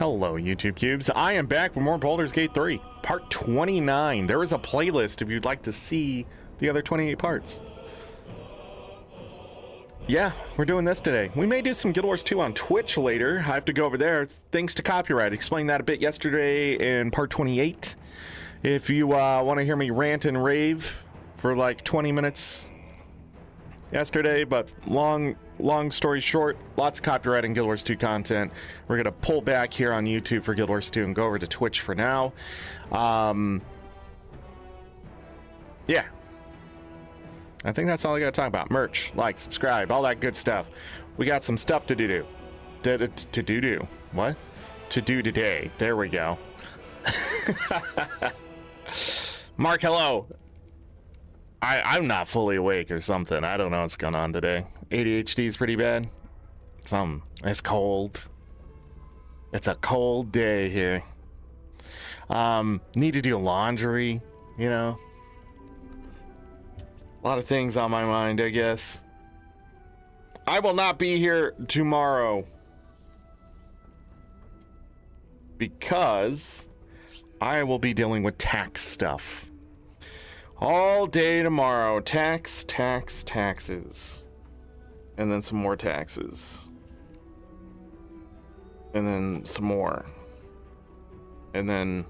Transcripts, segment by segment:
Hello, YouTube Cubes. I am back with more Baldur's Gate 3, part 29. There is a playlist if you'd like to see the other 28 parts. Yeah, we're doing this today. We may do some Guild Wars 2 on Twitch later. I have to go over there. Thanks to copyright. Explained that a bit yesterday in part 28. If you want to hear me rant and rave for like 20 minutes yesterday, but long story short, lots of copyright in Guild Wars 2 content. We're gonna pull back here on YouTube for Guild Wars 2 and go over to Twitch for now. Yeah, I think that's all I gotta talk about. Merch, like, subscribe, all that good stuff. We got some stuff to do. What? To do today. There we go. Mark, hello. I'm not fully awake or something. I don't know what's going on today. ADHD is pretty bad. It's cold. It's a cold day here. Need to do laundry, you know. A lot of things on my mind, I guess. I will not be here tomorrow because I will be dealing with tax stuff. All day tomorrow. Taxes. And then some more taxes. And then some more. And then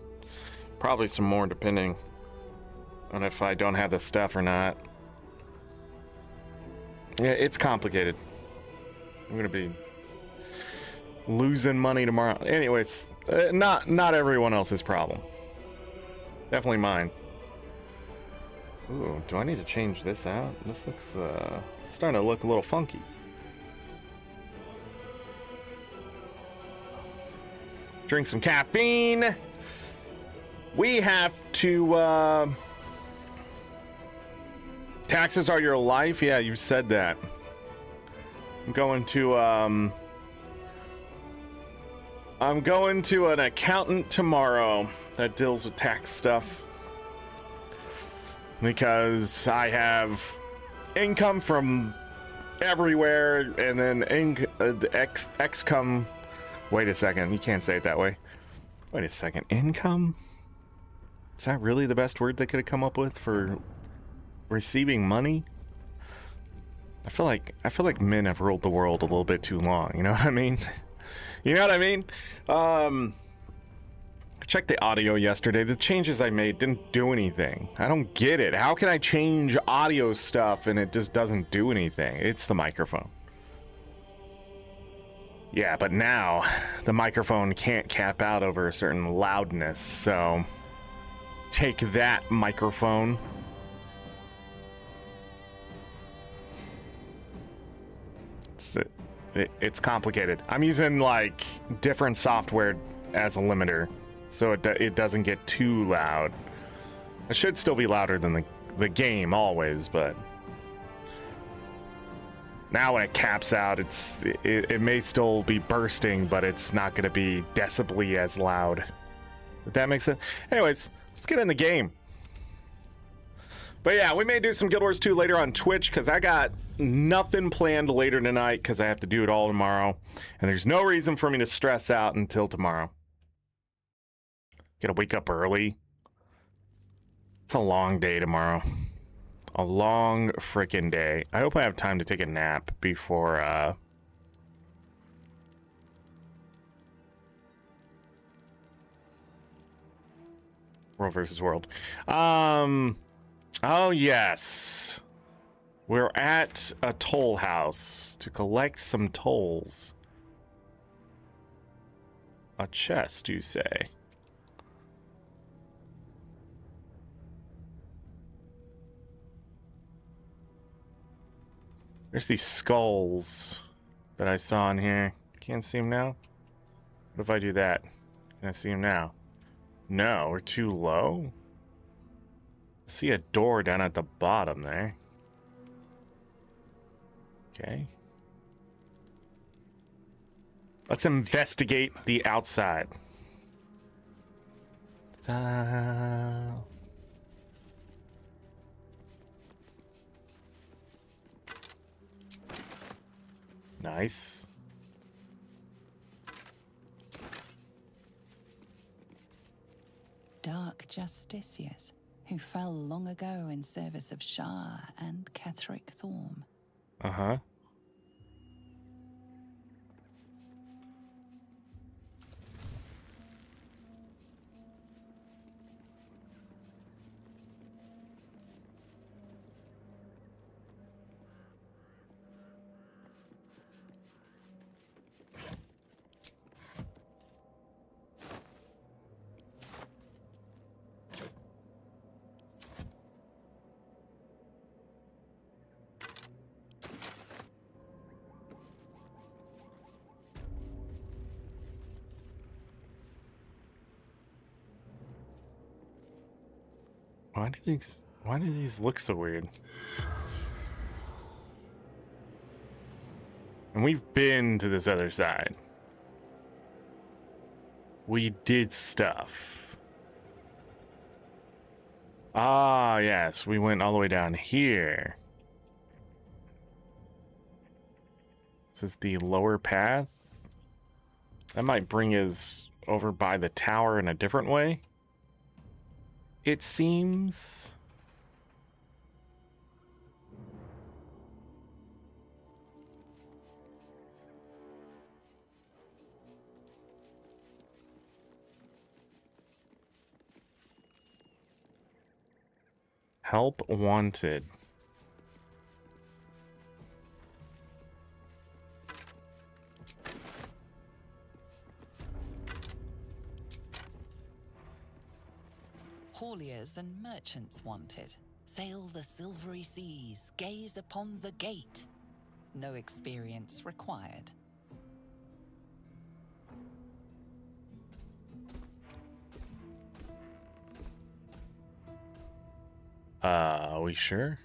probably some more depending on if I don't have the stuff or not. Yeah, it's complicated. I'm gonna be losing money tomorrow. Anyways, not everyone else's problem. Definitely mine. Ooh, do I need to change this out? This looks, starting to look a little funky. Drink some caffeine. We have to, taxes are your life? Yeah, you said that. I'm going to an accountant tomorrow that deals with tax stuff. Because I have income from everywhere, and then excome. Wait a second, you can't say it that way. Wait a second, income? Is that really the best word they could have come up with for receiving money? I feel like men have ruled the world a little bit too long. You know what I mean? You know what I mean? I checked the audio yesterday. The changes I made didn't do anything. I don't get it. How can I change audio stuff and it just doesn't do anything? It's the microphone. Yeah, but now the microphone can't cap out over a certain loudness, so take that, microphone. It's complicated. I'm using like different software as a limiter, so it doesn't get too loud. It should still be louder than the game always, but now when it caps out, it may still be bursting, but it's not going to be decibly as loud. If that makes sense. Anyways, let's get in the game. But yeah, we may do some Guild Wars 2 later on Twitch because I got nothing planned later tonight because I have to do it all tomorrow, and there's no reason for me to stress out until tomorrow. Gotta wake up early. It's a long day tomorrow. A long frickin' day. I hope I have time to take a nap before, World versus World. Oh yes. We're at a toll house to collect some tolls. A chest, you say? There's these skulls that I saw in here. Can't see them now? What if I do that? Can I see them now? No, we're too low. I see a door down at the bottom there. Okay. Let's investigate the outside. Nice. dark justiciars who fell long ago in service of Shah and Ketheric Thorm. Uh-huh. Why do these look so weird? And we've been to this other side. We did stuff. Ah, yes, we went all the way down here. This is the lower path. That might bring us over by the tower in a different way. It seems. Help wanted. Hauliers and merchants wanted. Sail the silvery seas, gaze upon the gate. No experience required. Are we sure?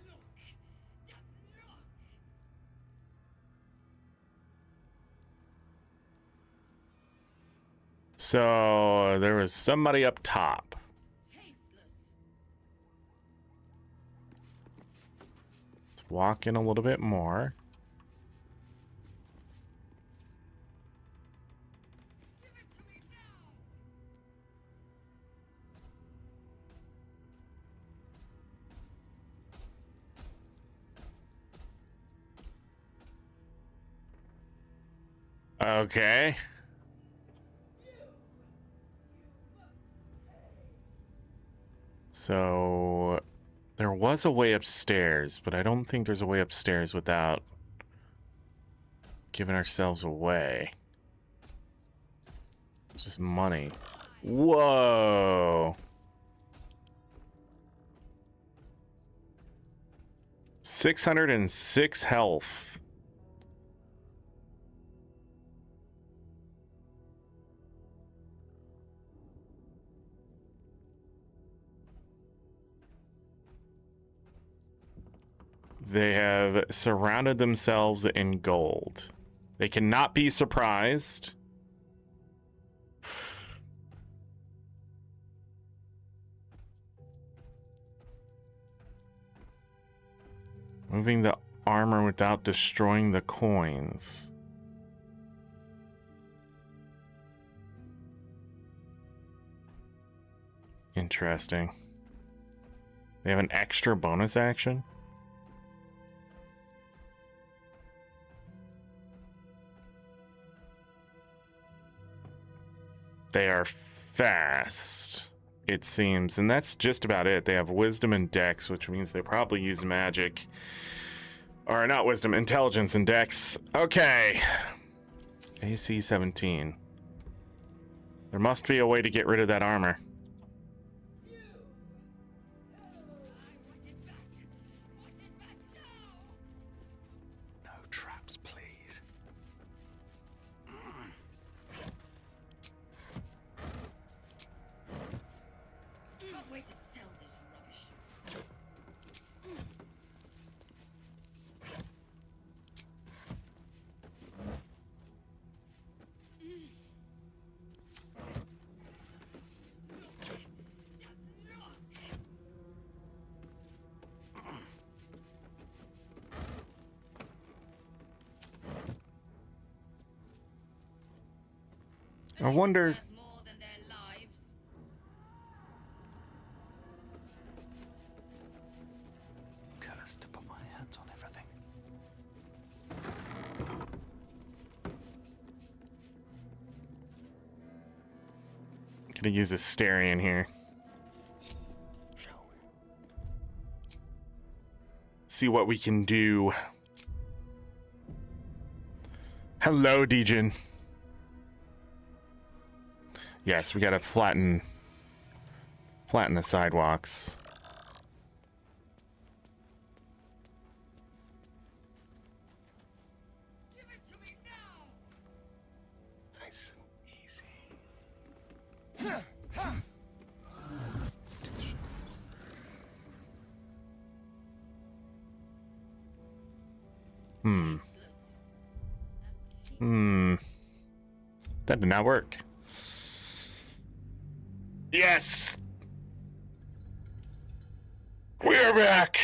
So there was somebody up top. Let's walk in a little bit more. Okay. So there was a way upstairs, but I don't think there's a way upstairs without giving ourselves away. Just money. Whoa. 606 health. They have surrounded themselves in gold. They cannot be surprised. Moving the armor without destroying the coins. Interesting. They have an extra bonus action? They are fast, it seems, and that's just about it. They have wisdom and dex, which means they probably use magic. Or not wisdom, intelligence and dex. Okay. AC 17. There must be a way to get rid of that armor. No traps, please. Can't wait to sell this rubbish. I wonder. More than their lives. Gonna use a Styrian here. Shall we? See what we can do. Hello, Dejin. Yes, we gotta flatten the sidewalks. Give it to me now! Nice and easy. Hmm. Useless. That did not work. Yes! We're back!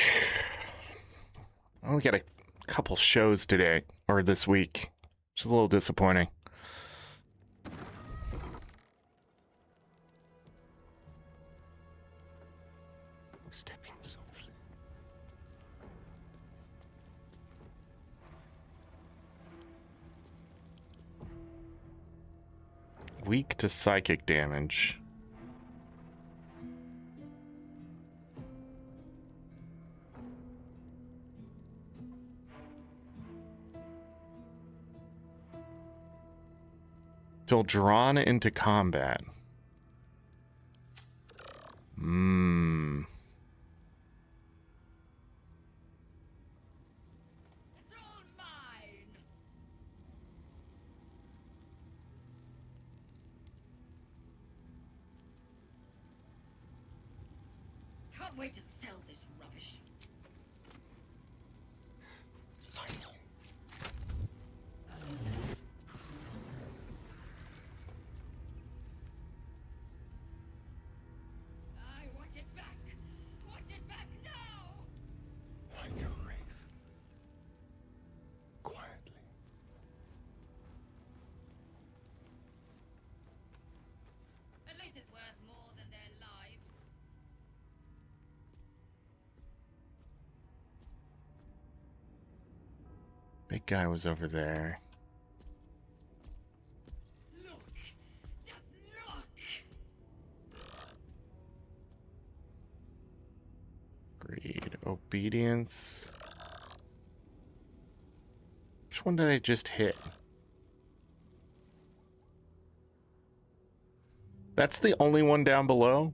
I only got a couple shows today, or this week, which is a little disappointing. Stepping softly. Weak to psychic damage. Still drawn into combat. It's all mine! Can't wait to sell this rubbish. Finally. I want it back! Want it back now! Like a wraith. Quietly. At least it's worth more than their lives. Big guy was over there. Look! Just look! Greed. Obedience. Which one did I just hit? That's the only one down below?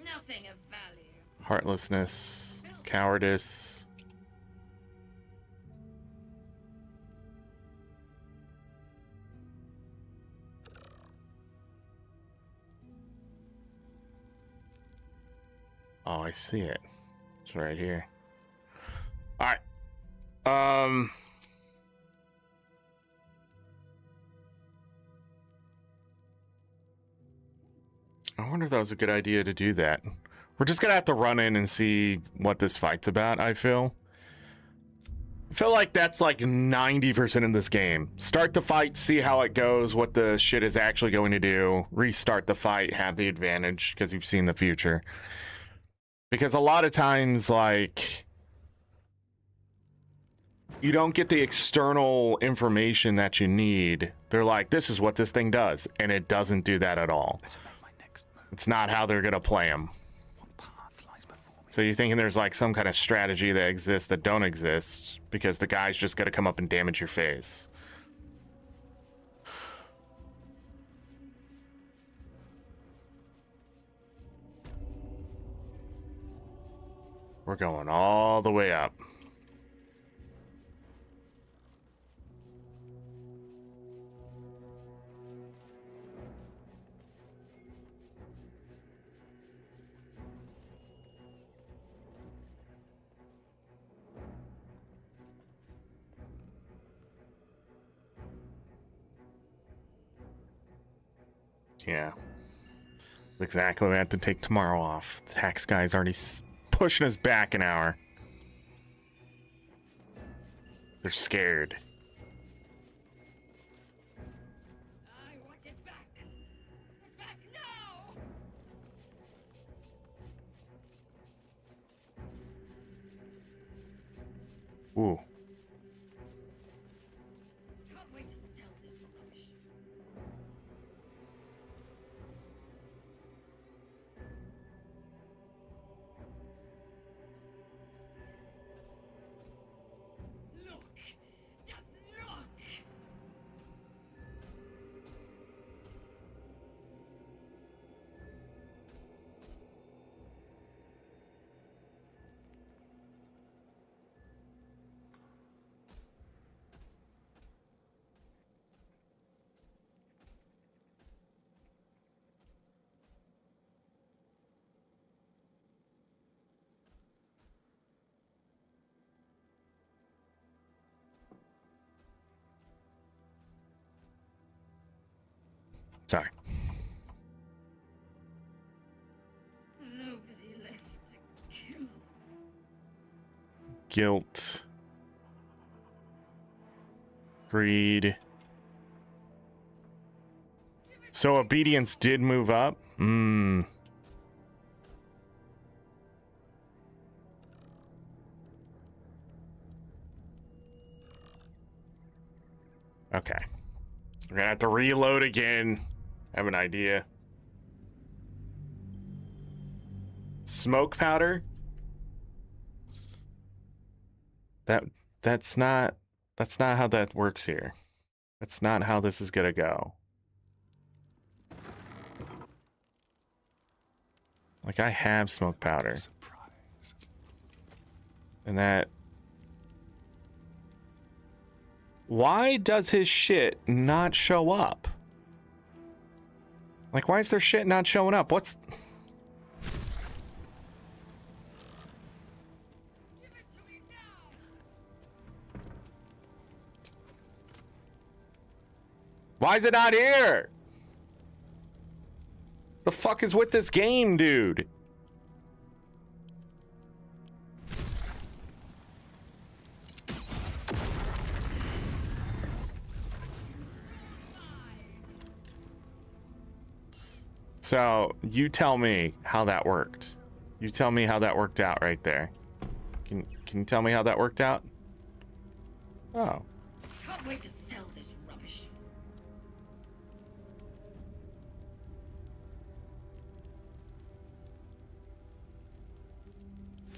Nothing of value. Heartlessness. Cowardice. Oh, I see it. It's right here. All right. I wonder if that was a good idea to do that. We're just gonna have to run in and see what this fight's about, I feel like that's like 90% of this game. Start the fight, see how it goes, what the shit is actually going to do, restart the fight, have the advantage because you've seen the future. Because a lot of times, like, you don't get the external information that you need. They're like, this is what this thing does, and it doesn't do that at all. Better know my next move. It's not how they're gonna play them. What path lies before me? So you're thinking there's like some kind of strategy that exists that don't exist because the guy's just gonna come up and damage your face. We're going all the way up. Yeah. Exactly. We have to take tomorrow off. The tax guy's already pushing us back an hour. They're scared. I want it back! Back now! Ooh. Can't wait to sell this rubbish. Look! Just look! Sorry. Nobody left to kill. Guilt. Greed. So obedience did move up? Hmm. Okay. We're gonna have to reload again. I have an idea. Smoke powder? That's not how that works here. That's not how this is gonna go. Like, I have smoke powder. Surprise. And that... Why does his shit not show up? Like, why is their shit not showing up? What's... Give it to me now! Why is it not here? The fuck is with this game, dude? So, you tell me how that worked. You tell me how that worked out right there. Can you tell me how that worked out? Oh. Can't wait to sell this rubbish.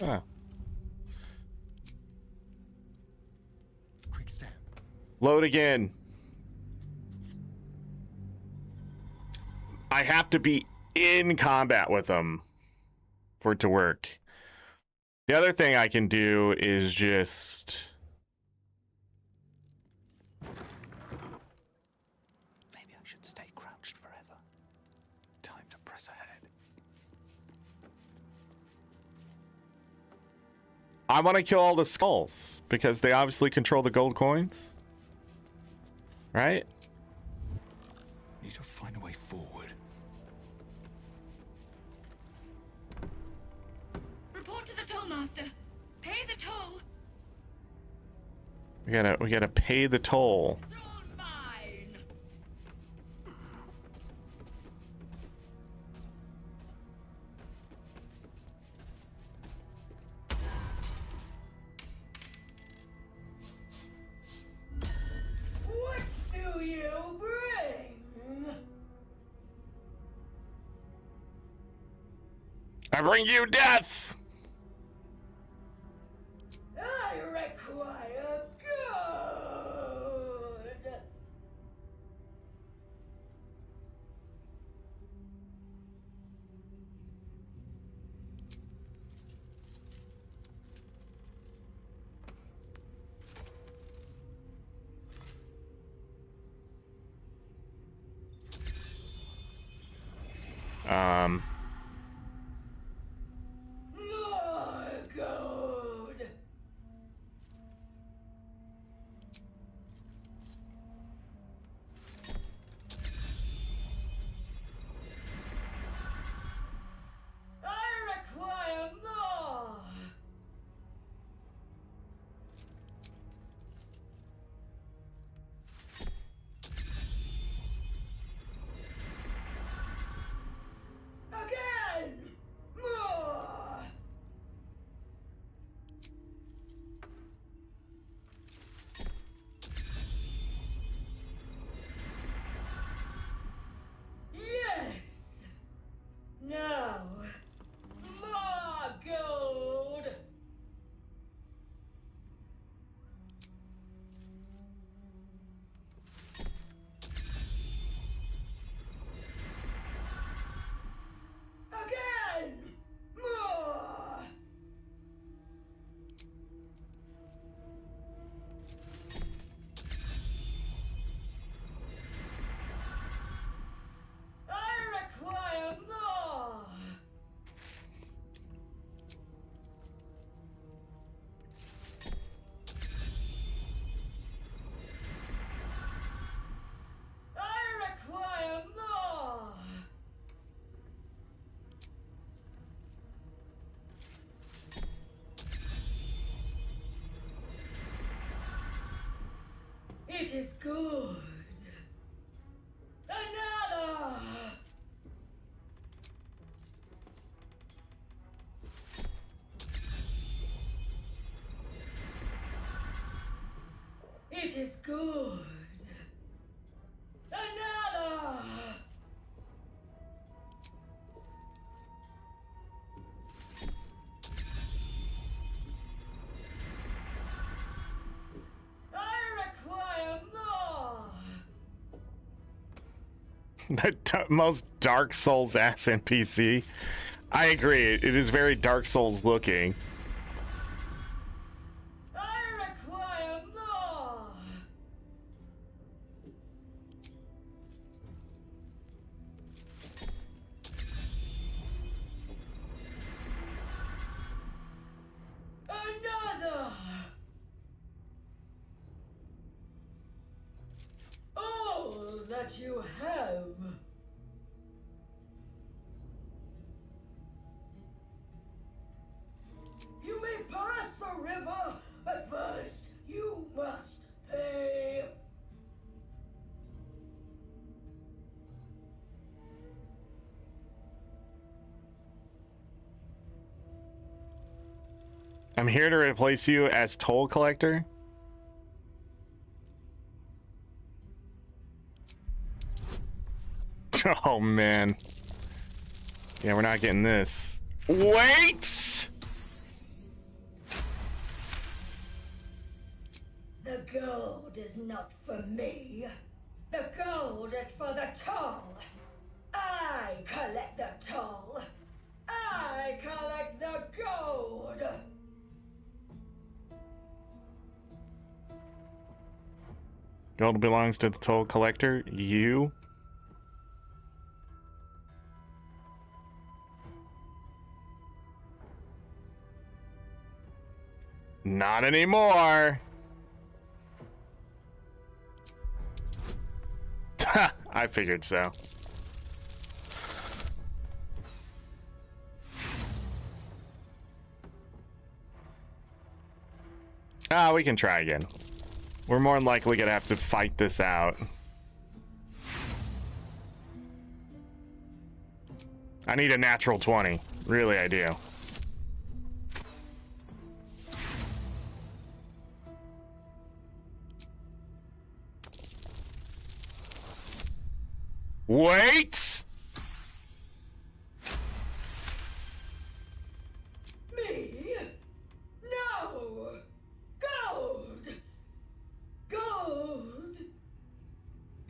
Oh. Quick step. Load again. I have to be in combat with them for it to work. The other thing I can do is just... Maybe I should stay crouched forever. Time to press ahead. I want to kill all the skulls because they obviously control the gold coins. Right? Need to find a way forward. Report to the tollmaster. Pay the toll. We gotta pay the toll. It's all mine. What do you bring? I bring you death! I require good. More gold. I require more. It is good. Another. It is good. Another. I require more. The most Dark Souls ass NPC. I agree. It is very Dark Souls looking. I require more. Another. All that you have. You may pass the river, but first you must pay. I'm here to replace you as toll collector. Oh man. Yeah, we're not getting this. Wait! The gold is not for me. The gold is for the toll. I collect the toll. I collect the gold. Gold belongs to the toll collector. You? Not anymore. I figured so. Ah, we can try again. We're more than likely gonna have to fight this out. I need a natural 20. Really, I do. Wait! Me? No! Gold! Gold!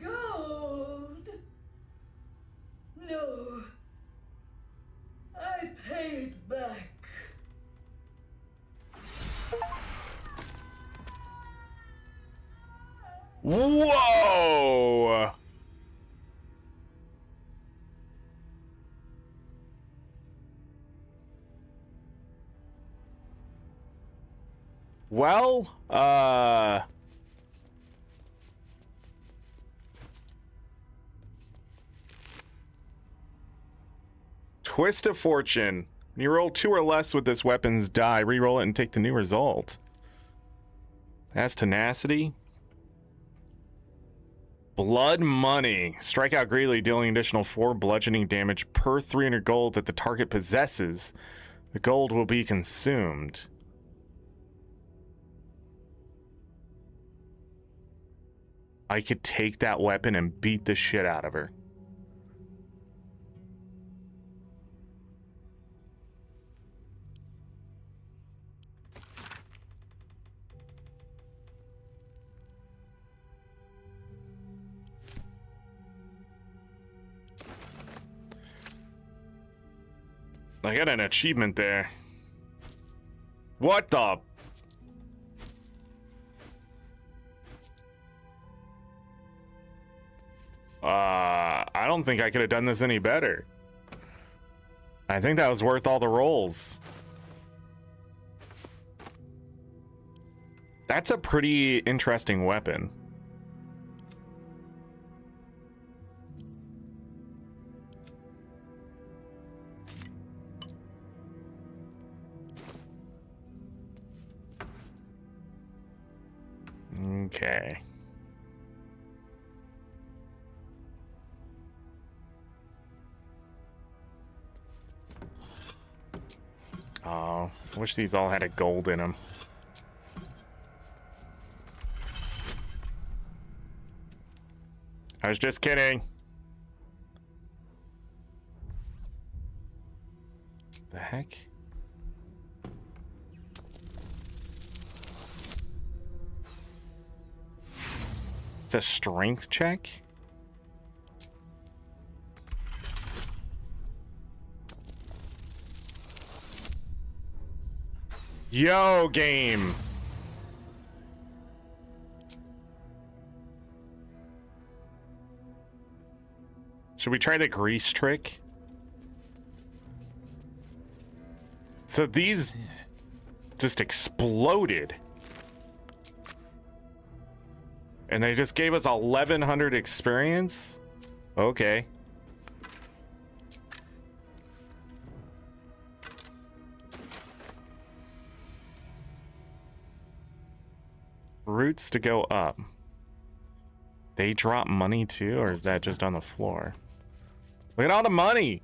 Gold! No. I paid back. Whoa! Well, Twist of Fortune. When you roll 2 or less with this weapon's die, reroll it and take the new result. That's tenacity. Blood Money. Strike out greatly, dealing additional 4 bludgeoning damage per 300 gold that the target possesses. The gold will be consumed. I could take that weapon and beat the shit out of her. I got an achievement there. What the? I don't think I could have done this any better. I think that was worth all the rolls. That's a pretty interesting weapon. Okay. wish these all had a gold in them. I was just kidding. The heck? It's a strength check? Yo, game. Should we try the grease trick? So these just exploded. And they just gave us 1100 experience? Okay. Roots to go up. They drop money too, or is that just on the floor? Look at all the money!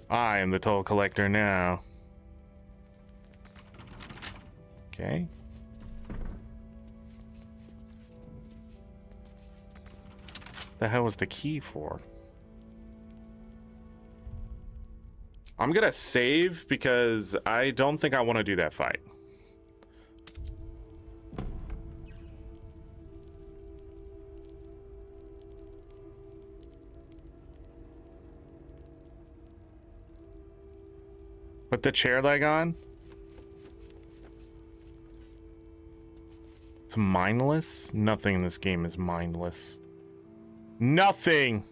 I am the toll collector now. Okay. The hell was the key for? I'm gonna save because I don't think I want to do that fight. Put the chair leg on. It's mindless. Nothing in this game is mindless. Nothing.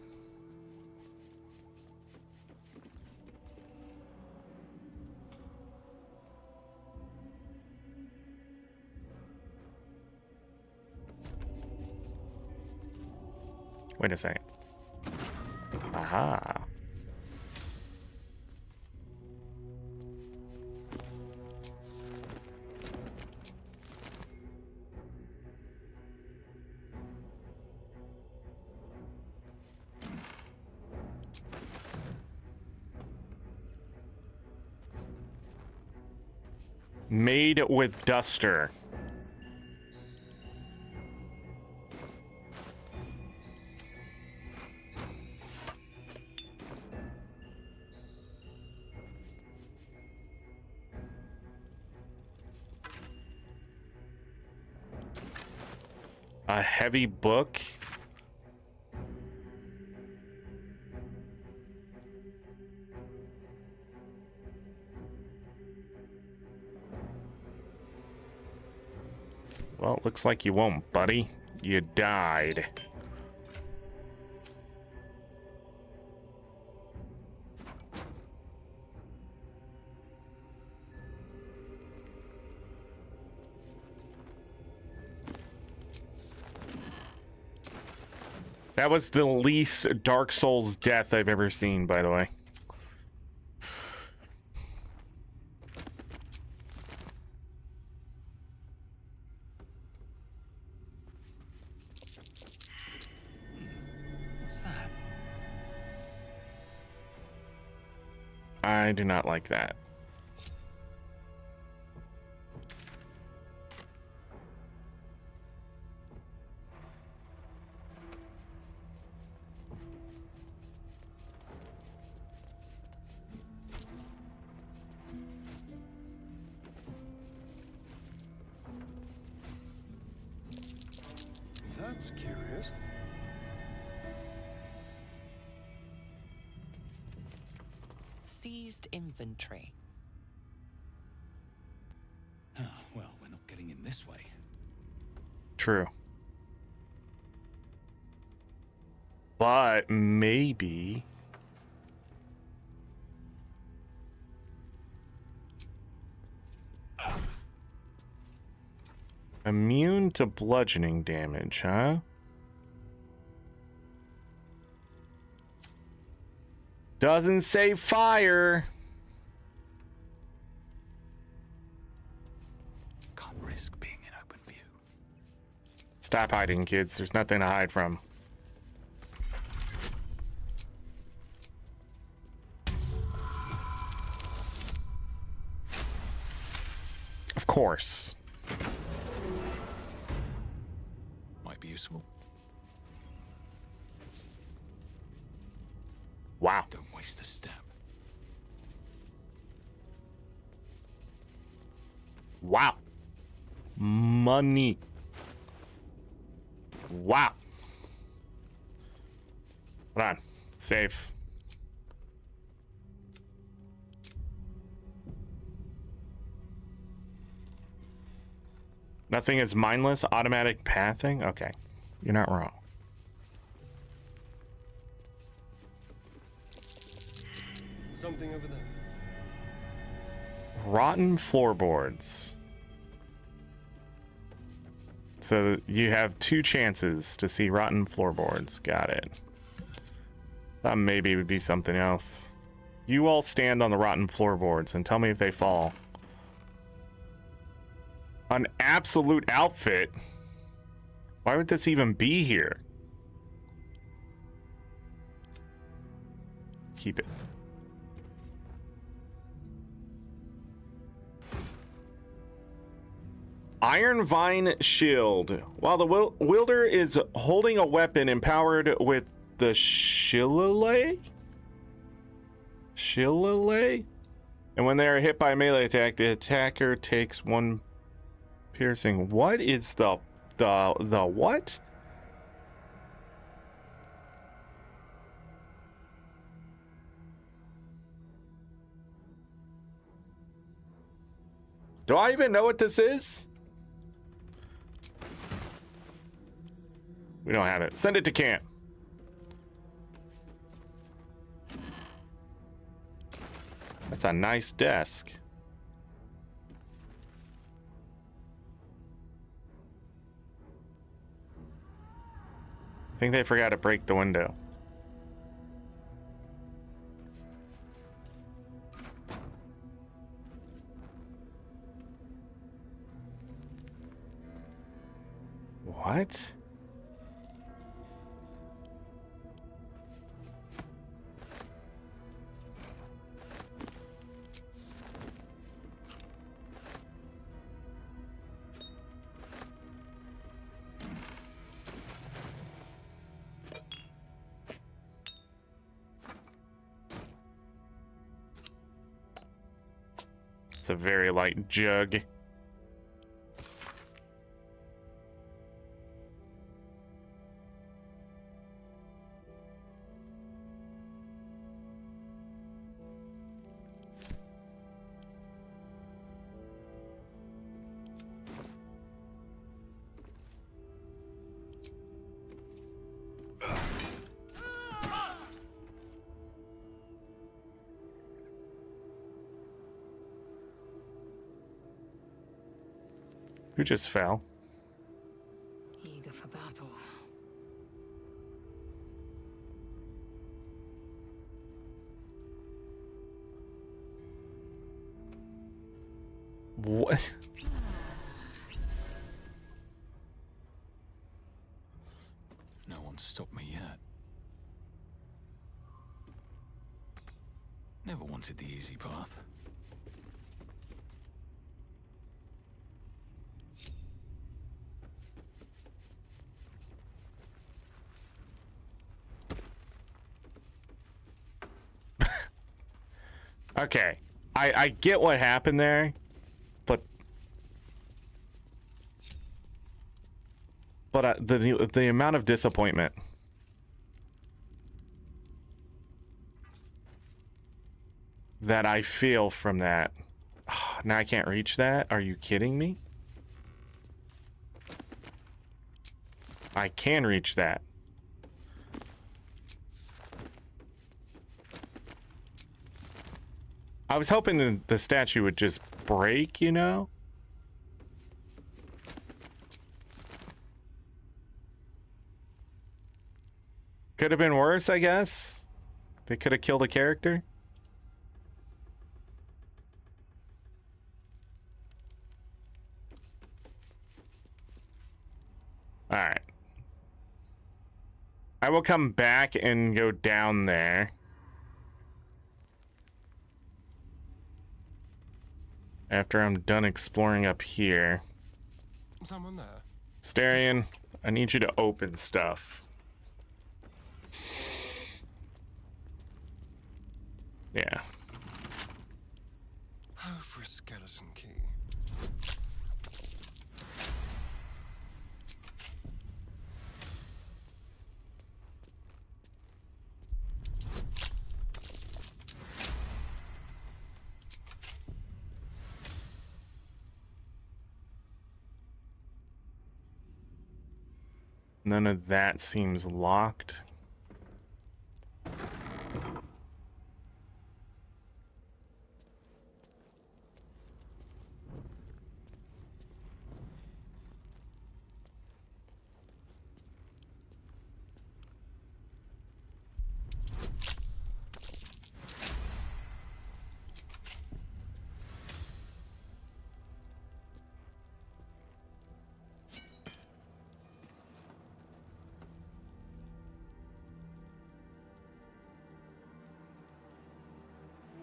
Wait a second. Aha. Made with duster. A heavy book. Well, looks like you won't, buddy. You died. That was the least Dark Souls death I've ever seen, by the way. What's that? I do not like that. That's curious. Seized inventory. Oh, well, we're not getting in this way. True. But maybe... Immune to bludgeoning damage, huh? Doesn't say fire. Can't risk being in open view. Stop hiding, kids. There's nothing to hide from. Of course. Might be useful. Wow. Don't waste a step. Wow. Money. Wow. Hold on. Save. Nothing is mindless. Automatic pathing. Okay. You're not wrong. Something over there. Rotten floorboards. So you have 2 chances to see rotten floorboards. Got it. Thought maybe it would be something else. You all stand on the rotten floorboards and tell me if they fall. An absolute outfit? Why would this even be here? Keep it. Iron Vine Shield. While the wielder is holding a weapon empowered with the shillelagh? Shillelagh? And when they are hit by a melee attack, the attacker takes 1 piercing. What is the what? Do I even know what this is? We don't have it. Send it to camp. That's a nice desk. I think they forgot to break the window. What? It's a very light jug. Who just fell? Eager for battle. What? No one's stopped me yet. Never wanted the easy path. Okay, I get what happened there, but the amount of disappointment. That I feel from that. Now I can't reach that? Are you kidding me? I can reach that. I was hoping the statue would just break, you know? Could have been worse, I guess. They could have killed a character. All right. I will come back and go down there. after I'm done exploring up here. Someone there. Starion, I need you to open stuff. Yeah. Oh, for a skeleton key. None of that seems locked.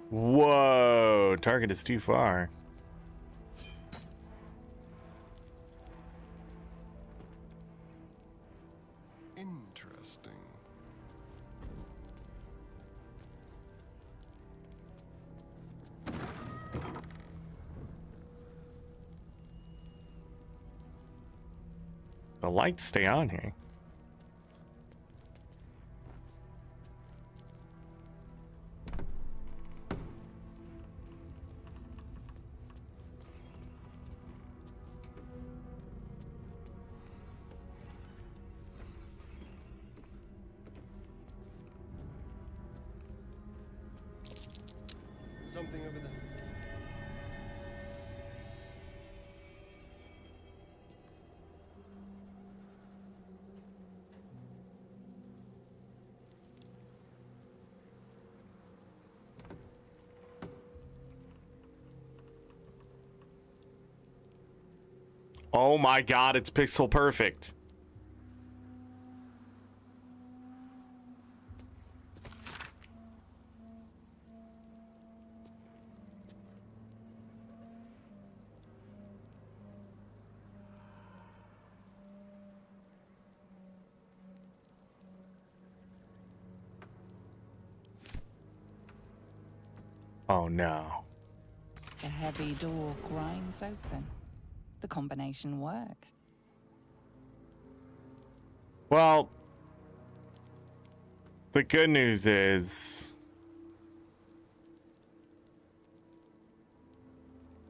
Whoa, target is too far. Interesting. The lights stay on here. Something over there. Oh my god, it's pixel perfect. Oh no. The heavy door grinds open. The combination worked. Well, the good news is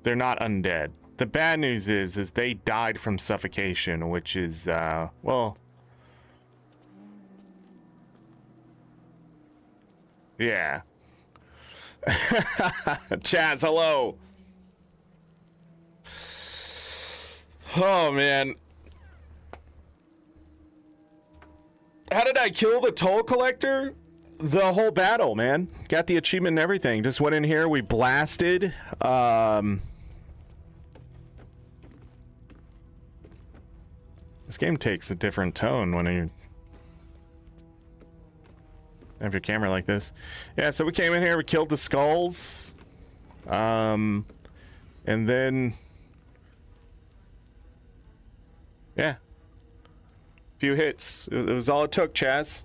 they're not undead. The bad news is they died from suffocation, which is, well, yeah. Chaz, hello. Oh, man. How did I kill the toll collector? The whole battle, man. Got the achievement and everything. Just went in here, we blasted. This game takes a different tone when you have your camera like this. Yeah, so we came in here, we killed the skulls. And then... yeah. Few hits. It was all it took, Chaz.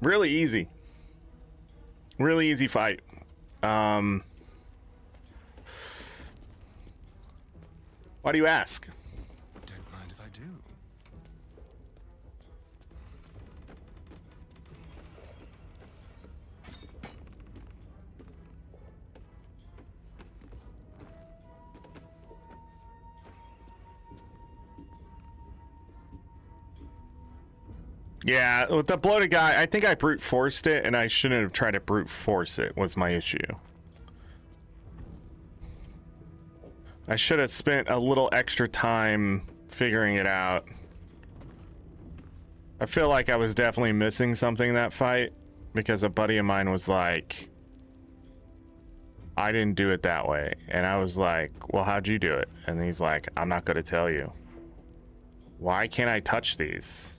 Really easy. Really easy fight. Why do you ask? Don't mind if I do. Yeah, with the bloated guy, I think I brute forced it, and I shouldn't have tried to brute force it, was my issue. I should have spent a little extra time figuring it out. I feel like I was definitely missing something in that fight, because a buddy of mine was like, I didn't do it that way. And I was like, well, how'd you do it? And he's like, I'm not going to tell you. Why can't I touch these?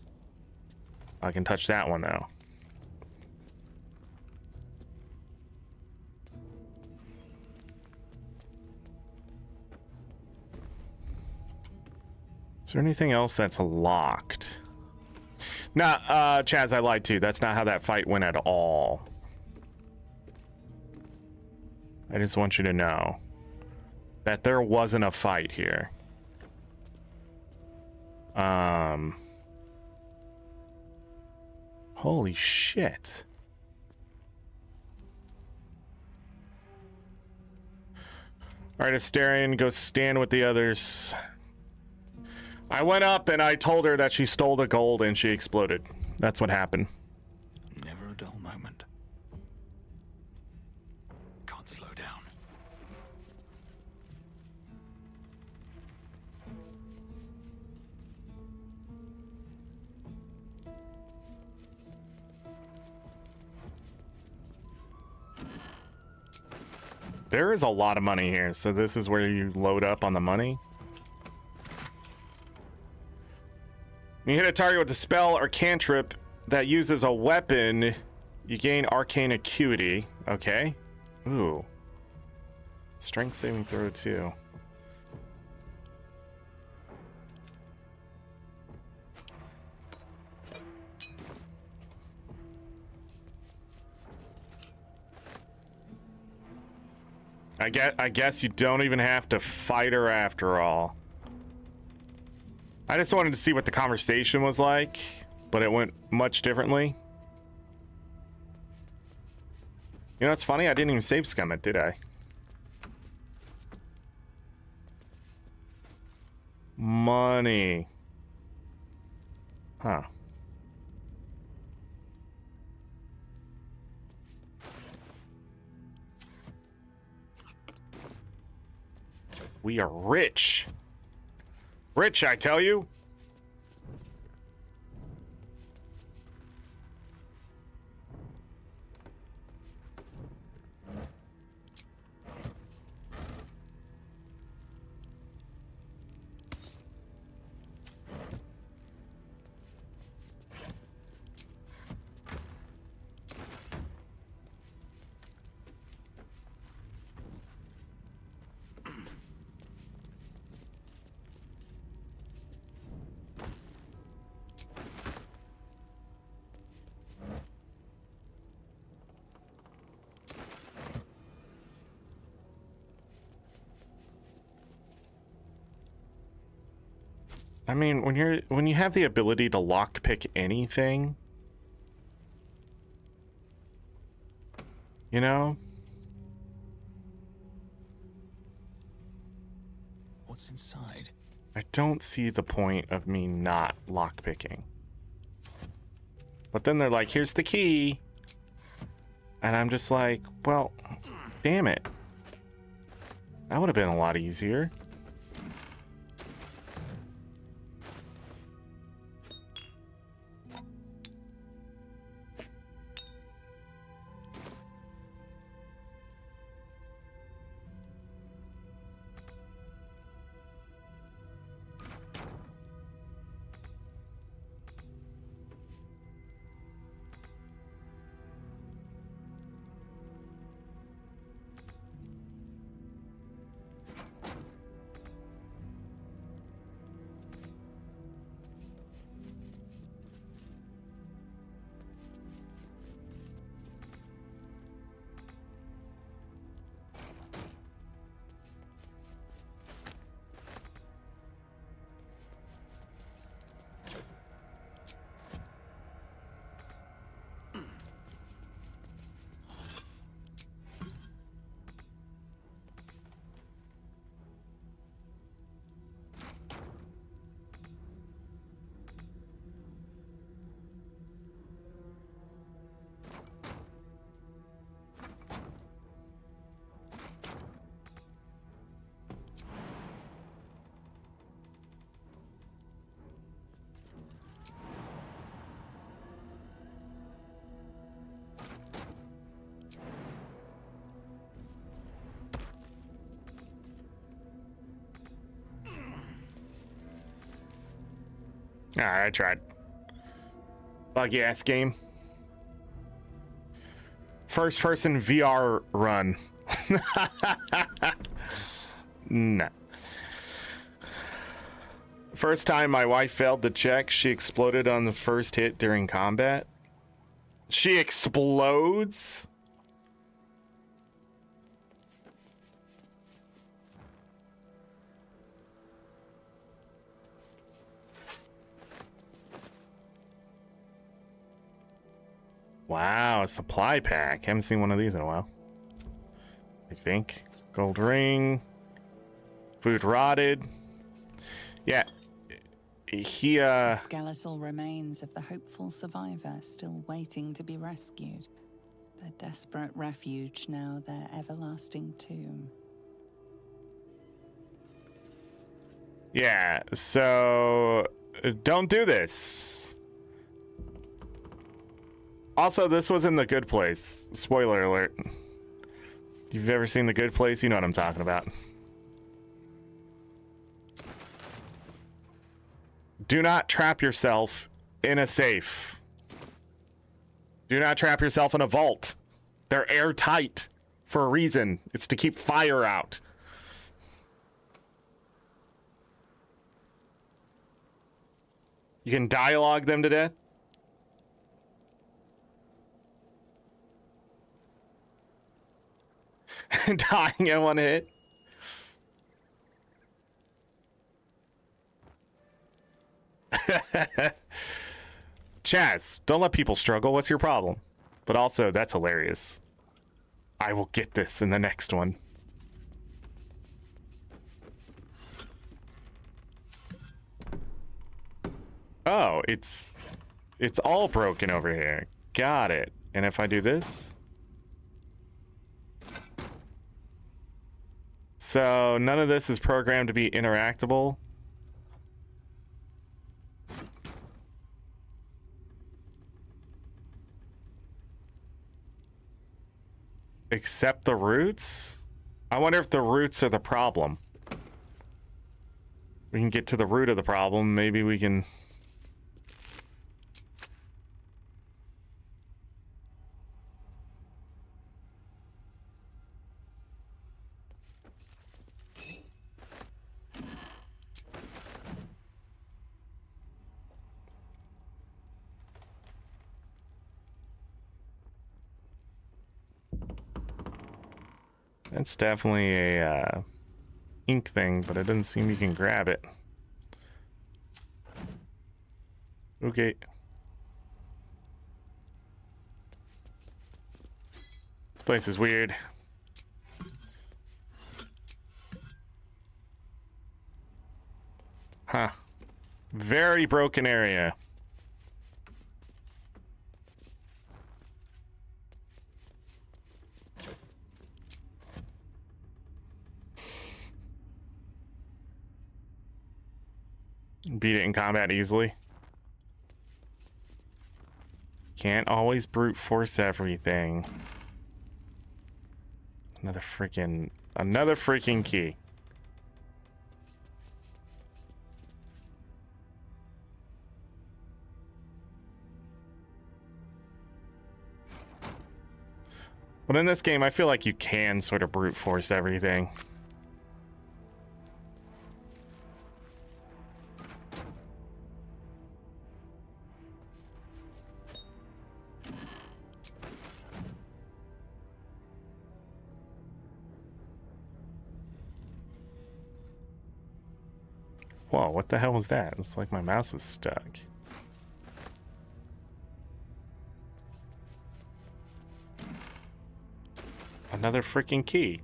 I can touch that one though. Is there anything else that's locked? Nah, Chaz, I lied to you. That's not how that fight went at all. I just want you to know that there wasn't a fight here. Holy shit. All right, Asterion, go stand with the others. I went up and I told her that she stole the gold and she exploded. That's what happened. Never a dull moment. Can't slow down. There is a lot of money here, so this is where you load up on the money. When you hit a target with a spell or cantrip that uses a weapon, you gain arcane acuity. Okay. Ooh. Strength saving throw too. I guess you don't even have to fight her after all. I just wanted to see what the conversation was like, but it went much differently. You know, it's funny, I didn't even save scum it, did I? Money. Huh. We are rich. Rich, I tell you. I mean, when you have the ability to lockpick anything, you know? What's inside? I don't see the point of me not lockpicking. But then they're like, here's the key. And I'm just like, well, damn it. That would have been a lot easier. Alright, I tried. Buggy ass game. First person VR run. Nah. First time my wife failed the check, she exploded on the first hit during combat. She explodes? Wow, a supply pack. Haven't seen one of these in a while. I think. Gold ring. Food rotted. Yeah. He, The skeletal remains of the hopeful survivor still waiting to be rescued. Their desperate refuge now their everlasting tomb. Yeah, so don't do this. Also, this was in The Good Place. Spoiler alert. If you've ever seen The Good Place, you know what I'm talking about. Do not trap yourself in a safe. Do not trap yourself in a vault. They're airtight for a reason. It's to keep fire out. You can dialogue them to death. Dying in one hit. Chaz, don't let people struggle. What's your problem? But also, that's hilarious. I will get this in the next one. Oh, it's all broken over here. Got it. And if I do this? So none of this is programmed to be interactable. Except the roots? I wonder if the roots are the problem. We can get to the root of the problem. Maybe we can... That's definitely a ink thing, but it doesn't seem you can grab it. Okay. This place is weird. Huh. Very broken area. Beat it in combat easily. Can't always brute force everything. Another freaking key. But in this game, I feel like you can sort of brute force everything. Whoa, what the hell was that? It's like my mouse is stuck. Another freaking key.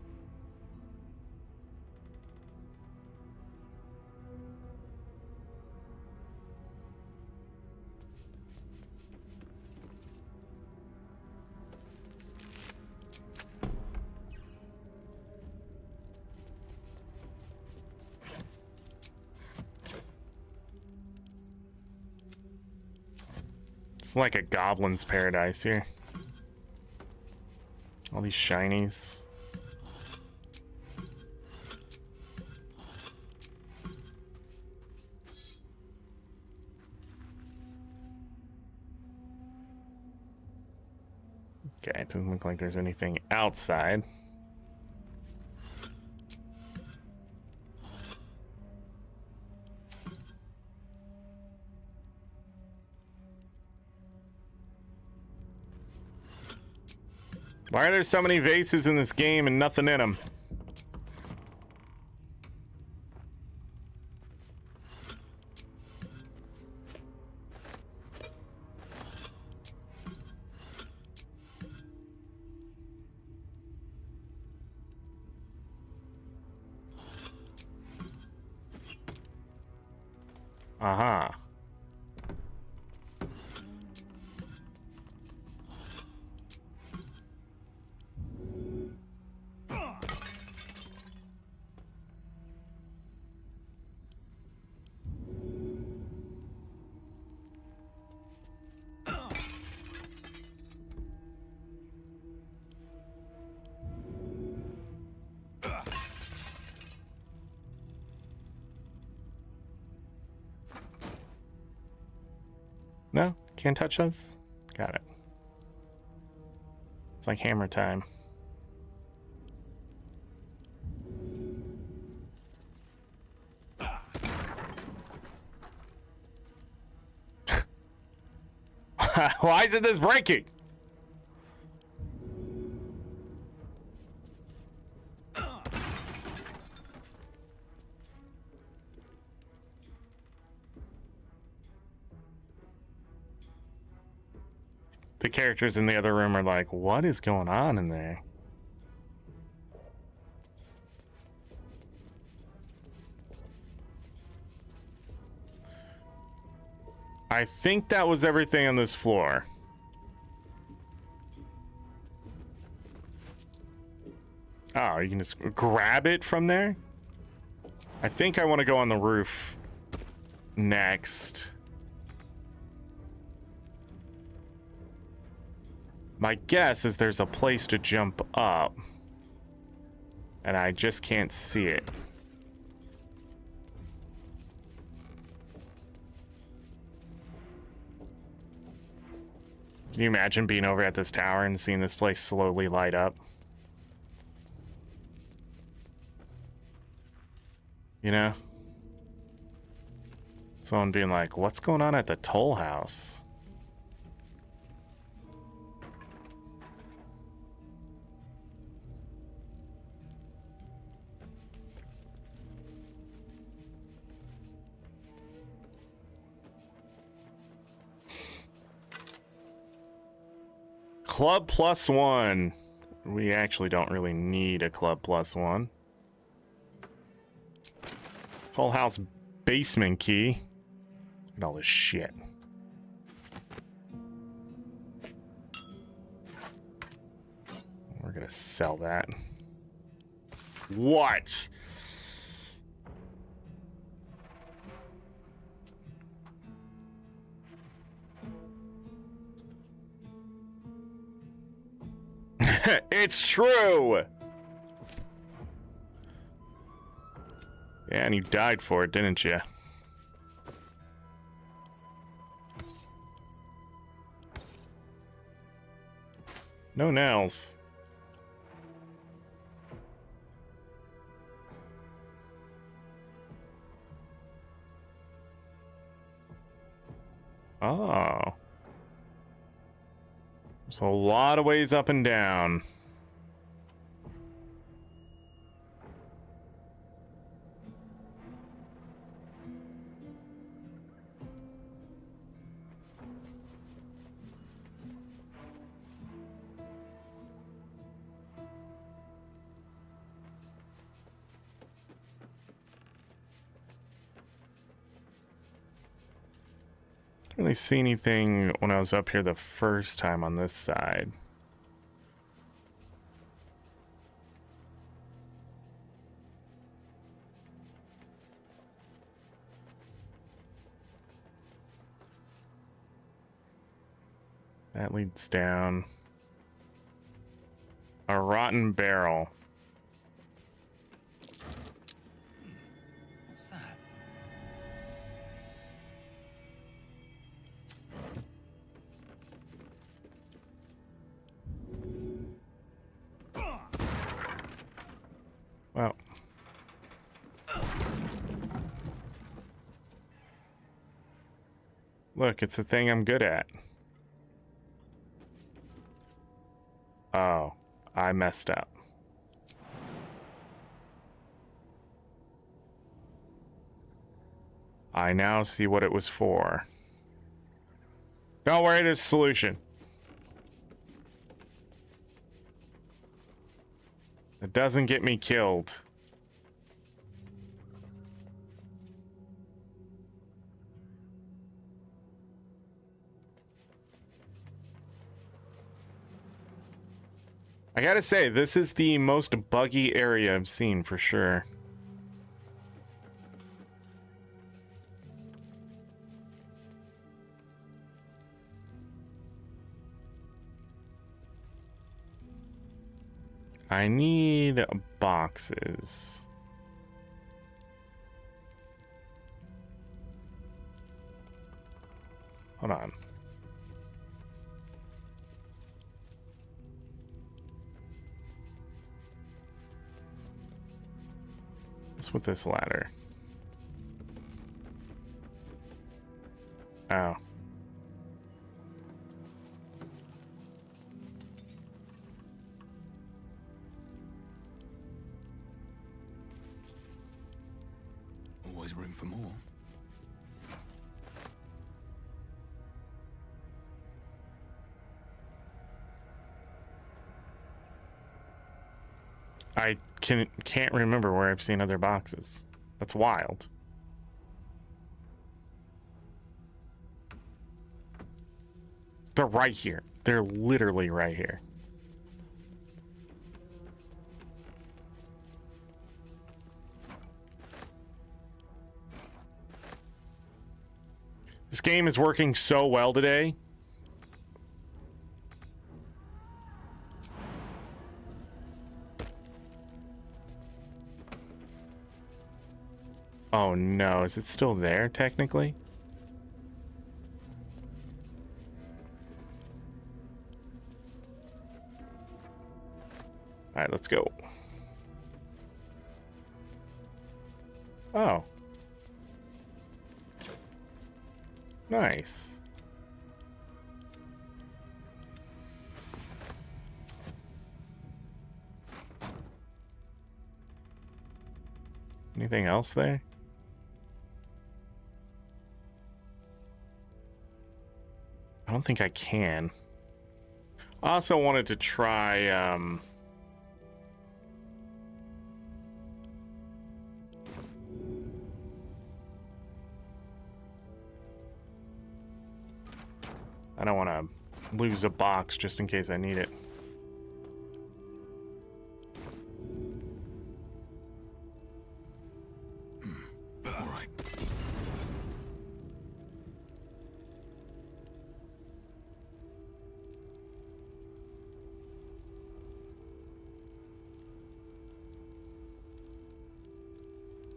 It's like a goblin's paradise here. All these shinies. Okay, it doesn't look like there's anything outside. Why are there so many vases in this game and nothing in them? Uh-huh. No? Can't touch those? Got it. It's like hammer time. Why isn't this breaking? The characters in the other room are like, what is going on in there? I think that was everything on this floor. Oh, you can just grab it from there? I think I want to go on the roof next. My guess is there's a place to jump up, and I just can't see it. Can you imagine being over at this tower and seeing this place slowly light up? You know? Someone being like, what's going on at the toll house? Club +1. We actually don't really need a club +1. Full house basement key. Look at all this shit. We're gonna sell that. What? It's true. Yeah, and you died for it, didn't you? No nails. Oh. So a lot of ways up and down. Didn't really see anything when I was up here the first time on this side. That leads down. A rotten barrel. What's that? Well. Look, it's the thing I'm good at. Oh, I messed up. I now see what it was for. Don't worry, there's a solution. It doesn't get me killed. I gotta say, this is the most buggy area I've seen for sure. I need boxes. Hold on. What's with this ladder? Oh. Always room for more. I can't remember where I've seen other boxes. That's wild. They're right here. They're literally right here. This game is working so well today. Oh no, is it still there technically? All right, let's go. Oh. Nice. Anything else there? I don't think I can. I also wanted to try, I don't want to lose a box just in case I need it. All right.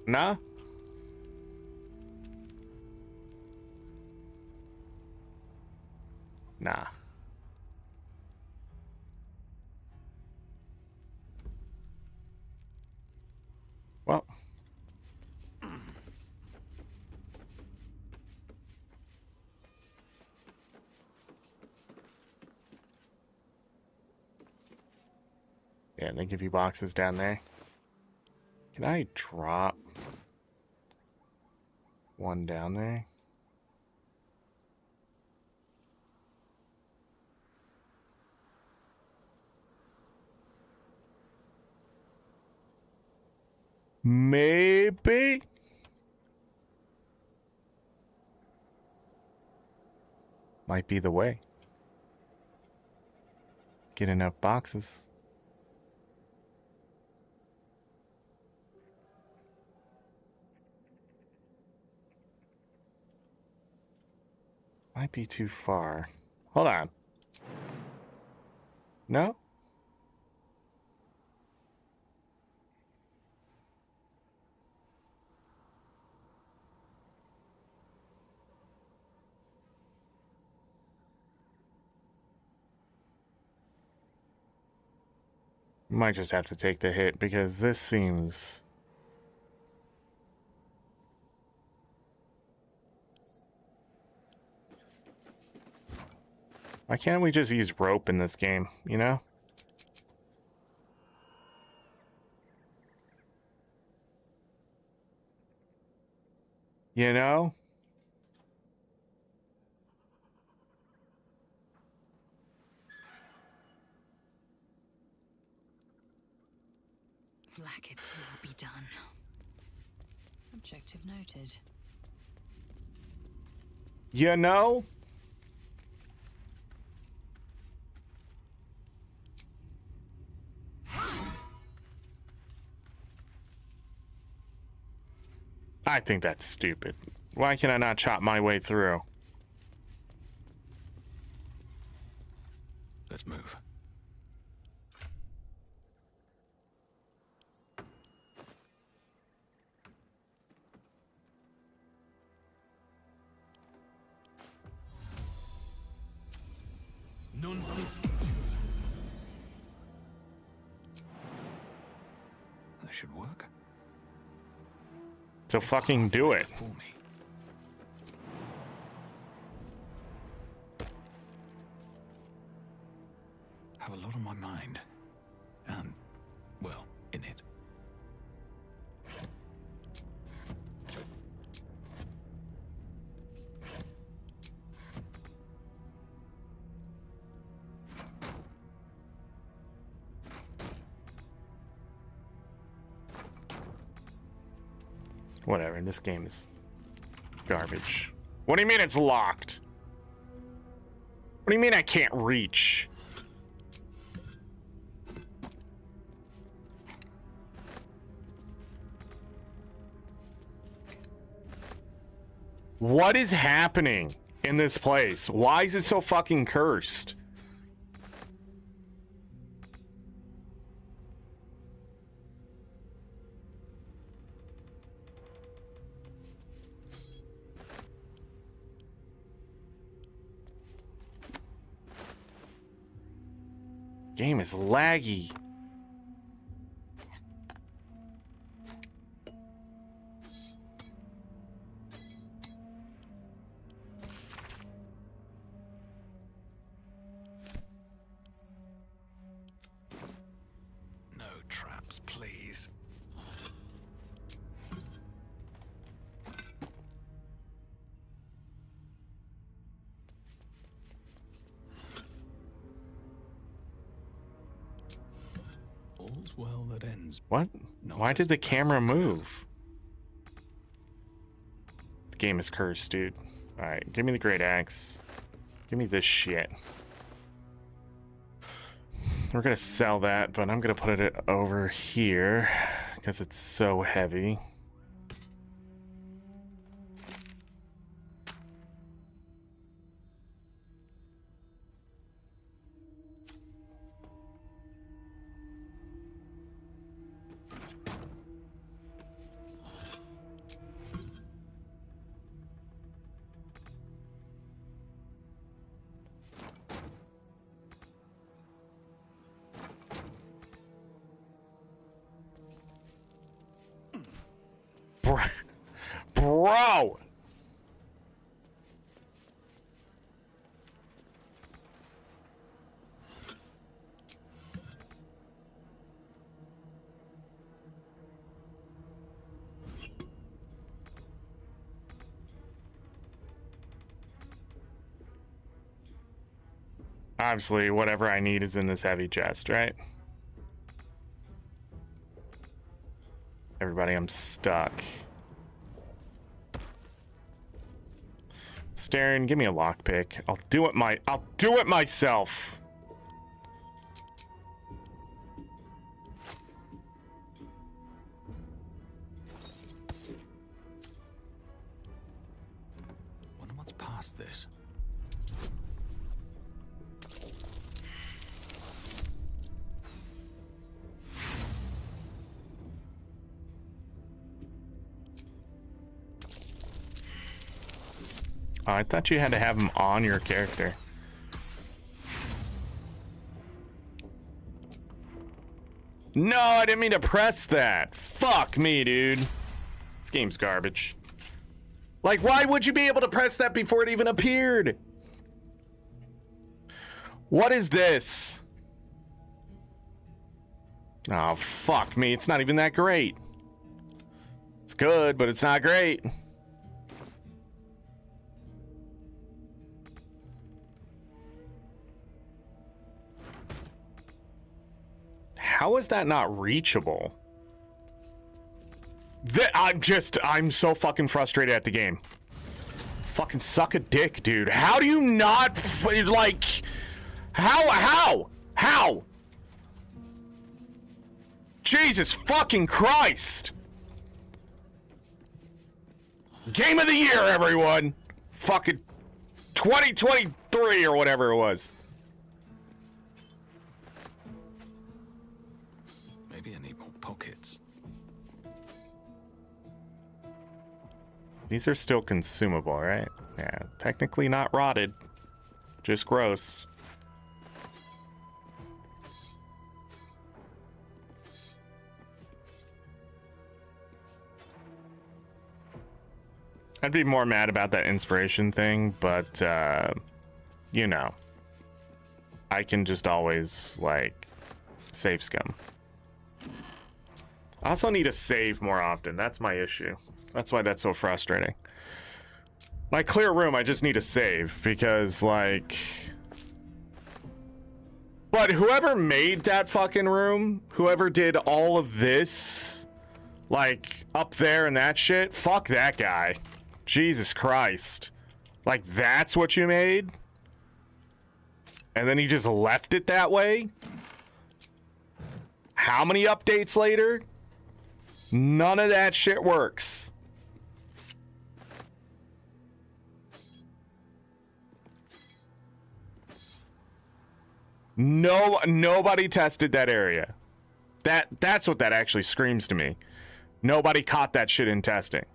Nah? Nah. Well. Yeah, they give you boxes down there. Can I drop one down there? Maybe. Might be the way. Get enough boxes. Might be too far. Hold on. No? Might just have to take the hit because this seems... Why can't we just use rope in this game, you know? You know? Lackett's will be done. Objective noted. You know? I think that's stupid. Why can I not chop my way through? Let's move. None fit. That should work. So fucking do it. For me. Have a lot on my mind. And, well, in it. Whatever, this game is garbage. What do you mean it's locked? What do you mean I can't reach? What is happening in this place? Why is it so fucking cursed? Game is laggy. No traps, please. All's well that ends. What? Why did the camera move? The game is cursed, dude. Alright, give me the great axe. Give me this shit. We're gonna sell that, but I'm gonna put it over here because it's so heavy. Bro! Obviously, whatever I need is in this heavy chest, right? Everybody, I'm stuck. Staring, give me a lockpick. I'll do it myself. Wonder what's past this. Oh, I thought you had to have him on your character. No, I didn't mean to press that. Fuck me, dude. This game's garbage. Like, why would you be able to press that before it even appeared? What is this? Oh, fuck me. It's not even that great. It's good, but it's not great. How is that not reachable? I'm so fucking frustrated at the game. Fucking suck a dick, dude. How do you not, like... How? Jesus fucking Christ! Game of the year, everyone! Fucking 2023 or whatever it was. Maybe I need more pockets. These are still consumable, right? Yeah, technically not rotted. Just gross. I'd be more mad about that inspiration thing, but, you know. I can just always, like, save scum. I also need to save more often. That's my issue. That's why that's so frustrating. My clear room, I just need to save, because, like... But whoever made that fucking room, whoever did all of this, like, up there and that shit, fuck that guy. Jesus Christ. Like, that's what you made? And then he just left it that way? How many updates later? None of that shit works. Nobody tested that area. That's what that actually screams to me. Nobody caught that shit in testing.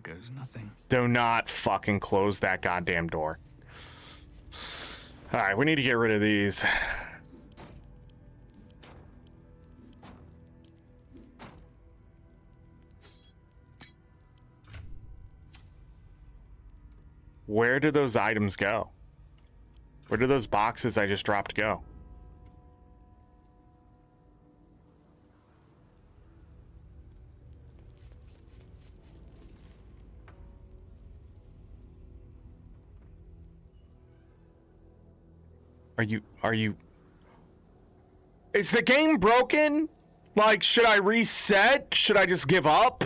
Goes nothing. Do not fucking close that goddamn door. Alright, we need to get rid of these. Where did those items go? Where did those boxes I just dropped go? Are you... Is the game broken? Like, should I reset? Should I just give up?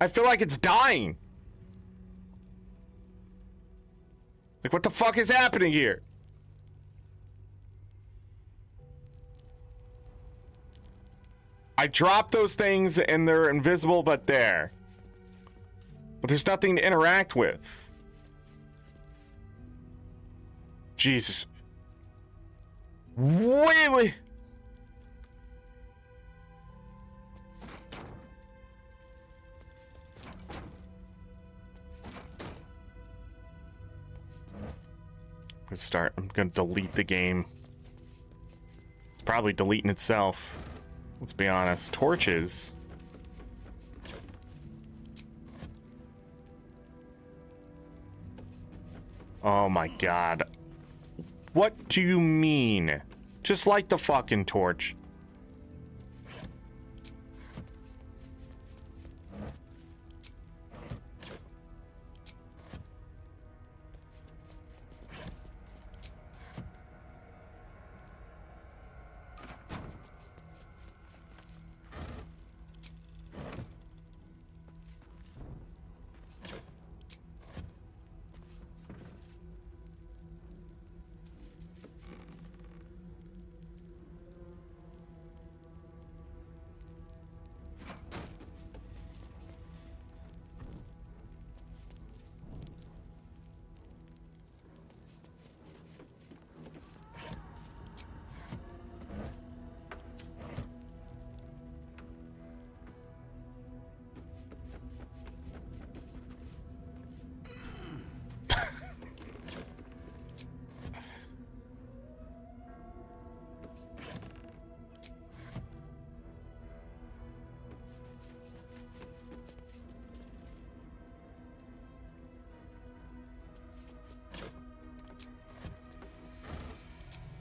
I feel like it's dying. Like, what the fuck is happening here? I dropped those things and they're invisible, but there. But there's nothing to interact with. Jesus. Wait. I'm gonna delete the game. It's probably deleting itself. Let's be honest. Torches. Oh my god. What do you mean? Just light the fucking torch.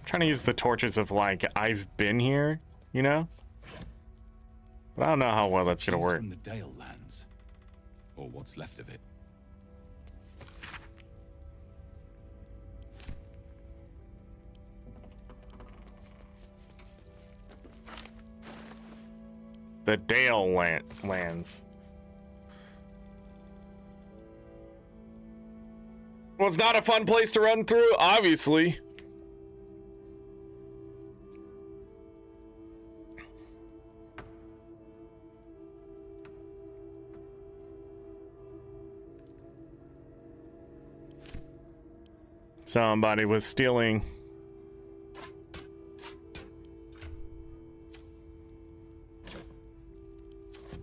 Trying to use the torches of, like, I've been here, you know? But I don't know how well that's gonna work. From the Dale lands, or what's left of it. The Dale lands. Well, it's not a fun place to run through, obviously. Somebody was stealing.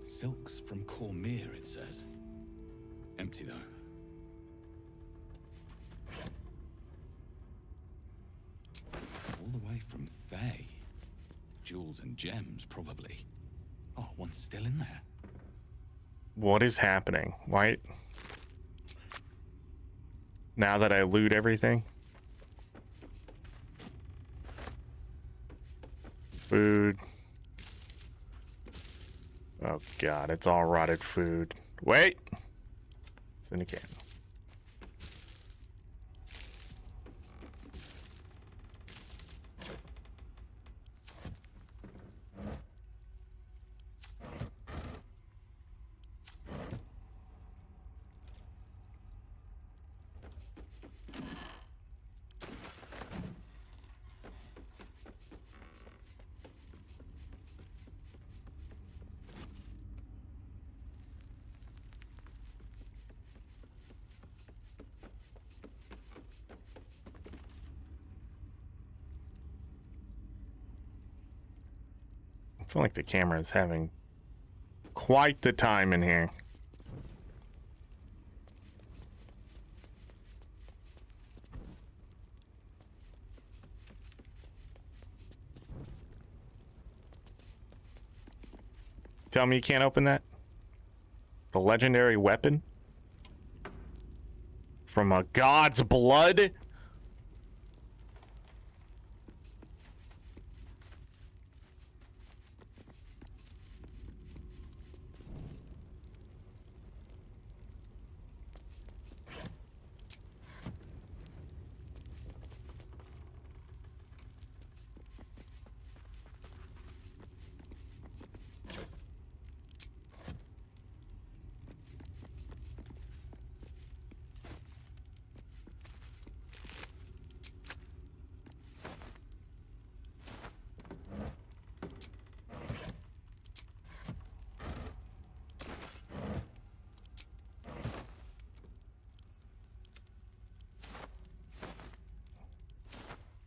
Silks from Cormyr, it says. Empty though. All the way from Thay. Jewels and gems, probably. Oh, one's still in there. What is happening? Why? Now that I loot everything? Food. Oh god, it's all rotted food. Wait! It's in a can. I feel like the camera is having quite the time in here. Tell me you can't open that? The legendary weapon? From a god's blood?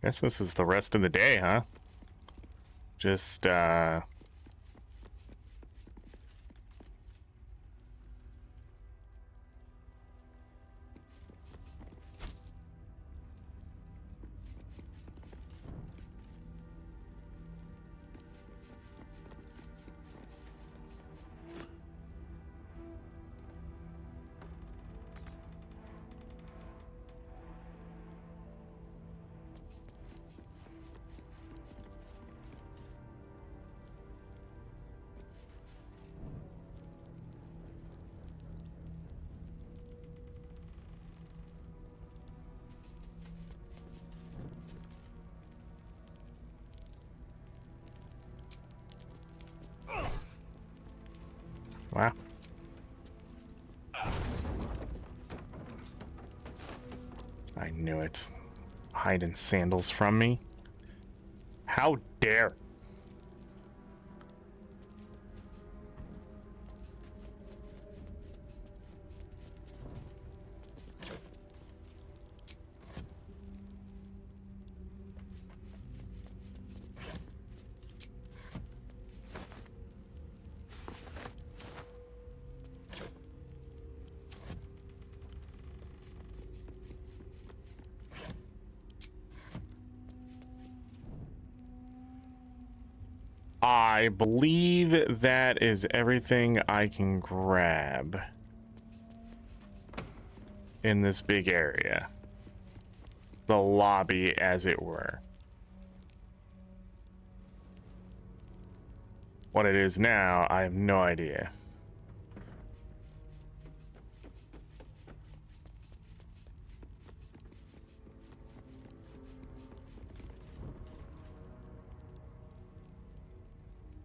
Guess this is the rest of the day, huh? Just, wow. I knew it. Hiding sandals from me. How dare. I believe that is everything I can grab in this big area. The lobby, as it were. What it is now, I have no idea.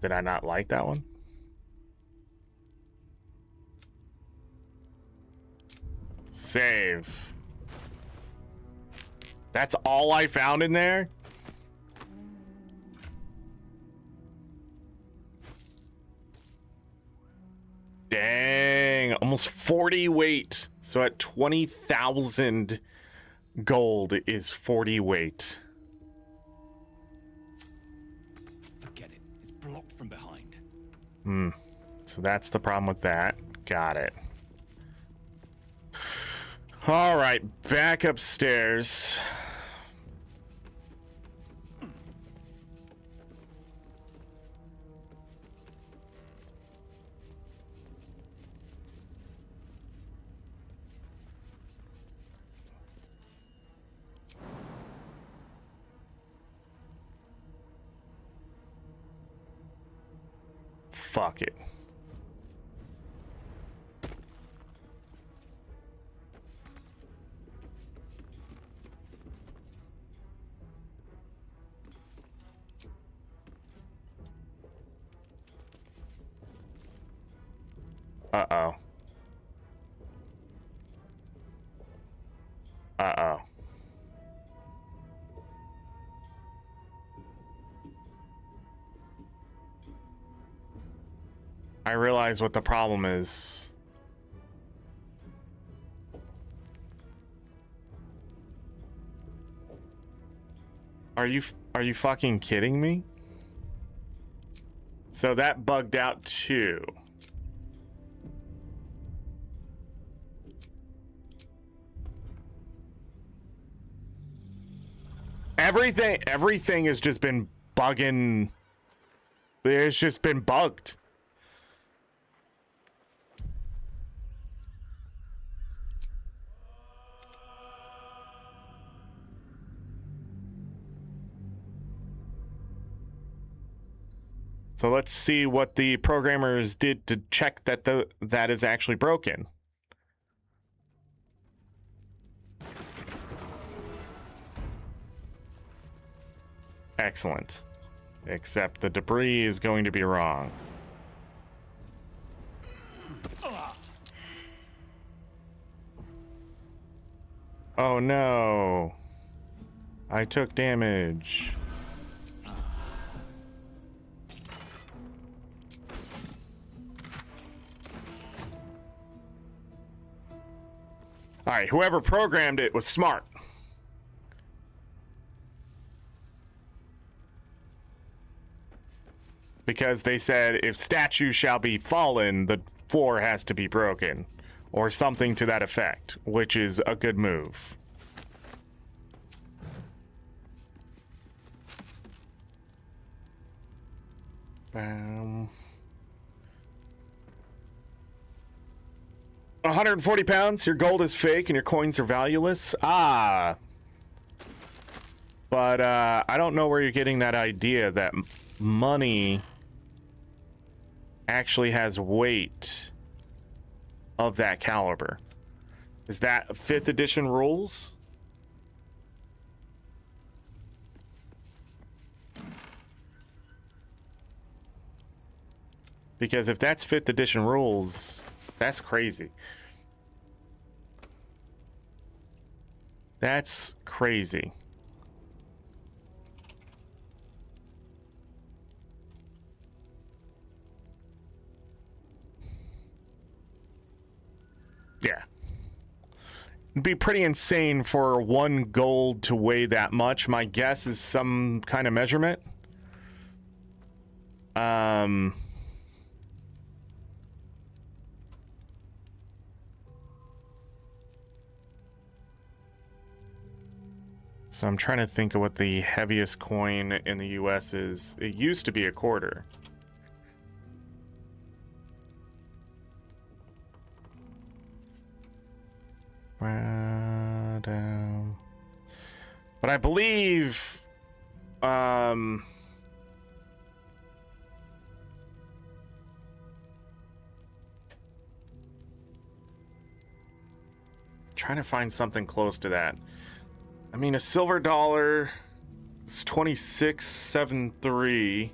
Did I not like that one? Save. That's all I found in there? Dang, almost 40 weight. So at 20,000 gold is 40 weight. Forget it. It's blocked from behind. So that's the problem with that. Got it. All right, back upstairs. Fuck it. Uh-oh. Uh-oh. I realize what the problem is. Are you fucking kidding me? So that bugged out too. Everything has just been bugging. It's just been bugged. So let's see what the programmers did to check that that is actually broken. Excellent. Except the debris is going to be wrong. Oh no. I took damage. All right, whoever programmed it was smart. Because they said if statues shall be fallen, the floor has to be broken. Or something to that effect, which is a good move. Bam. 140 pounds, your gold is fake and your coins are valueless. Ah. But I don't know where you're getting that idea that money actually has weight of that caliber. Is that 5th edition rules? Because if that's 5th edition rules, that's crazy. That's crazy. Yeah. It'd be pretty insane for 1 gold to weigh that much. My guess is some kind of measurement. So I'm trying to think of what the heaviest coin in the US is. It used to be a quarter. Down. But I believe trying to find something close to that. I mean, a silver dollar is 26.73.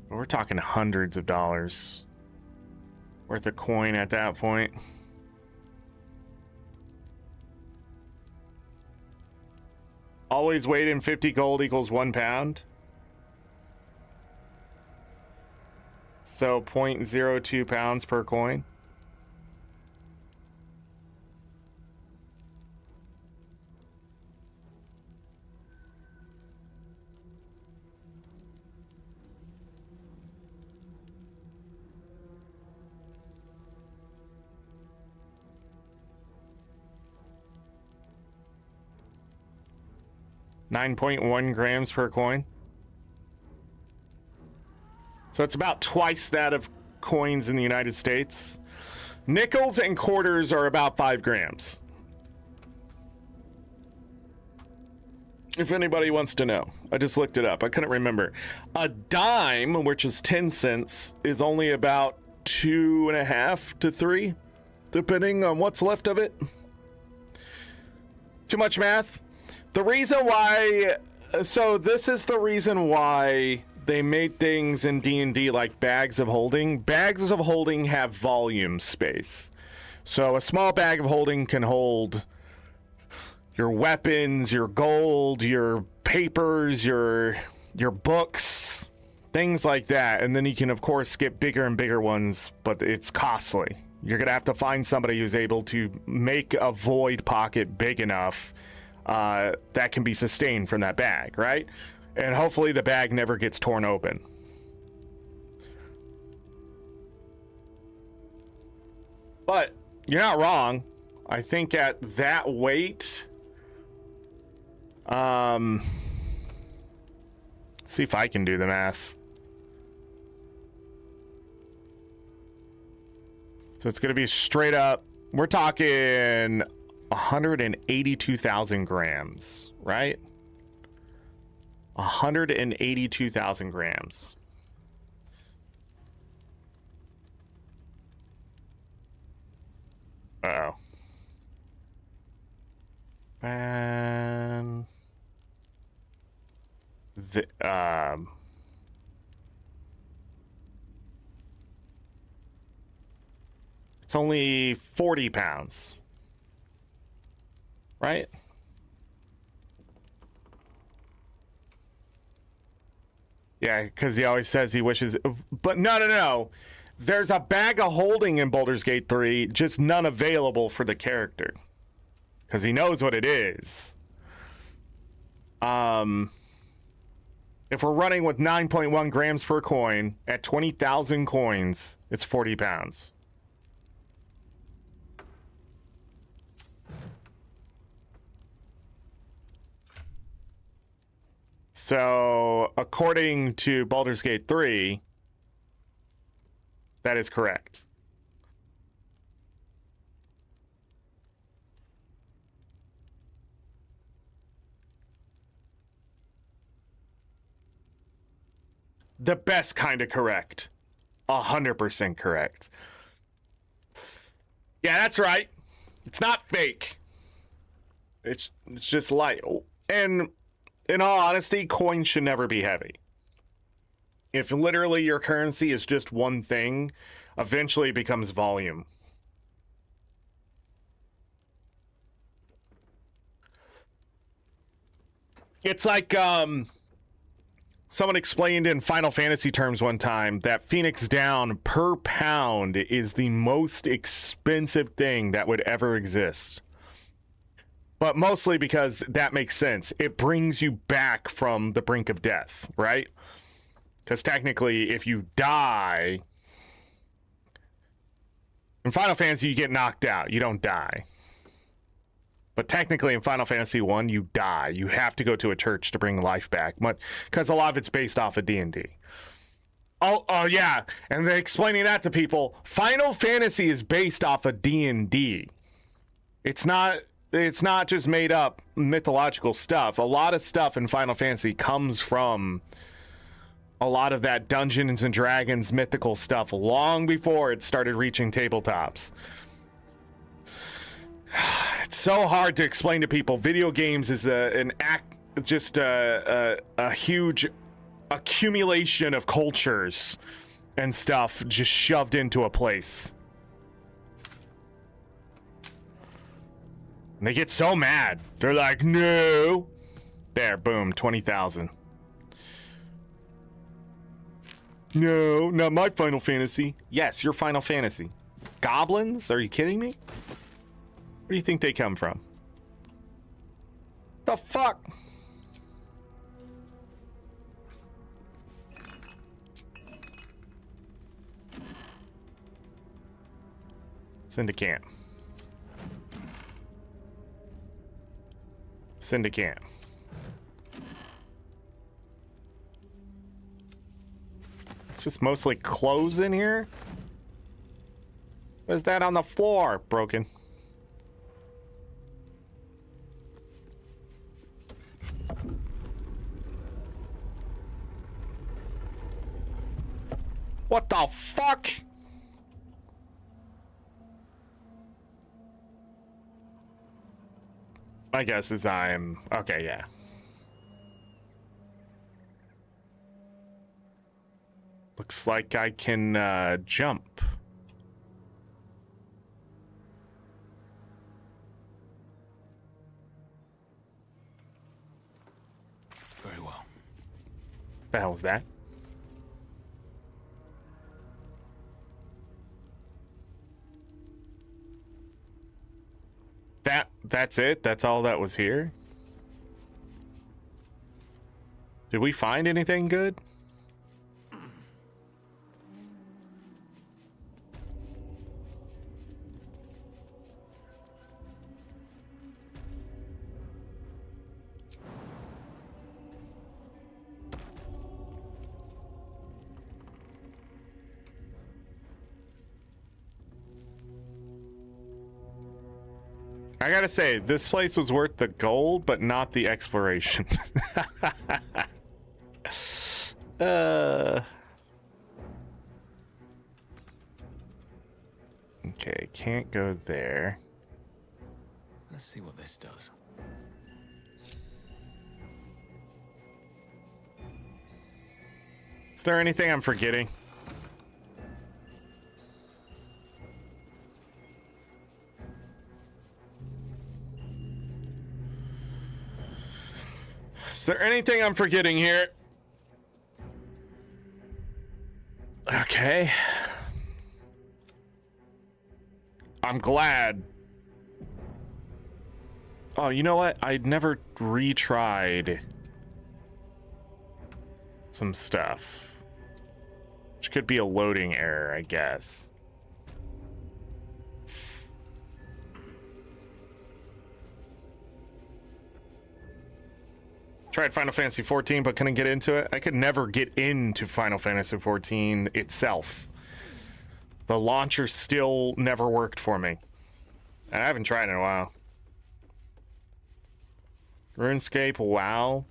But we're talking hundreds of dollars. Worth a coin at that point. Always weight in 50 gold equals 1 pound. So 0.02 pounds per coin. $9.1 grams per coin. So it's about twice that of coins in the United States. Nickels and quarters are about 5 grams. If anybody wants to know, I just looked it up. I couldn't remember. A dime, which is 10 cents, is only about 2.5 to 3, depending on what's left of it. Too much math? The reason why, so this is the reason why they made things in D&D like bags of holding. Bags of holding have volume space. So a small bag of holding can hold your weapons, your gold, your papers, your books, things like that. And then you can, of course, get bigger and bigger ones, but it's costly. You're going to have to find somebody who's able to make a void pocket big enough that can be sustained from that bag, right? And hopefully the bag never gets torn open. But you're not wrong. I think at that weight, let's see if I can do the math. So it's going to be straight up, we're talking 182,000 grams, right? 182,000 grams. Uh-oh. And it's only 40 pounds. Right? Yeah, because he always says he wishes... But no. There's a bag of holding in Baldur's Gate 3, just none available for the character. Because he knows what it is. If we're running with 9.1 grams per coin, at 20,000 coins, it's 40 pounds. So, according to Baldur's Gate 3, that is correct. The best kind of correct. 100% correct. Yeah, that's right. It's not fake. It's just light. And in all honesty, coins should never be heavy. If literally your currency is just one thing, eventually it becomes volume. It's like someone explained in Final Fantasy terms one time that Phoenix Down per pound is the most expensive thing that would ever exist. But mostly because that makes sense. It brings you back from the brink of death, right? Because technically, if you die... In Final Fantasy, you get knocked out. You don't die. But technically, in Final Fantasy 1, you die. You have to go to a church to bring life back. Because a lot of it's based off of D&D. Oh, yeah. And they're explaining that to people. Final Fantasy is based off of D&D. It's not just made up mythological stuff. A lot of stuff in Final Fantasy comes from a lot of that Dungeons and Dragons mythical stuff long before it started reaching tabletops. It's so hard to explain to people. Video games is a huge accumulation of cultures and stuff just shoved into a place. And they get so mad. They're like, no. There, boom, 20,000. No, not my Final Fantasy. Yes, your Final Fantasy. Goblins? Are you kidding me? Where do you think they come from? The fuck? Syndicant. Syndicant. It's just mostly clothes in here. What is that on the floor? Broken. What the fuck? My guess is I'm... Okay, yeah. Looks like I can jump. Very well. The hell was that? That's it? That's all that was here? Did we find anything good? I gotta say, this place was worth the gold, but not the exploration. Okay, can't go there. Let's see what this does. Is there anything I'm forgetting? Is there anything I'm forgetting here? Okay. I'm glad. Oh, you know what? I'd never retried some stuff. Which could be a loading error, I guess. Tried Final Fantasy 14, but couldn't get into it. I could never get into Final Fantasy 14 itself. The launcher still never worked for me. And I haven't tried in a while. RuneScape, WoW.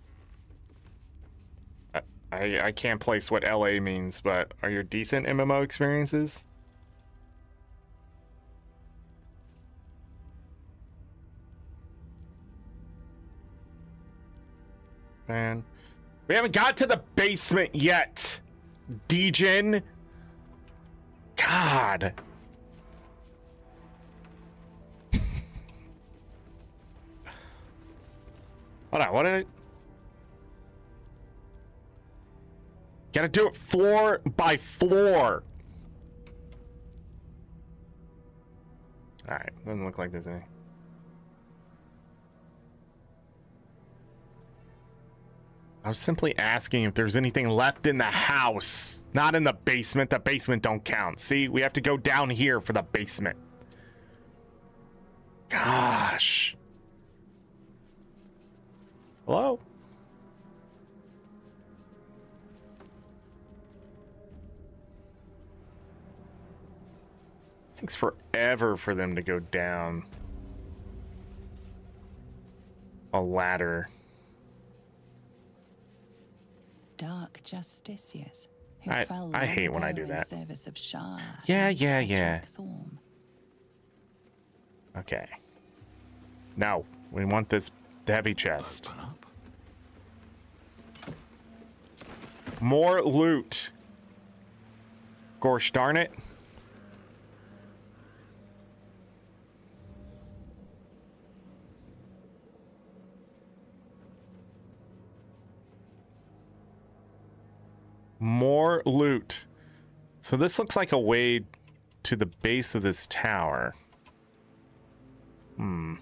I can't place what LA means, but are your decent MMO experiences? Man, we haven't got to the basement yet. Degen. God. Hold on, what did I... Gotta do it floor by floor. Alright, doesn't look like there's any. I was simply asking if there's anything left in the house. Not in the basement. The basement don't count. See, we have to go down here for the basement. Gosh. Hello? Takes forever for them to go down a ladder. Dark justiciars who I fell hate long when I ago do in that. service of Shah. Yeah, and yeah, Patrick yeah. Thorne. Okay. Now, we want this heavy chest. Open up. More loot. Gosh darn it. More loot. So this looks like a way to the base of this tower. Hmm.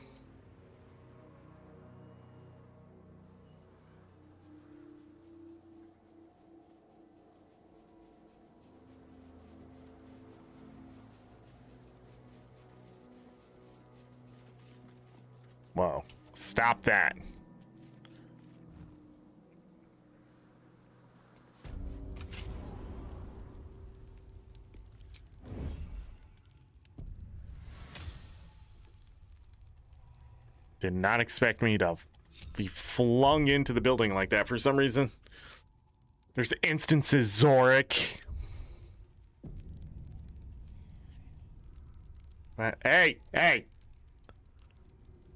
Whoa. Stop that. Did not expect me to be flung into the building like that for some reason. There's instances, Zorric. Hey, hey!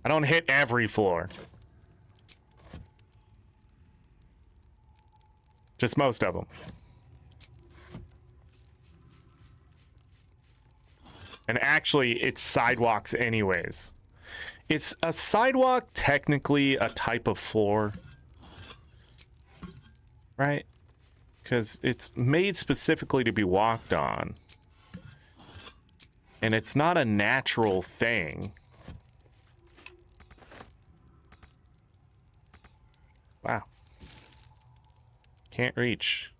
I don't hit every floor. Just most of them. And actually, it's sidewalks anyways. Is a sidewalk technically a type of floor? Right? Because it's made specifically to be walked on. And it's not a natural thing. Wow. Can't reach.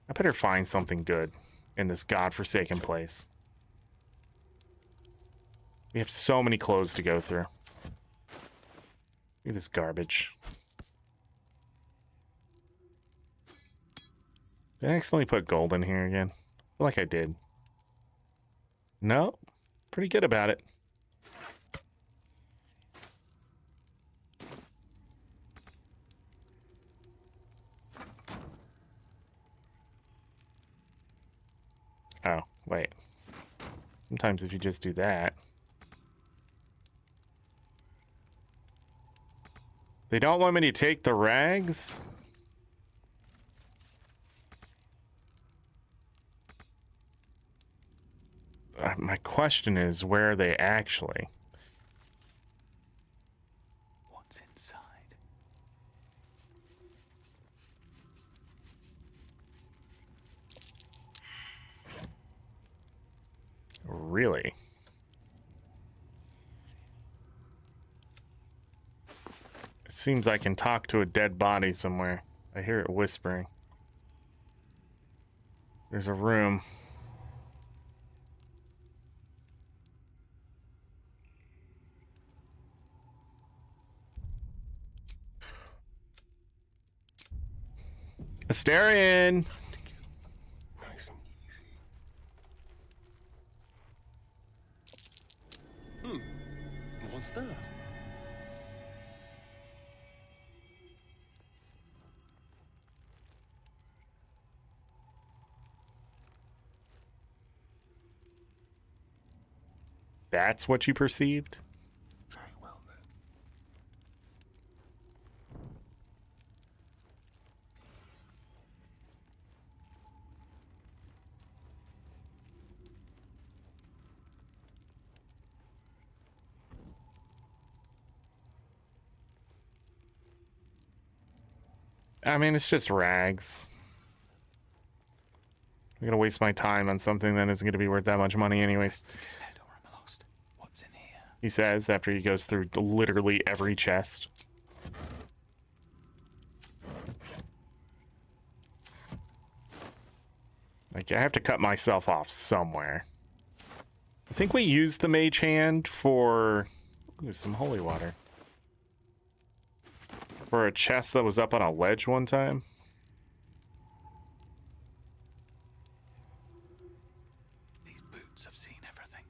I better find something good in this godforsaken place. We have so many clothes to go through. Look at this garbage. Did I accidentally put gold in here again? I feel like I did. No, pretty good about it. Oh, wait. Sometimes if you just do that. They don't want me to take the rags? My question is, where are they actually? What's inside? Really? It seems I can talk to a dead body somewhere. I hear it whispering. There's a room. Asterion! Nice and easy. What's that? That's what you perceived? Very well then. I mean, it's just rags. I'm gonna waste my time on something that isn't gonna be worth that much money anyways. Head or I'm lost. What's in here? He says after he goes through literally every chest. Like, I have to cut myself off somewhere. I think we used the mage hand for... Ooh, some holy water. For a chest that was up on a ledge one time. These boots have seen everything.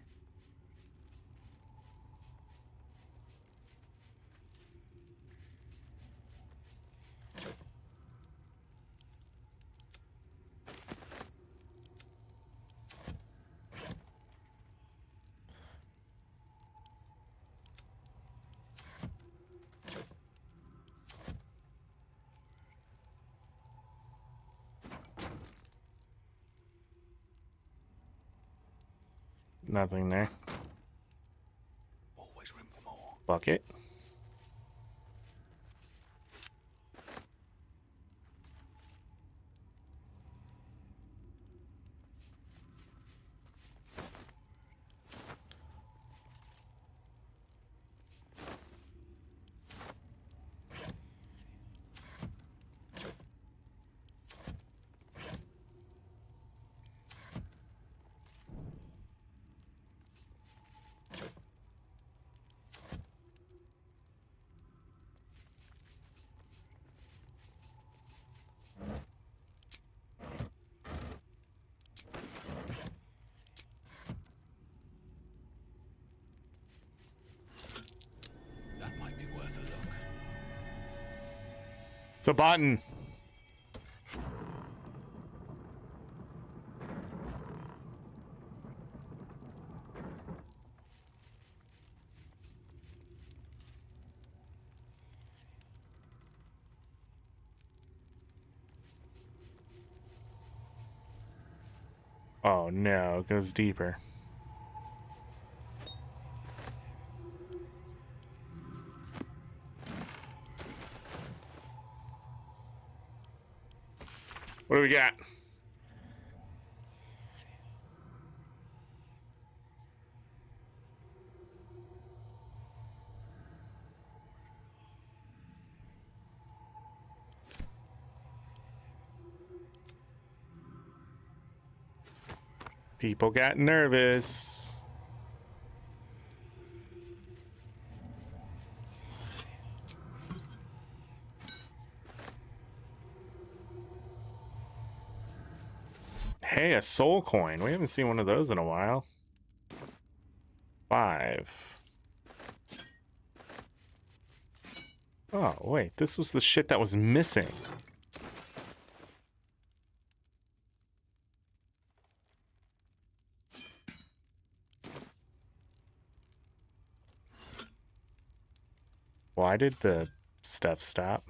Nothing there. Always room for more. Bucket. It's a button. Oh no, it goes deeper. What do we got? People got nervous. Hey, a soul coin. We haven't seen one of those in a while. 5. Oh, wait. This was the shit that was missing. Why did the stuff stop?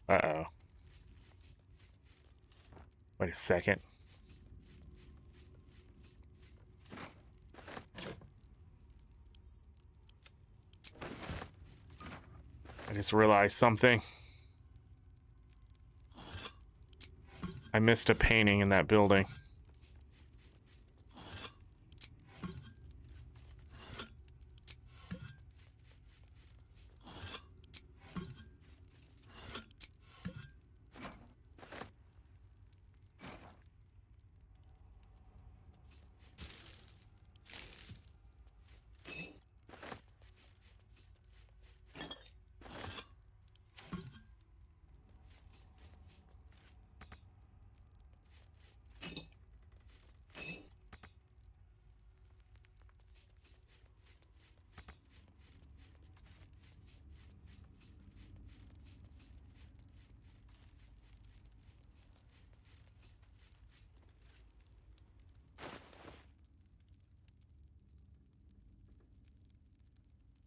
Uh-oh. Wait a second. I just realized something. I missed a painting in that building.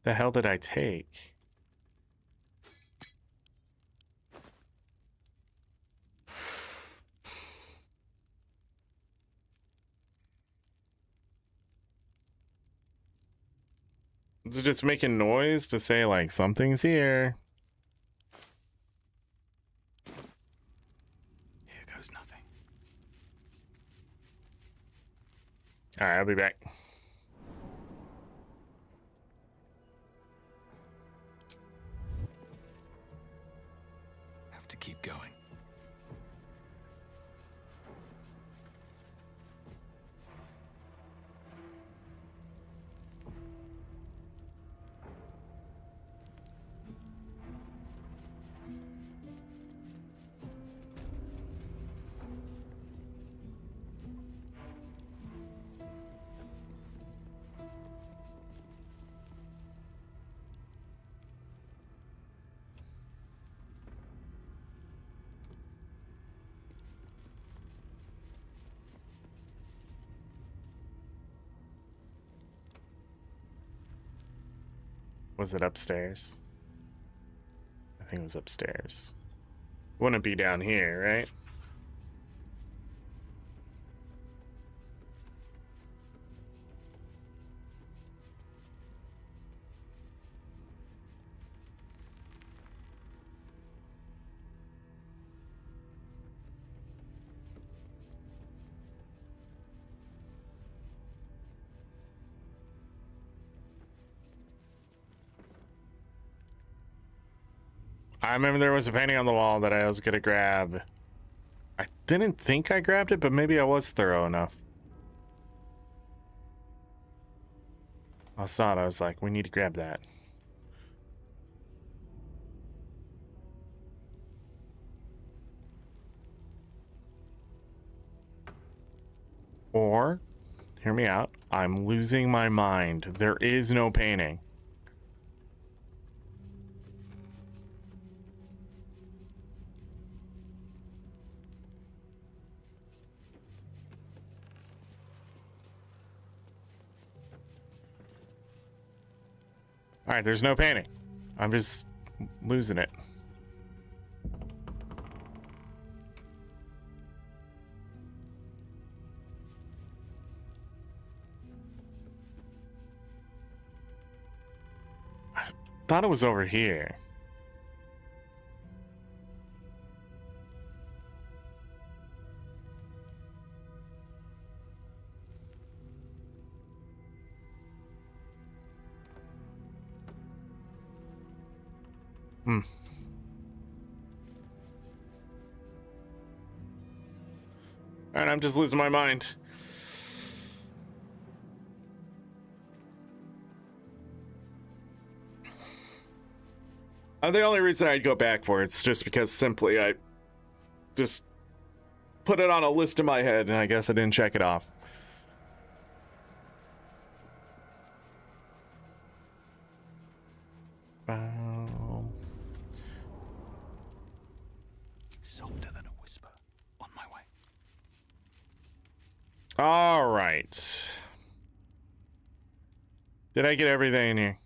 The hell did I take? Is it just making noise to say, like, something's here? Here goes nothing. Alright, I'll be back. Have to keep going. Was it upstairs? I think it was upstairs. Wouldn't be down here, right? I remember there was a painting on the wall that I was gonna grab. I didn't think I grabbed it, but maybe I was thorough enough. I saw it, I was like, we need to grab that. Or, Hear me out. I'm losing my mind. There is no painting. All right, there's no painting. I'm just losing it. I thought it was over here. Hmm. And I'm just losing my mind. The only reason I'd go back for it's just because simply I just put it on a list in my head and I guess I didn't check it off. Softer than a whisper. On my way. All right. Did I get everything in here?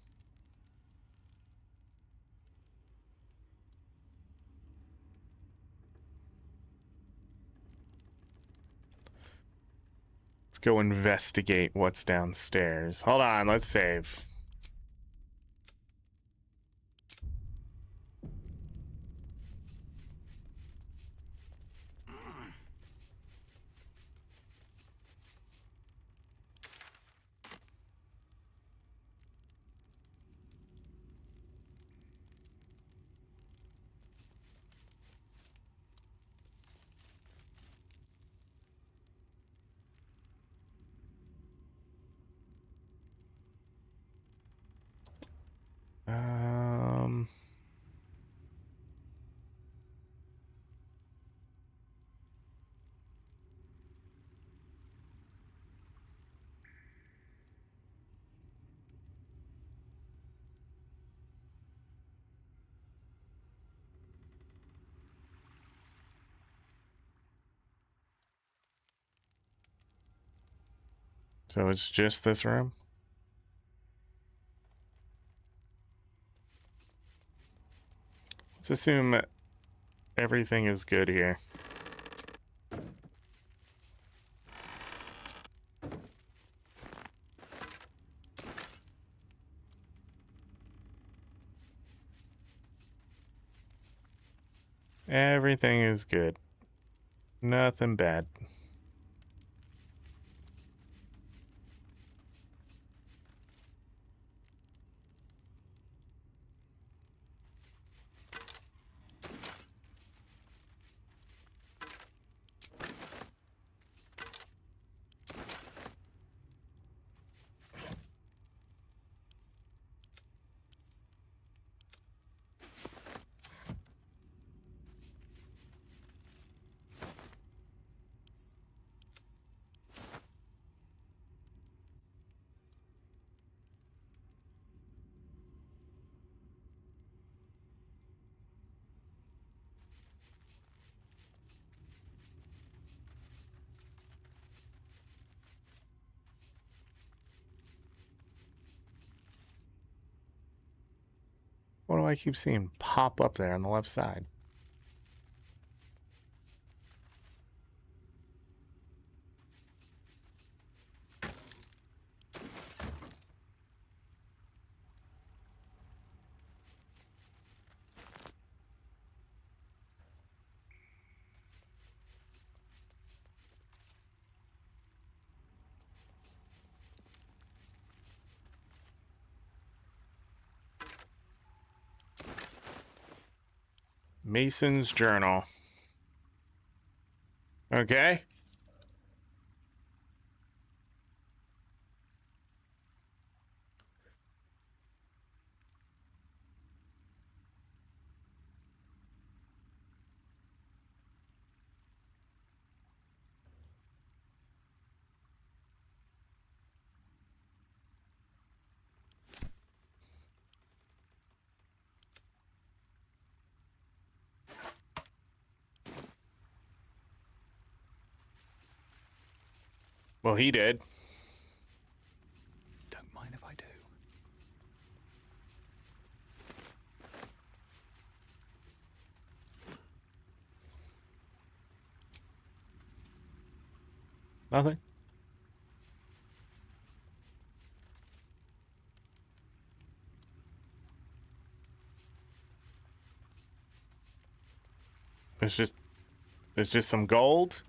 Let's go investigate what's downstairs. Hold on, let's save. Um, so it's just this room? Let's assume that everything is good here. Everything is good. Nothing bad. What do I keep seeing pop up there on the left side? Mason's journal. Okay. Well, he did. Don't mind if I do. Nothing. It's just some gold.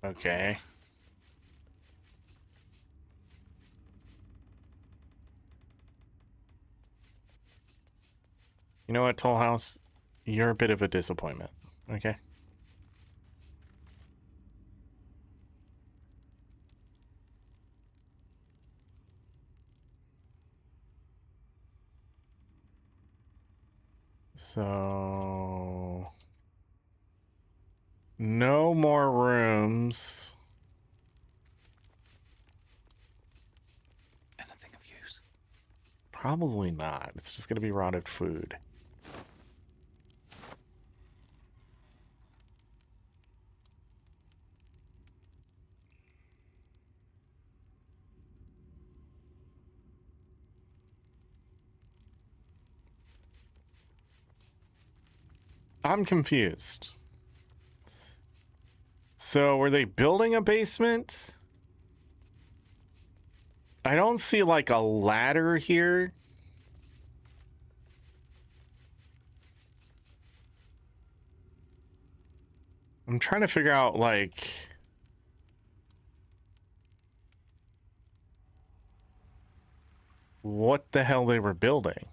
Okay. You know what, Toll House? You're a bit of a disappointment. Okay. So no more rooms. Anything of use? Probably not. It's just going to be rotted food. I'm confused. So were they building a basement? I don't see like a ladder here. I'm trying to figure out like what the hell they were building.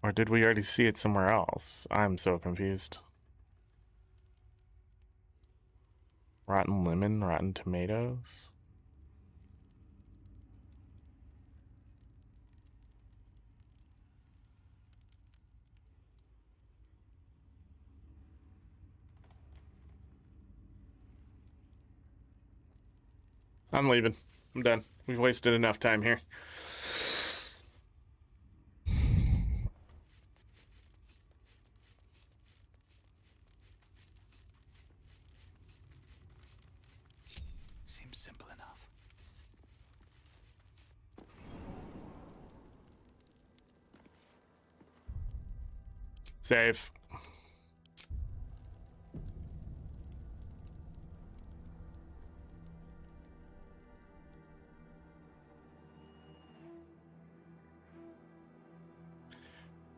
Or did we already see it somewhere else? I'm so confused. Rotten lemon, rotten tomatoes. I'm leaving. I'm done. We've wasted enough time here. Seems simple enough. Save.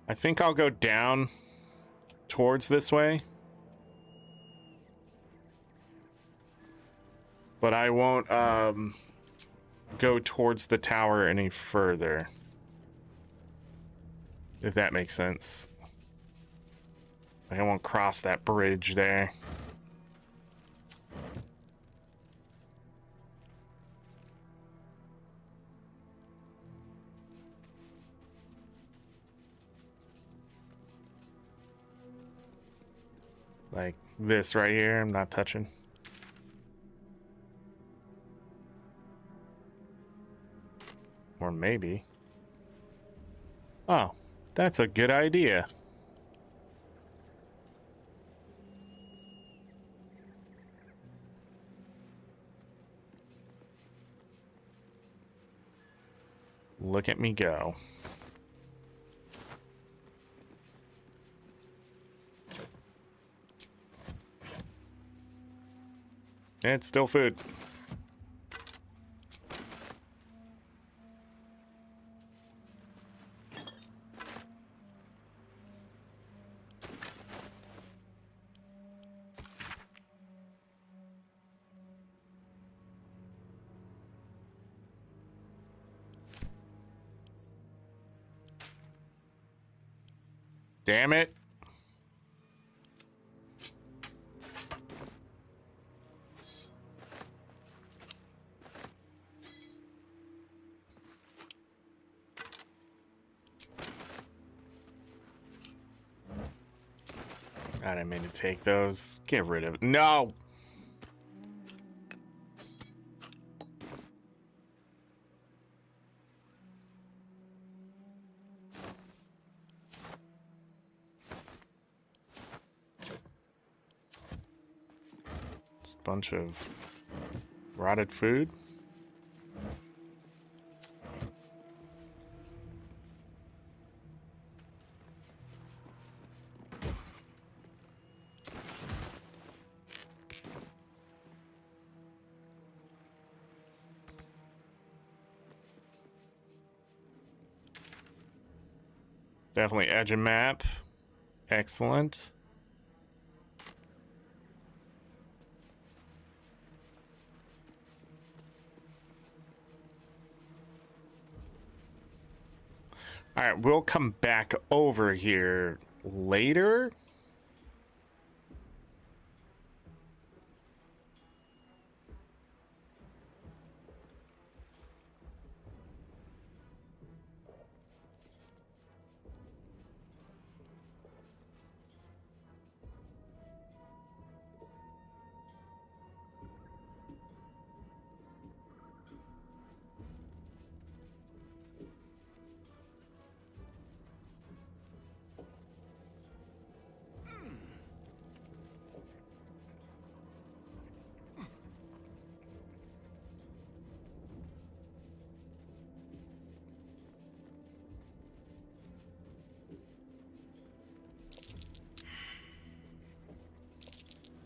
I think I'll go down towards this way. But I won't go towards the tower any further. If that makes sense. Like I won't cross that bridge there. Like this right here, I'm not touching. Or maybe. Oh, that's a good idea. Look at me go. It's still food. Damn it. I didn't mean to take those. Get rid of it. No! Just a bunch of rotted food. Definitely edge a map. Excellent. All right, we'll come back over here later.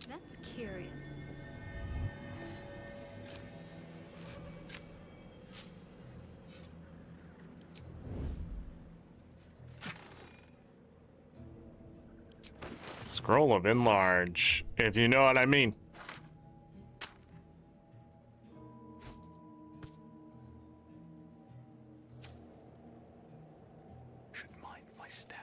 That's curious. Scroll of enlarge, if you know what I mean. Should mind my step.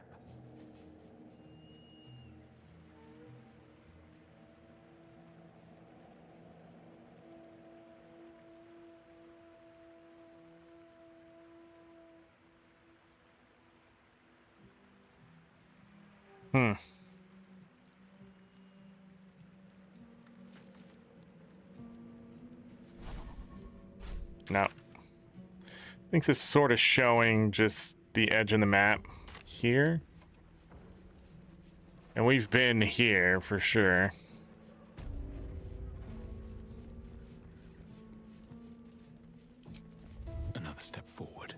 Hmm. No. I think this is sort of showing just the edge of the map here. And we've been here for sure. Another step forward.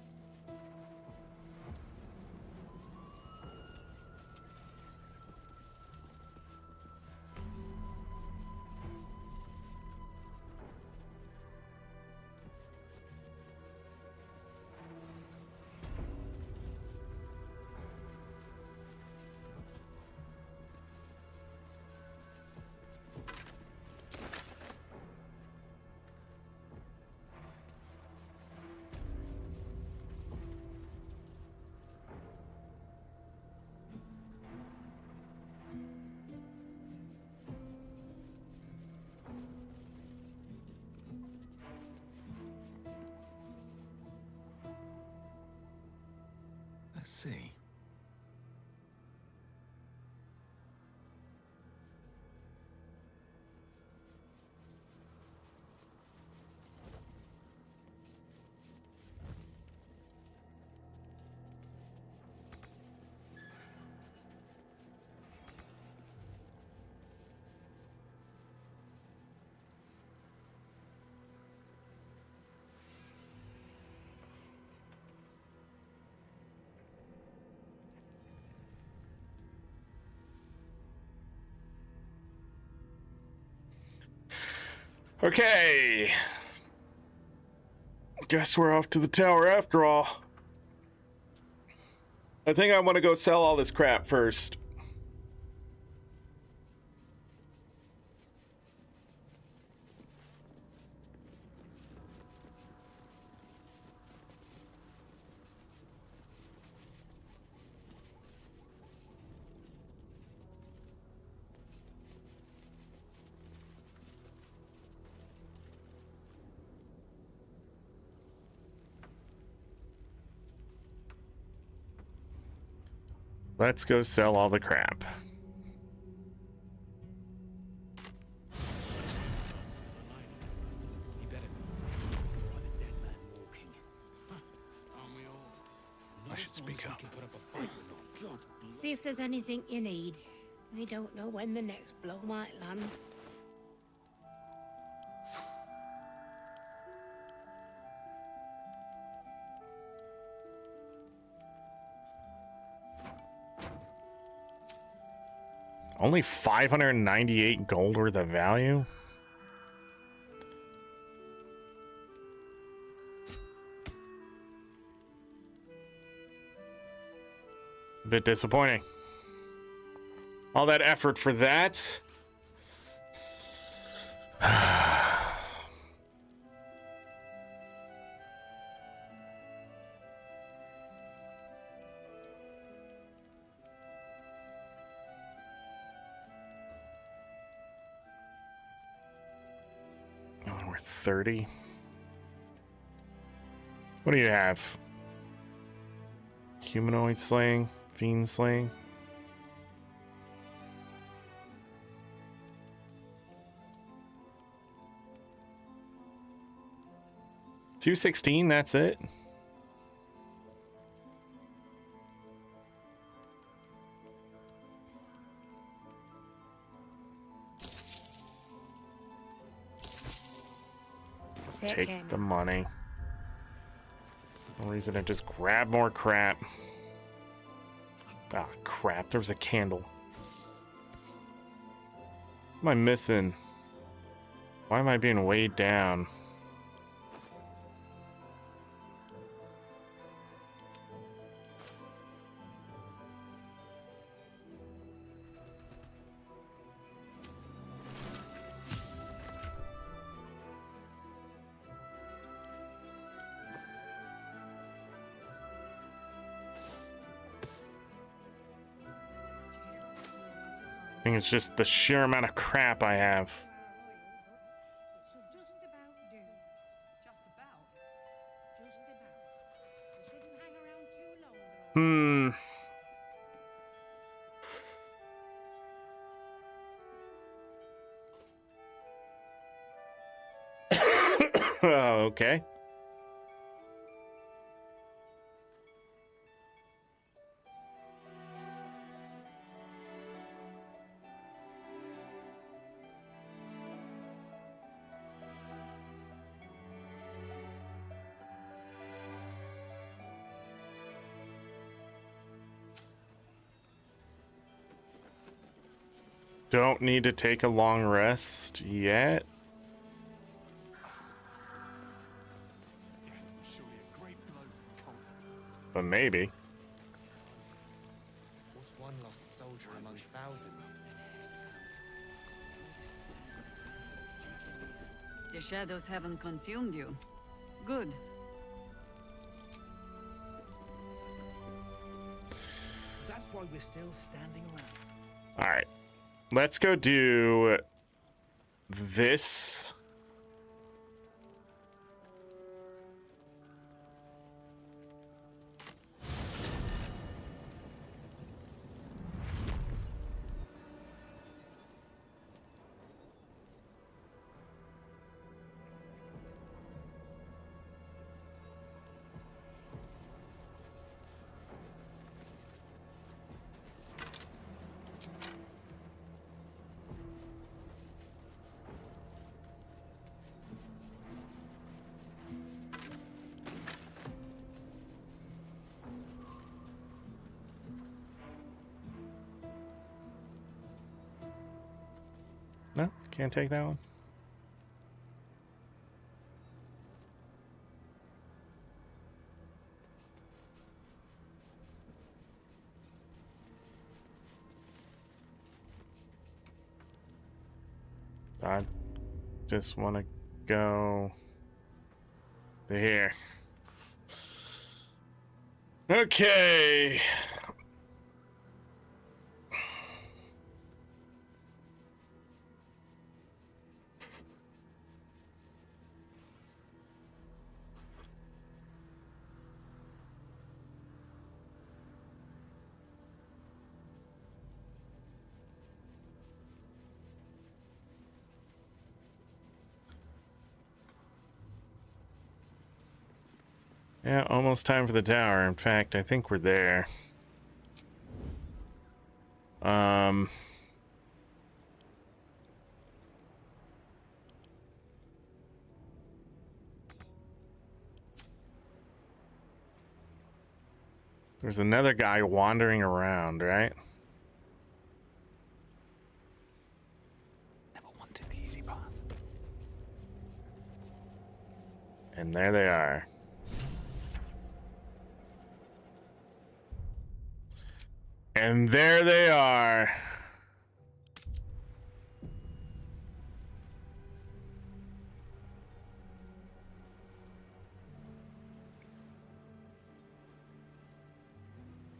Let's see. Okay. Guess we're off to the tower after all. I think I want to go sell all this crap first. Let's go sell all the crap. He better be. Like a dead man walking. Aren't we all? I should speak up. Can put up a fight with them. See if there's anything you need. We don't know when the next blow might land. Only 598 gold worth of value? A bit disappointing. All that effort for that. Only worth 30. What do you have? Humanoid slaying, fiend slaying. $216, that's it. Take the money. No reason to just grab more crap. Ah, crap. There's a candle. What am I missing? Why am I being weighed down? I think it's just the sheer amount of crap I have. Hmm. Oh, okay. Don't need to take a long rest yet. But maybe. What's one lost soldier among thousands? The shadows haven't consumed you. Good. That's why we're still standing around. All right. Let's go do this. No, can't take that one. I just want to go to here. Okay. Yeah, almost time for the tower. In fact, I think we're there. There's another guy wandering around, right? Never wanted the easy path. And there they are. And there they are.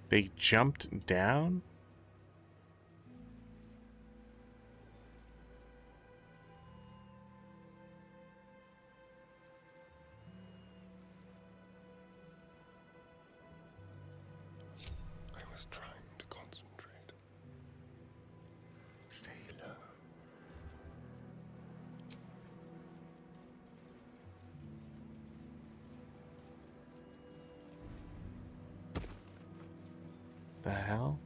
They jumped down? I was trying to concentrate. Stay low. The hell?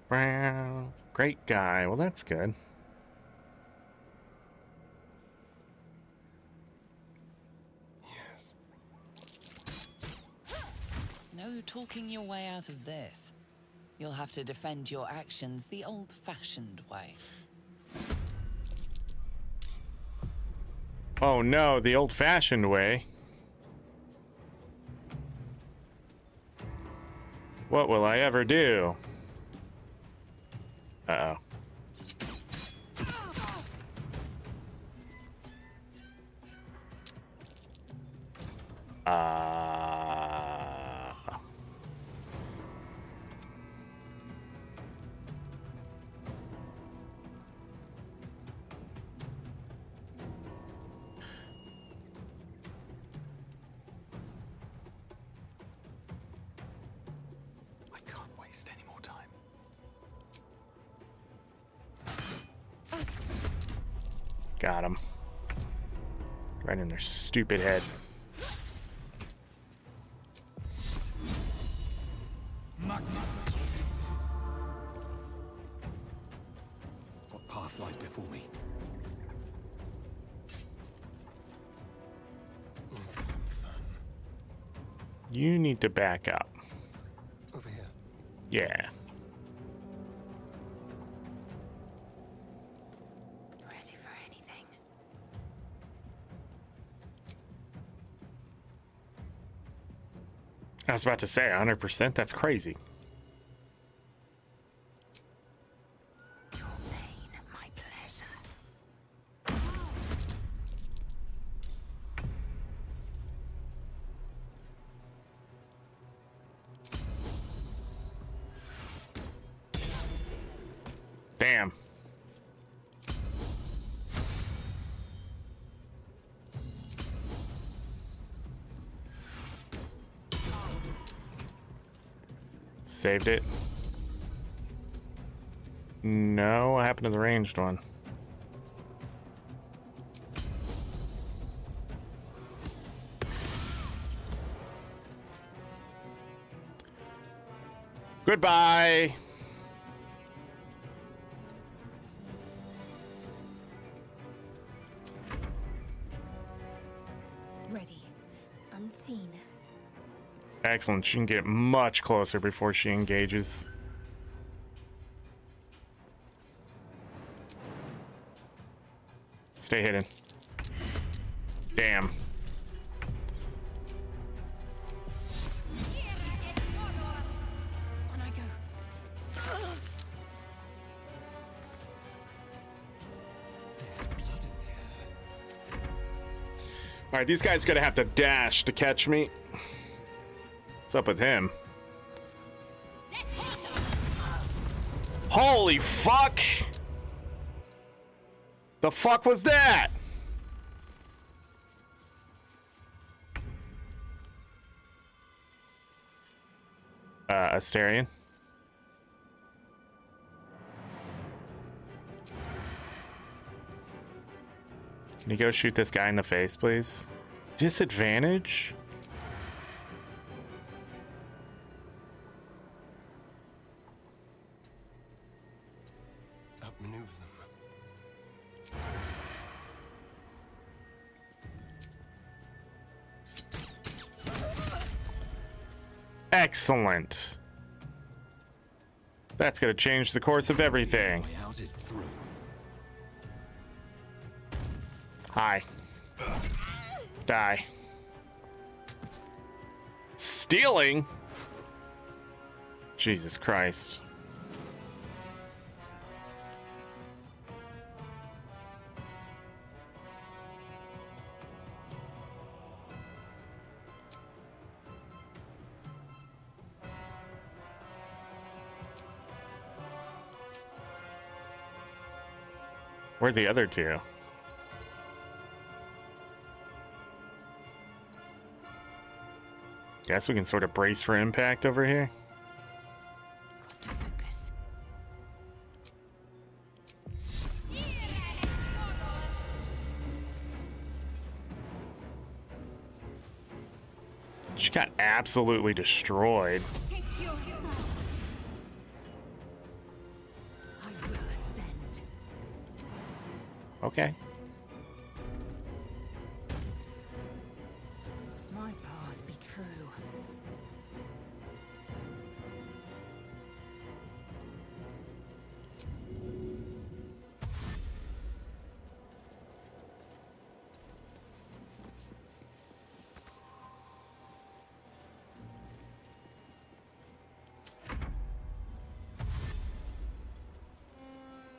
Wow. Great guy. Well, that's good. Yes. There's no talking your way out of this. You'll have to defend your actions the old-fashioned way. Oh no, the old-fashioned way. What will I ever do? Uh-oh. I can't waste any more time. Got him. Right in their stupid head. What path lies before me? Let's have some fun. You need to back up. Over here. Yeah. Ready for anything. I was about to say 100%. That's crazy. Your pain, my pleasure. Damn. Saved it. No, what happened to the ranged one? Goodbye. Ready. Unseen. Excellent. She can get much closer before she engages. Stay hidden. Damn. On I go. All right, these guys are gonna have to dash to catch me. What's up with him? Holy fuck! The fuck was that? Asterion. Can you go shoot this guy in the face, please? Disadvantage? Outmaneuver them. Excellent. That's gonna change the course of everything. Way out is through. Hi. Die. Stealing? Jesus Christ. Where are the other two? Guess we can sort of brace for impact over here. Got to focus. She got absolutely destroyed. Take your hill. I will ascend. Okay. My path be true.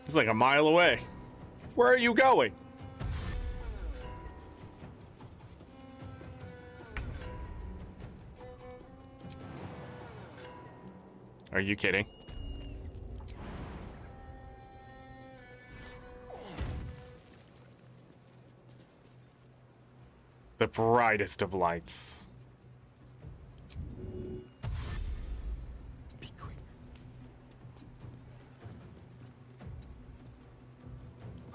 It's like a mile away. Where are you going? Are you kidding? The brightest of lights. Be quick.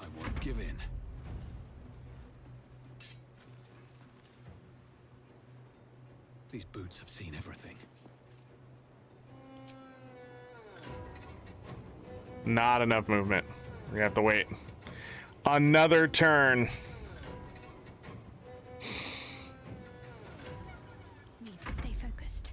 I won't give in. These boots have seen everything. Not enough movement. We have to wait another turn. Need to stay focused.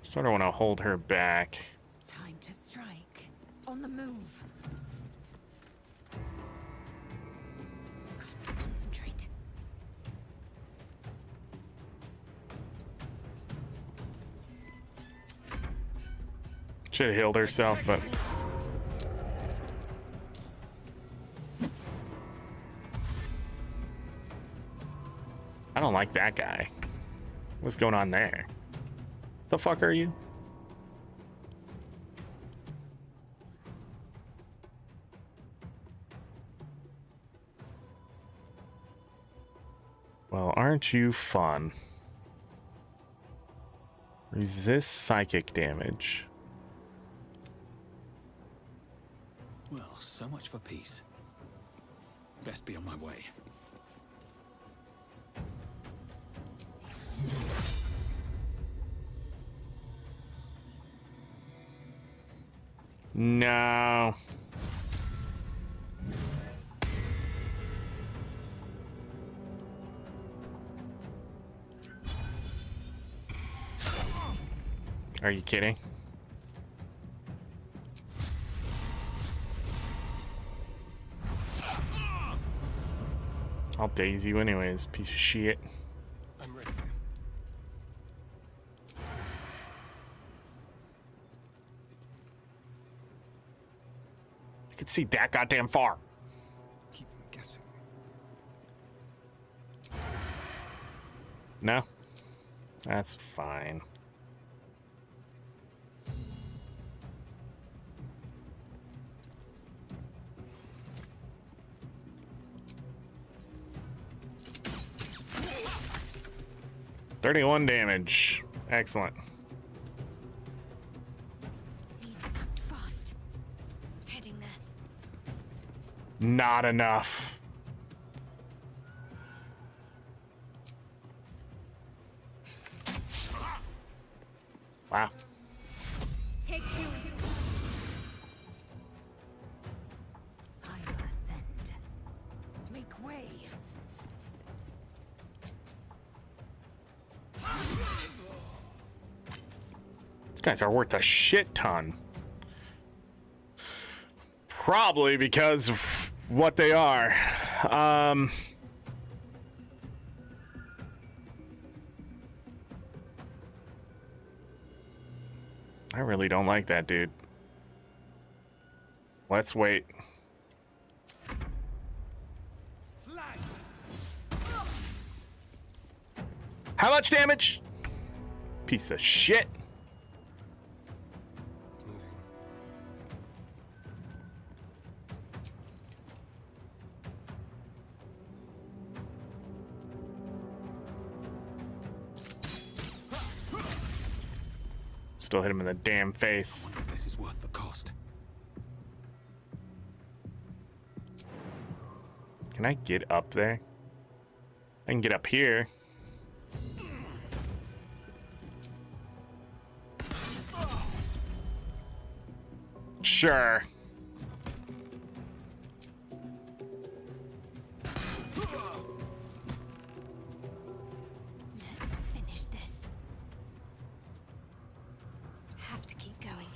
Sort of want to hold her back. Time to strike. On the move. Got to concentrate. Should have healed herself, but I don't like that guy. What's going on there? The fuck are you? Well, aren't you fun? Resist psychic damage. Well, so much for peace. Best be on my way. No. Are you kidding? I'll daze you anyways, piece of shit. I'm ready. I can see that goddamn far. Keep them guessing. No? That's fine. 31 damage. Excellent. Need to act fast. Heading there. Not enough. Wow. Take you. I will ascend. Make way. These guys are worth a shit ton. Probably because of what they are. I really don't like that dude. Let's wait. How much damage? Piece of shit. Moving. Still hit him in the damn face. If this is worth the cost. Can I get up there? I can get up here. Sure. Let's finish this. Have to keep going.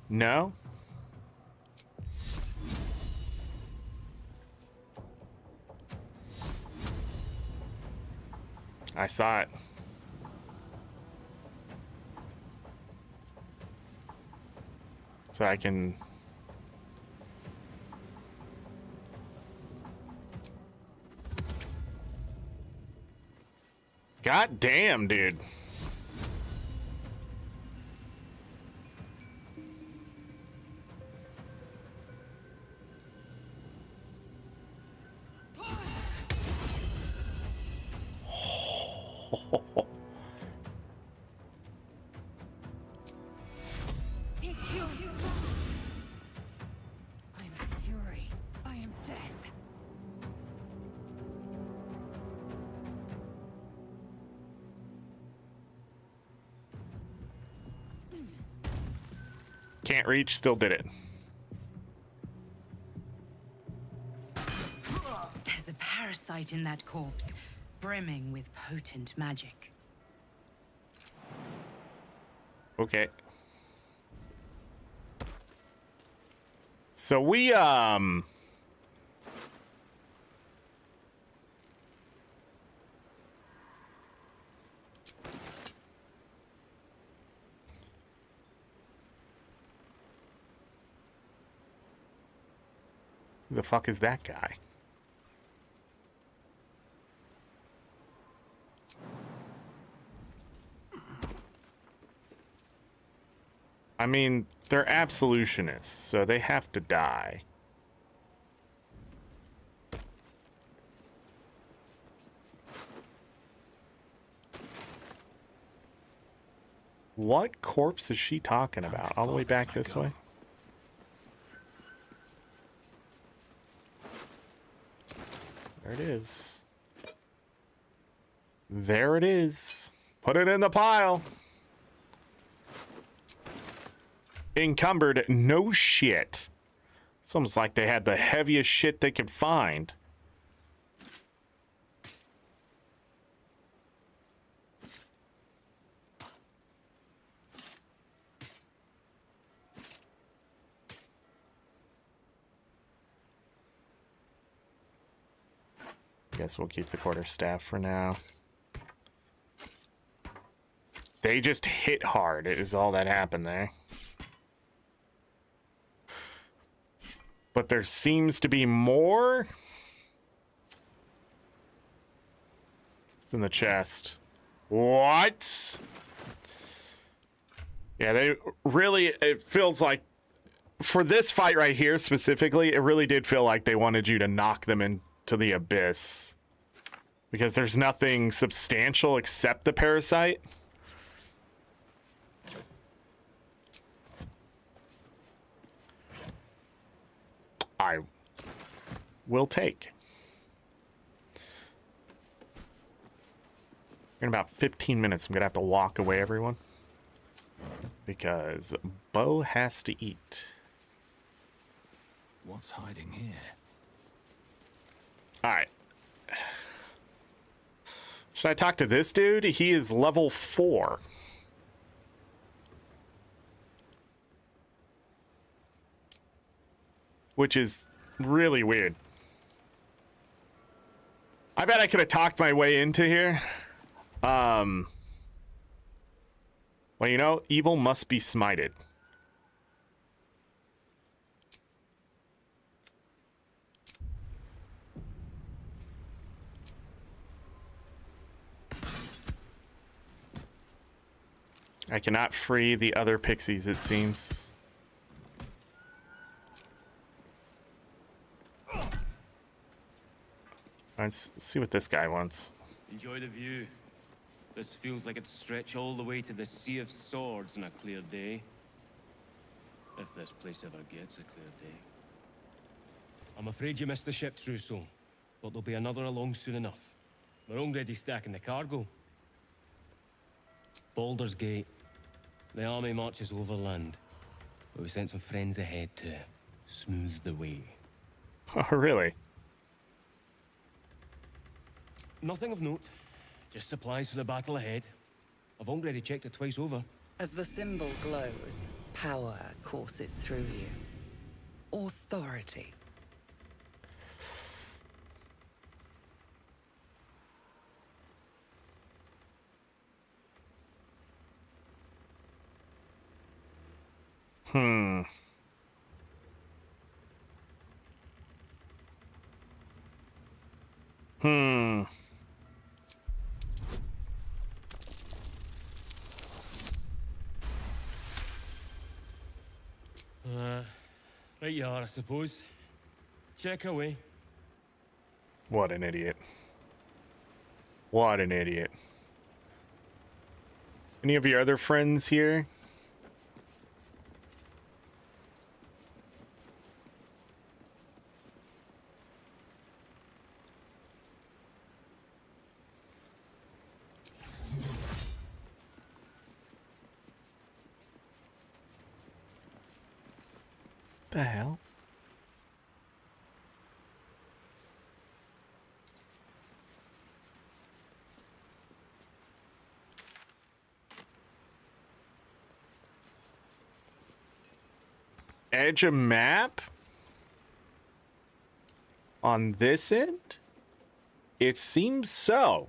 No? I saw it. So I can... God damn, dude. Take you. I am fury. I am death. Can't reach, still did it. There's a parasite in that corpse, brimming with potent magic. Okay. So we, who the fuck is that guy? I mean, they're absolutionists, so they have to die. What corpse is she talking about? All the way back this way? There it is. There it is. Put it in the pile. Encumbered, no shit. It's almost like they had the heaviest shit they could find. Guess we'll keep the quarterstaff for now. They just hit hard, is all that happened there. But there seems to be more. It's in the chest. What? Yeah, they really, it feels like for this fight right here specifically, it really did feel like they wanted you to knock them into the abyss. Because there's nothing substantial except the parasite. I will take. In about 15 minutes, I'm going to have to walk away, everyone. Because Bo has to eat. What's hiding here? Alright. Should I talk to this dude? He is level 4. Which is really weird. I bet I could have talked my way into here. Well, you know, evil must be smited. I cannot free the other pixies, it seems. Let's see what this guy wants. Enjoy the view. This feels like it'd stretch all the way to the Sea of Swords on a clear day. If this place ever gets a clear day. I'm afraid you missed the ship, Trousseau, but there'll be another along soon enough. We're already stacking the cargo. Baldur's Gate. The army marches overland, but we sent some friends ahead to smooth the way. Oh, really? Nothing of note. Just supplies for the battle ahead. I've already checked it twice over. As the symbol glows, power courses through you. Authority. Hmm. Right you are, I suppose. Check away. What an idiot. What an idiot. Any of your other friends here? The hell? Edge a map? On this end? It seems so.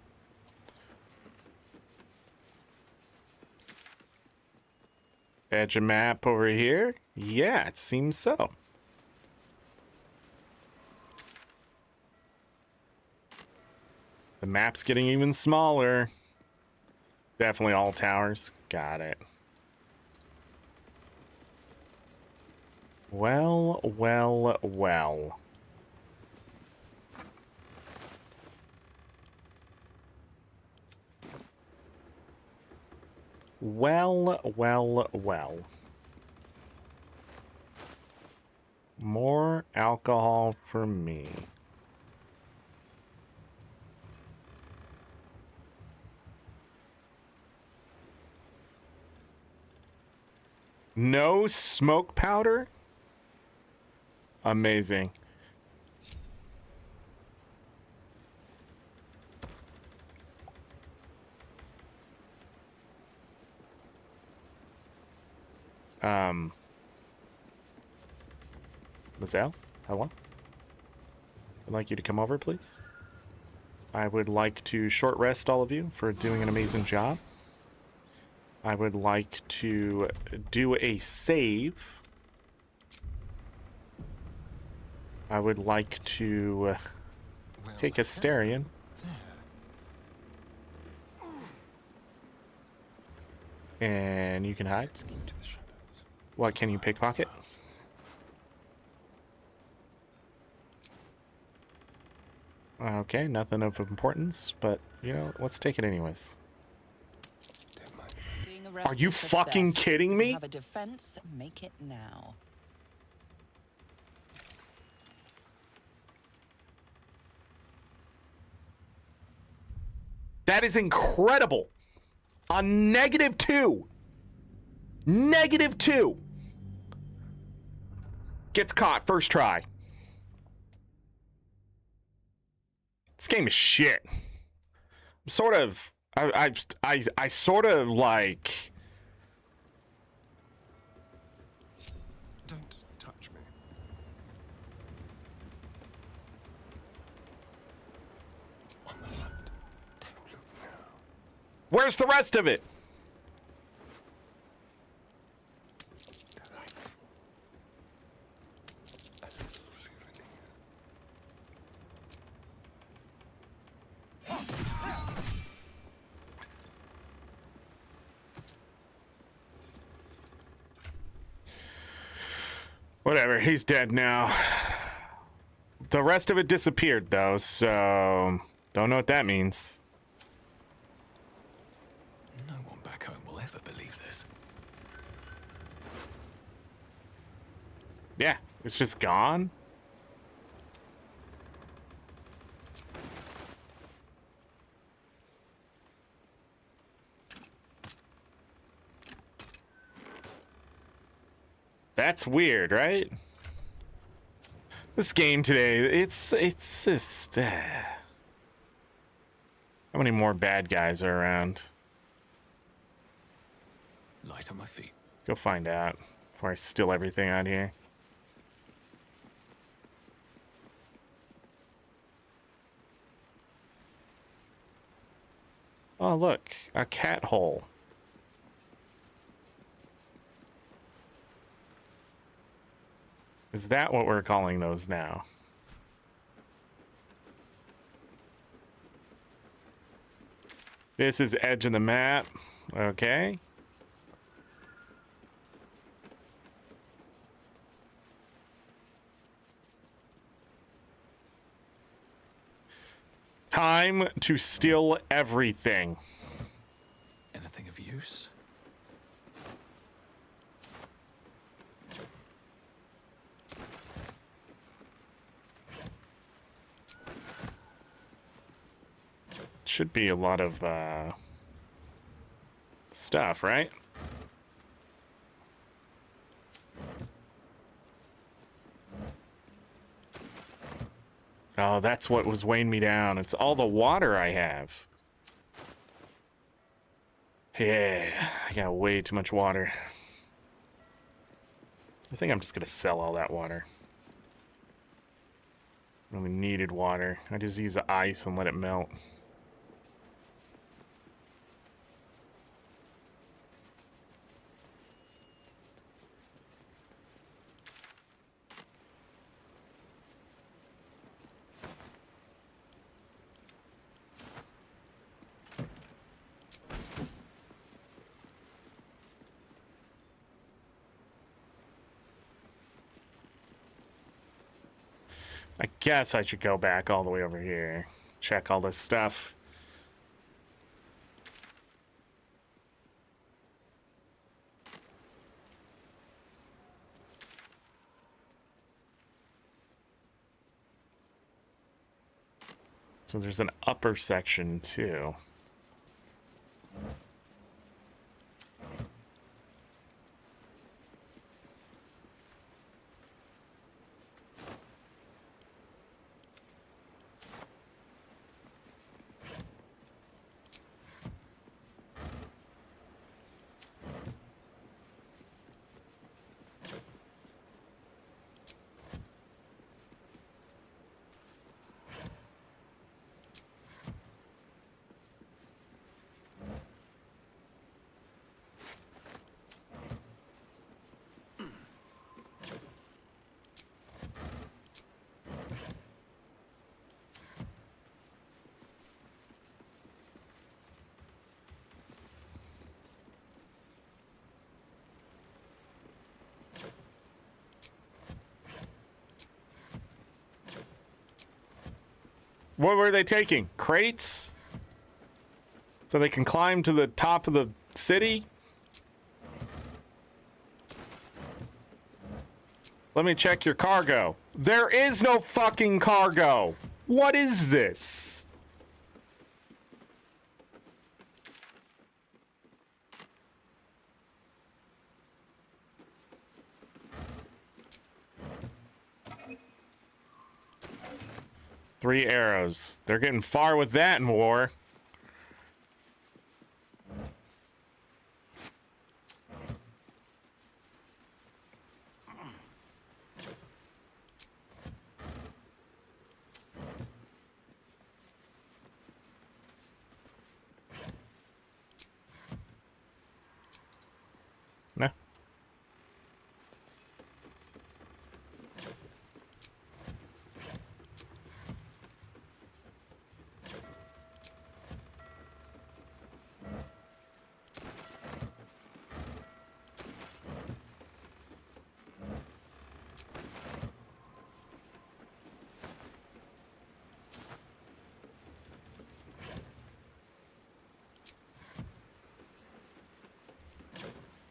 Edge a map over here? Yeah, it seems so. The map's getting even smaller. Definitely all towers. Got it. Well, well, well. Well, well, well. More alcohol for me. No smoke powder? Amazing. Mazelle, hello? I'd like you to come over, please. I would like to short rest all of you for doing an amazing job. I would like to do a save. I would like to take a Asterion. And you can hide. What can you pickpocket? Okay, nothing of importance, but, you know, let's take it anyways. Are you fucking kidding me? Have a defense, make it now. That is incredible. A -2. -2. Gets caught first try. This game is shit. Sort of. I sort of like. Don't touch me. On the hunt. Don't look now. Where's the rest of it? A little souvenir. Whatever, he's dead now. The rest of it disappeared, though, so don't know what that means. No one back home will ever believe this. Yeah, it's just gone. That's weird, right? This game today, it's just... How many more bad guys are around? Light on my feet. Go find out before I steal everything out here. Oh, look, a cat hole. Is that what we're calling those now? This is edge of the map. Okay. Time to steal everything. Anything of use? Should be a lot of stuff, right? Oh, that's what was weighing me down. It's all the water I have. Yeah, I got way too much water. I think I'm just gonna sell all that water. Really needed water. I just use the ice and let it melt. I guess I should go back all the way over here. Check all this stuff. So there's an upper section too. What were they taking? Crates? So they can climb to the top of the city? Let me check your cargo. There is no fucking cargo. What is this? Three arrows. They're getting far with that in war. No.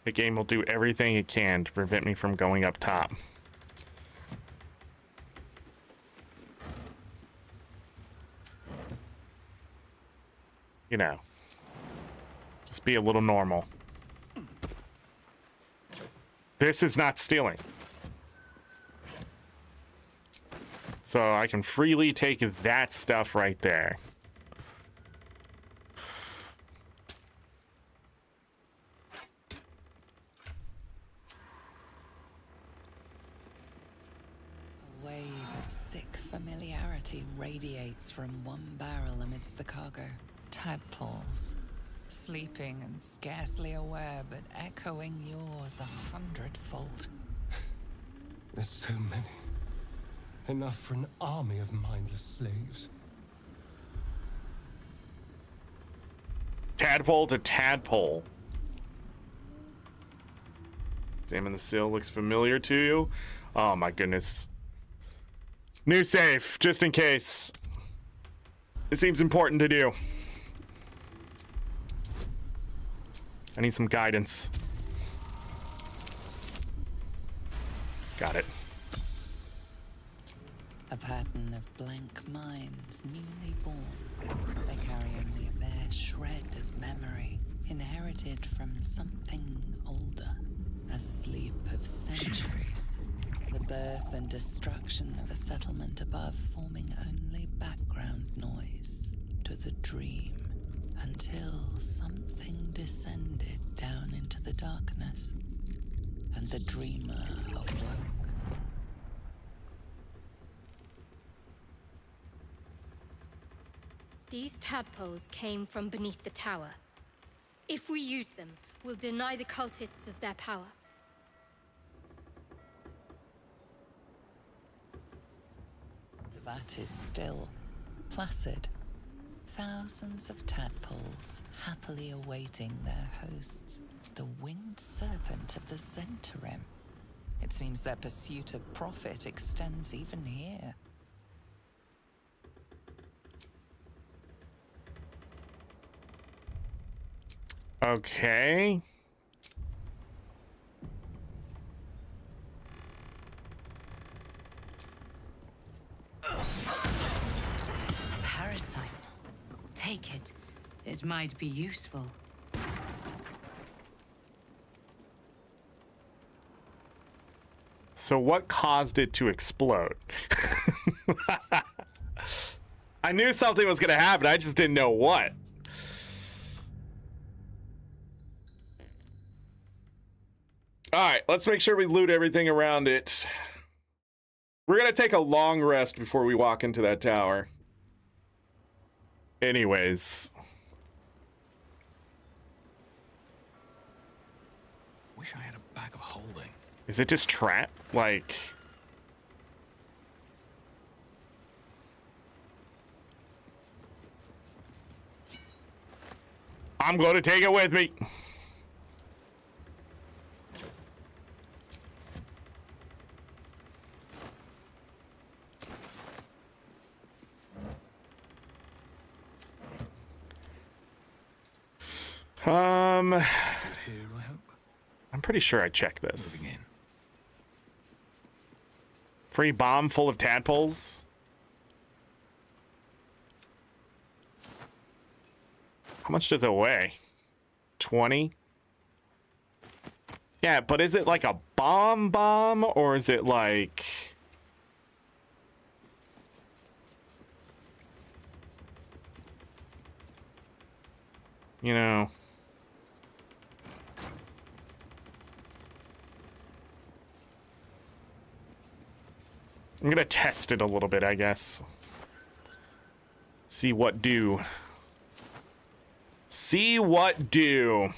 The game will do everything it can to prevent me from going up top. You know, just be a little normal. This is not stealing. So I can freely take that stuff right there. A wave of sick familiarity radiates from one barrel amidst the cargo. Tadpoles, sleeping and scarcely aware, but echoing yours 100-fold. There's so many. Enough for an army of mindless slaves. Tadpole to tadpole. Examine the sill. Looks familiar to you. Oh my goodness. New safe, just in case. It seems important to do. I need some guidance. Got it. A pattern of blank minds, newly born. They carry only a bare shred of memory, inherited from something older. A sleep of centuries. The birth and destruction of a settlement above, forming only background noise to the dream, until something descended down into the darkness, and the dreamer awoke. These tadpoles came from beneath the tower. If we use them, we'll deny the cultists of their power. The vat is still, placid. Thousands of tadpoles happily awaiting their hosts, the winged serpent of the Zentarim. It seems their pursuit of profit extends even here. Okay. Parasite. Take it. It might be useful. So what caused it to explode? I knew something was gonna happen, I just didn't know what. Alright, let's make sure we loot everything around it. We're gonna take a long rest before we walk into that tower. Anyways. Wish I had a bag of holding. Is it just trap? Like... I'm gonna take it with me. Good here, I hope. I'm pretty sure I checked this. Moving in. Free bomb full of tadpoles. How much does it weigh? 20? Yeah, but is it like a bomb, or is it like... You know... I'm gonna test it a little bit, I guess. See what do. See what do.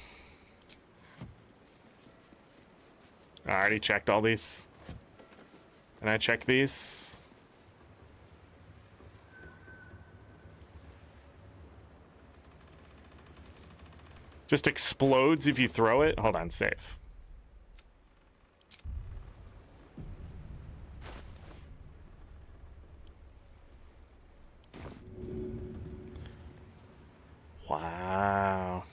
I already checked all these. And I check these. Just explodes if you throw it. Hold on, save. Wow.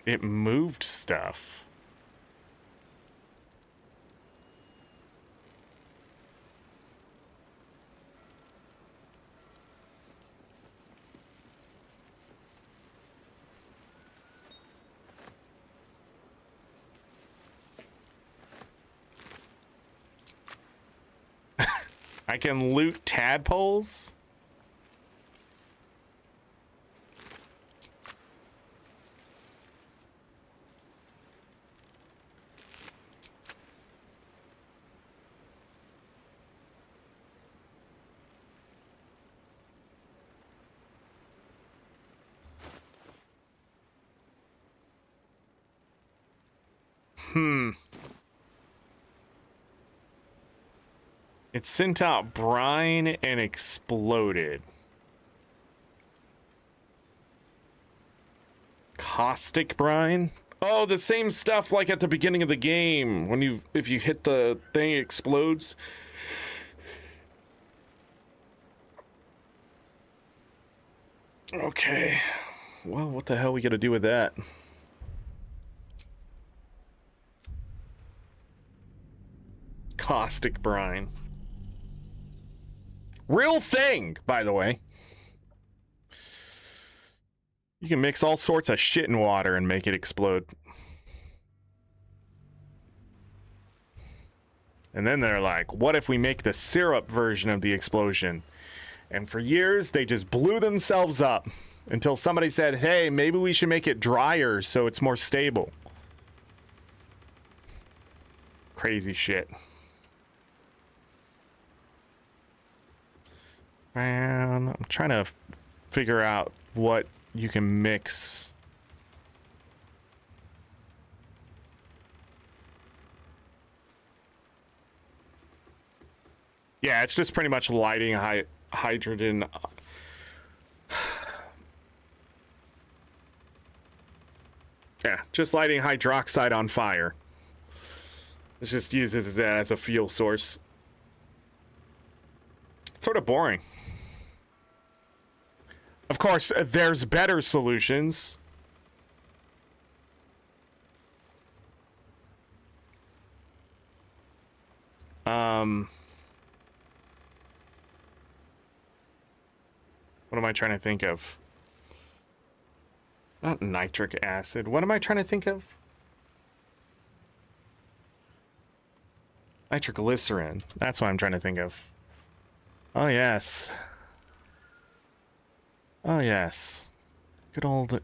It moved stuff. I can loot tadpoles? It sent out brine and exploded. Caustic brine? Oh, the same stuff like at the beginning of the game. When if you hit the thing, it explodes. Okay. Well, what the hell are we gonna do with that? Caustic brine. Real thing, by the way. You can mix all sorts of shit in water and make it explode. And then they're like, what if we make the syrup version of the explosion? And for years, they just blew themselves up until somebody said, hey, maybe we should make it drier so it's more stable. Crazy shit. Man, I'm trying to figure out what you can mix. Yeah, it's just pretty much lighting hydrogen. Yeah, just lighting hydroxide on fire. It just uses that as a fuel source. It's sort of boring. Of course, there's better solutions. What am I trying to think of? Not nitric acid. What am I trying to think of? Nitroglycerin. That's what I'm trying to think of. Oh, yes. Oh, yes. Good old,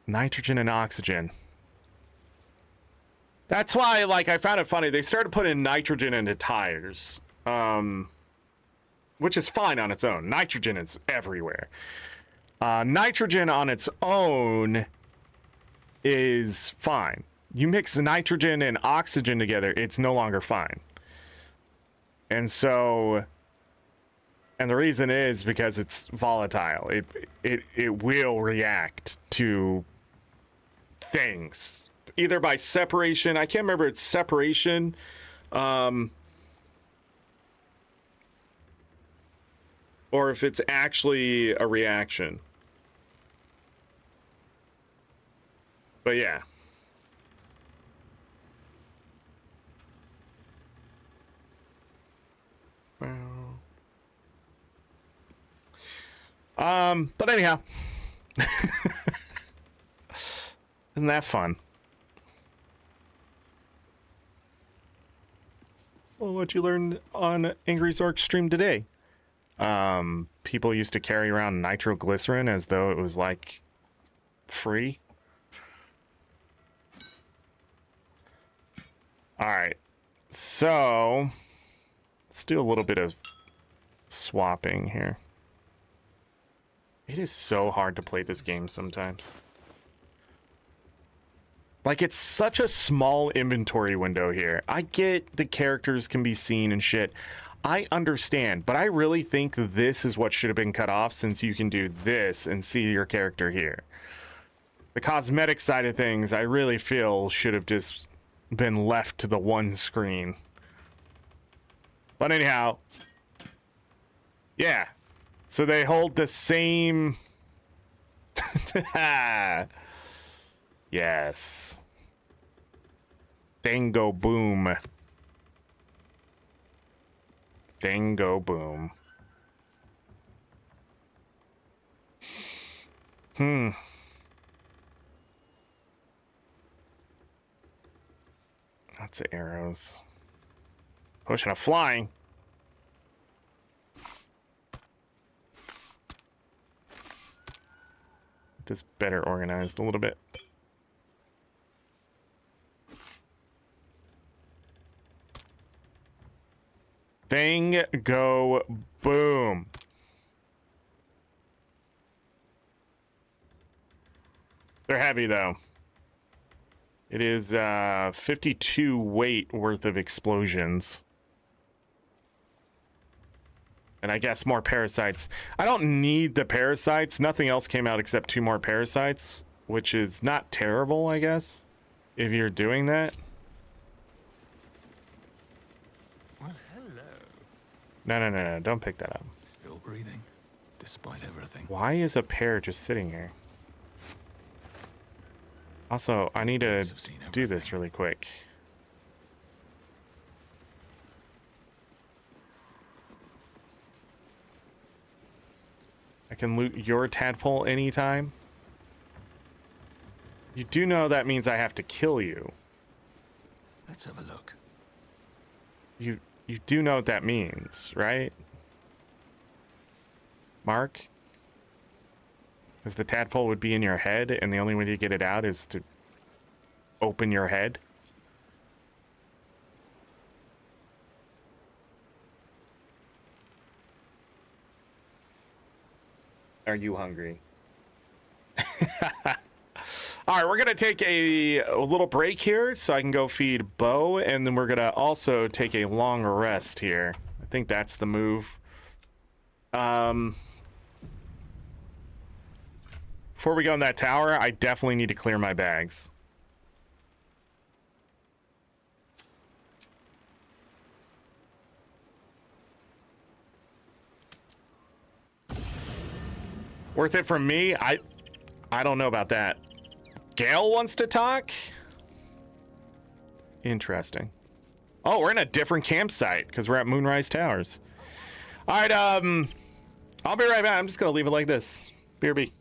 nitrogen and oxygen. That's why, like, I found it funny. They started putting nitrogen into tires. Which is fine on its own. Nitrogen is everywhere. Nitrogen on its own is fine. You mix nitrogen and oxygen together, it's no longer fine. And so, and the reason is because it's volatile. It will react to things either by separation. I can't remember, it's separation Or if it's actually a reaction. But yeah. But anyhow. Isn't that fun? Well, what you learned on AngryZorric stream today? People used to carry around nitroglycerin as though it was like free. All right, so let's do a little bit of swapping here. It is so hard to play this game sometimes. Like, it's such a small inventory window here. I get the characters can be seen and shit. I understand, but I really think this is what should have been cut off, since you can do this and see your character here. The cosmetic side of things, I really feel should have just been left to the one screen. But anyhow, yeah. So they hold the same... Yes. Dango boom. Dango boom. Lots of arrows. Pushing a flying. This better organized a little bit. Thing go boom. They're heavy though. It is 52 weight worth of explosions. And I guess more parasites. I don't need the parasites. Nothing else came out except 2 more parasites, which is not terrible, I guess, if you're doing that. Well, hello. No, don't pick that up. Still breathing, despite everything. Why is a pear just sitting here? Also, I need to do this really quick. I can loot your tadpole anytime. You do know that means I have to kill you. Let's have a look. You do know what that means, right? Mark? Because the tadpole would be in your head, and the only way to get it out is to open your head. Are you hungry? All right, we're going to take a little break here so I can go feed Bo, and then we're going to also take a long rest here. I think that's the move. Before we go in that tower, I definitely need to clear my bags. Worth it from me? I don't know about that. Gale wants to talk? Interesting. Oh, we're in a different campsite because we're at Moonrise Towers. All right, I'll be right back. I'm just gonna leave it like this. BRB.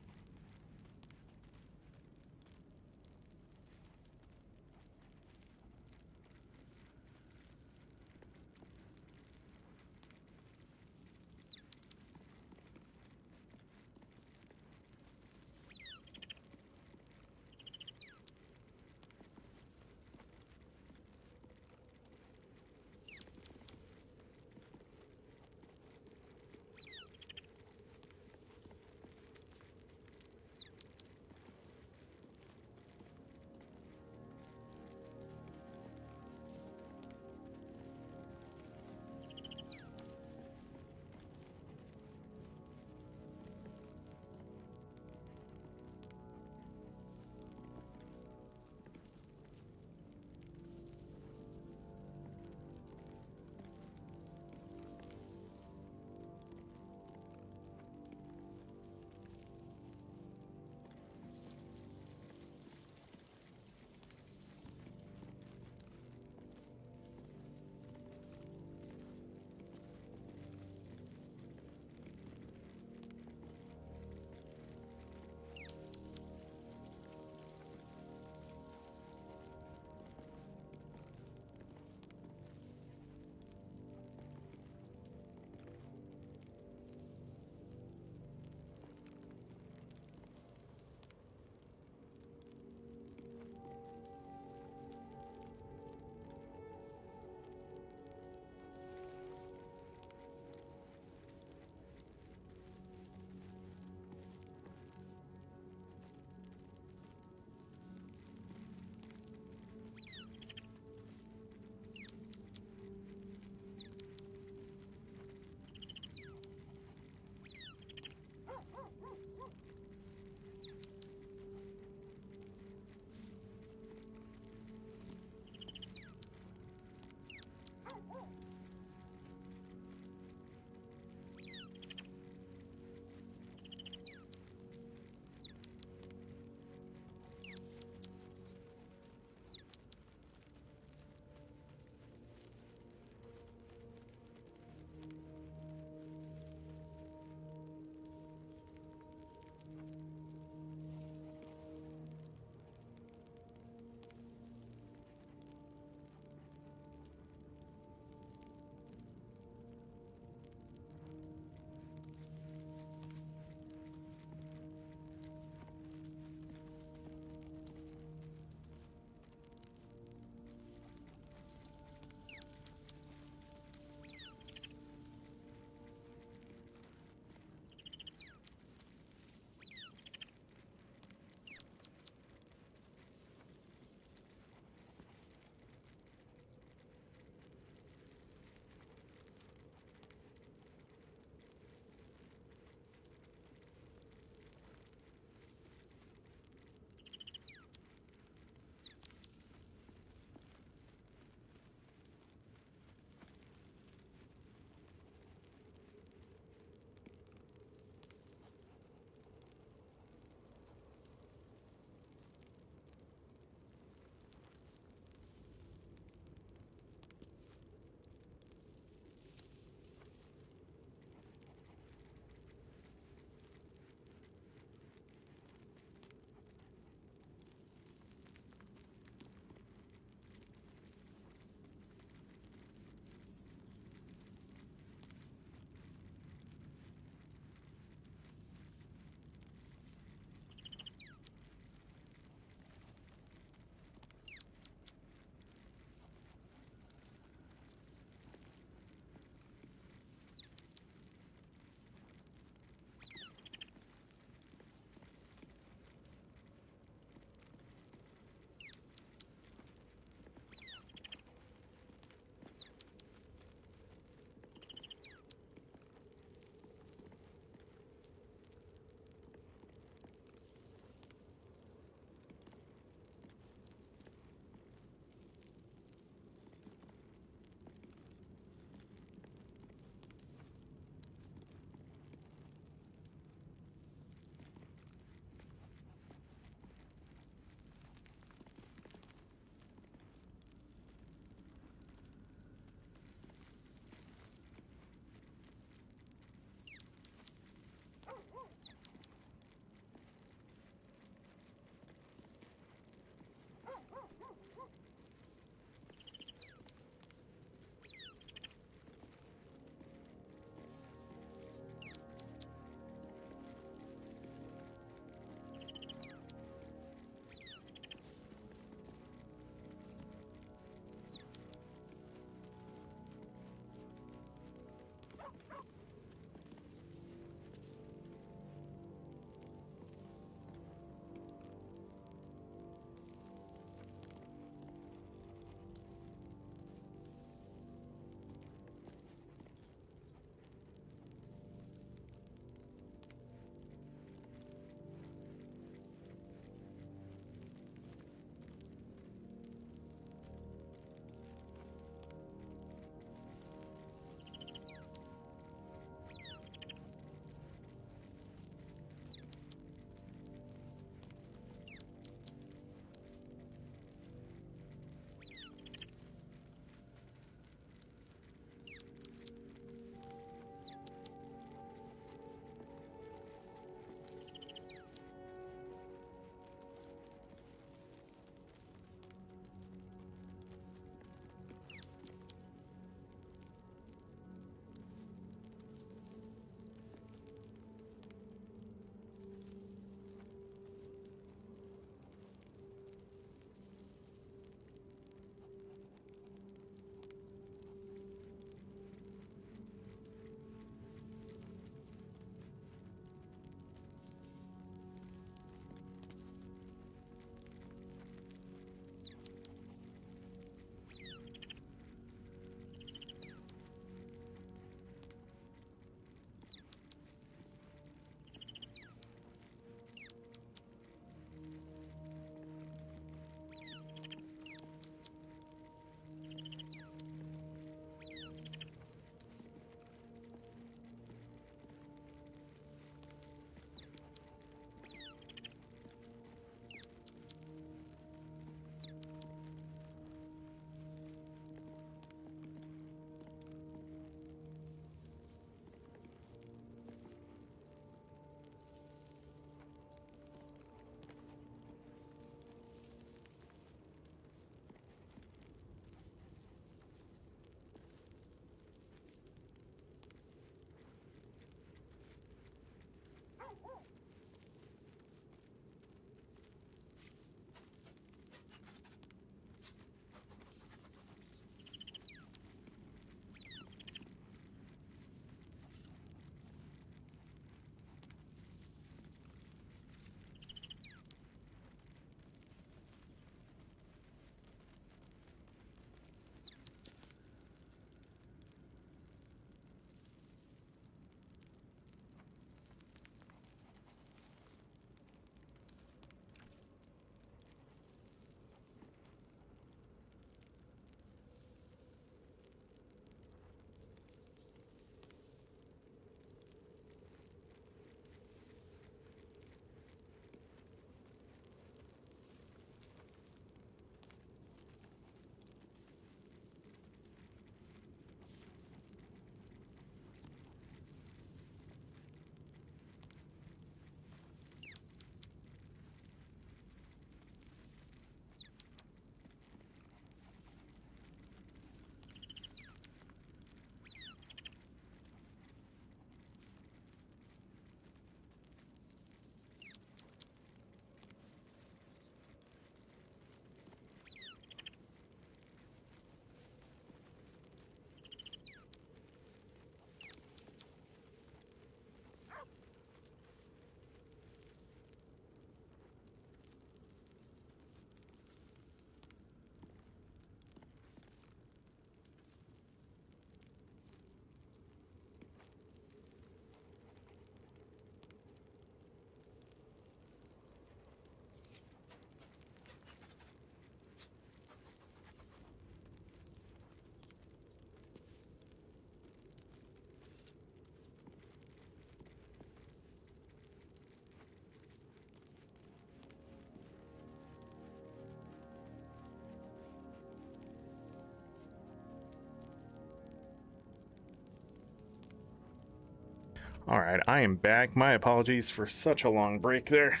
All right, I am back. My apologies for such a long break there.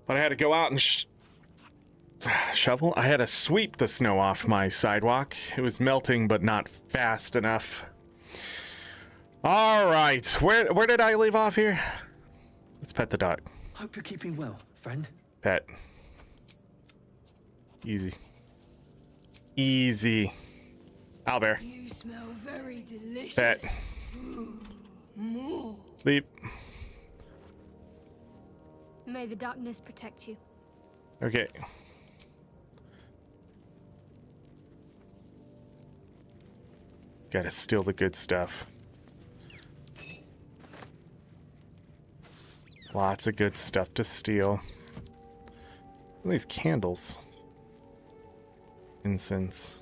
But I had to go out and shovel. I had to sweep the snow off my sidewalk. It was melting, but not fast enough. All right, where did I leave off here? Let's pet the dog. Hope you're keeping well, friend. Pet. Easy. Easy. Out there. You smell very delicious. Bet. More. Leap. May the darkness protect you. Okay. Gotta steal the good stuff. Lots of good stuff to steal. These candles. Incense.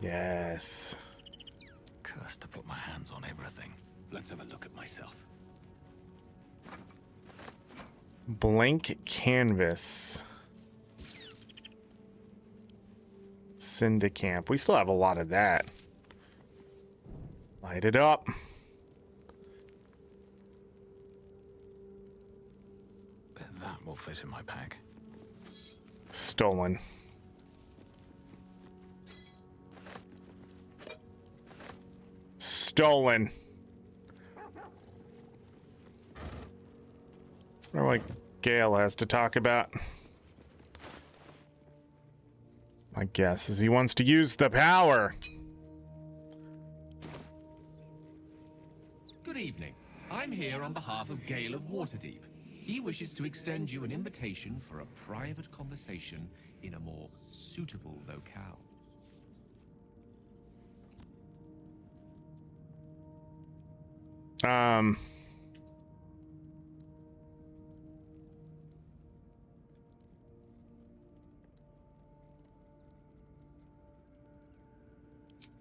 Yes. Cursed to put my hands on everything. Let's have a look at myself. Blank canvas. Syndicamp. We still have a lot of that. Light it up. Bet that will fit in my pack. Stolen. Stolen. I wonder what Gale has to talk about. My guess is he wants to use the power. Good evening. I'm here on behalf of Gale of Waterdeep. He wishes to extend you an invitation for a private conversation in a more suitable locale.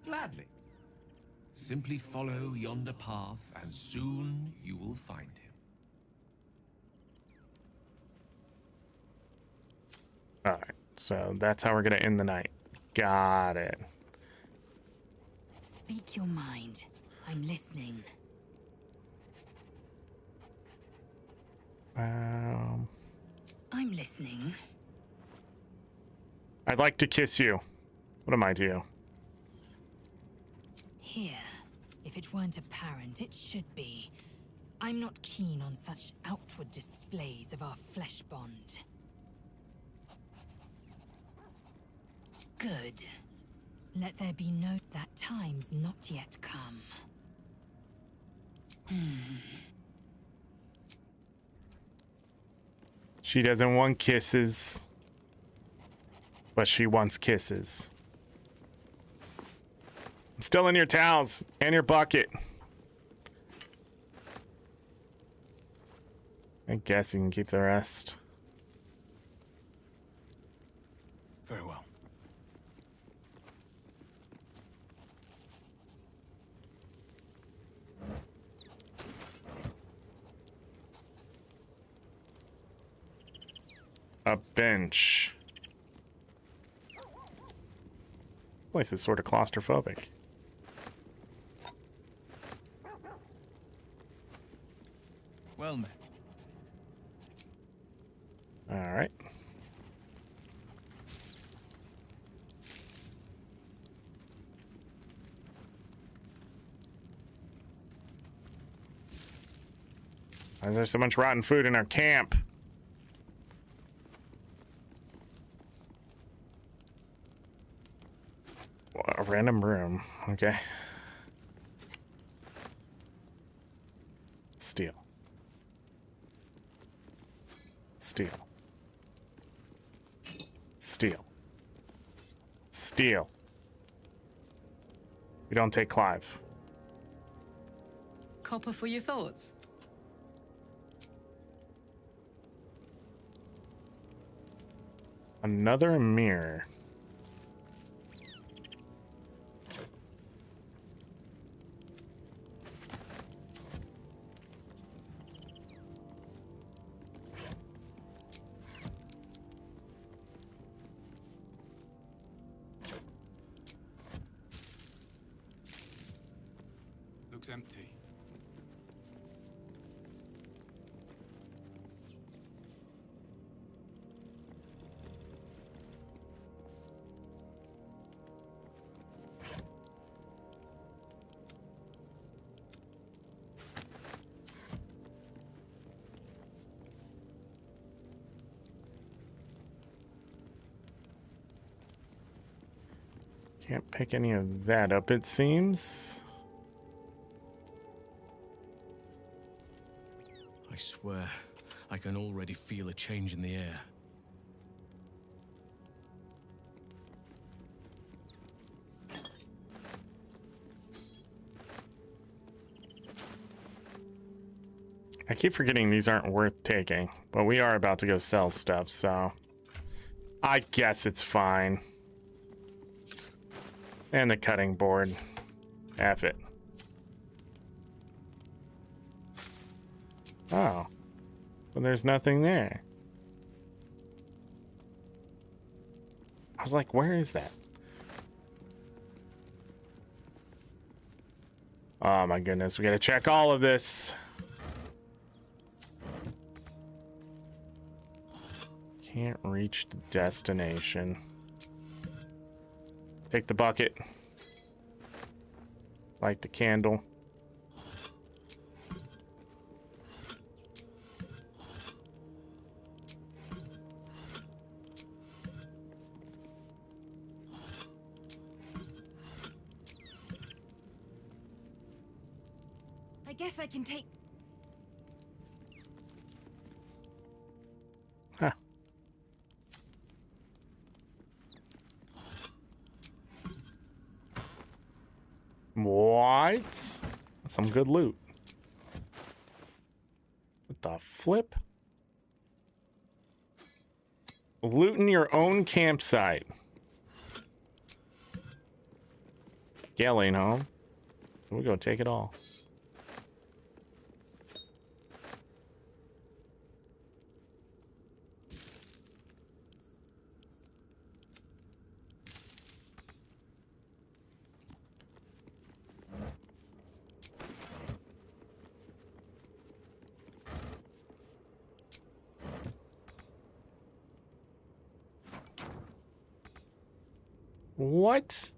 Gladly. Simply follow yonder path, and soon you will find him. Alright, so that's how we're gonna end the night. Got it. Speak your mind. I'm listening. I'm listening. I'd like to kiss you. What am I to you? Here. If it weren't apparent, it should be. I'm not keen on such outward displays of our flesh bond. Good. Let there be note that time's not yet come. She doesn't want kisses, but she wants kisses. I'm still in your towels and your bucket. I guess you can keep the rest. Very well. A bench. Place is sort of claustrophobic. Well met. All right. Why is there so much rotten food in our camp? A random room. Okay. Steal. Steal. Steal. Steal. We don't take Clive. Copper for your thoughts. Another mirror. Looks empty. Can't pick any of that up, it seems. I swear, I can already feel a change in the air. I keep forgetting these aren't worth taking, but we are about to go sell stuff, so I guess it's fine. And the cutting board. F it. Oh. Well, there's nothing there. I was like, where is that? Oh my goodness, we gotta check all of this. Can't reach the destination. Take the bucket. Light the candle. I guess I can take... Huh. What? That's some good loot. What the flip? Loot in your own campsite. Gail ain't home. We'll go take it all. What?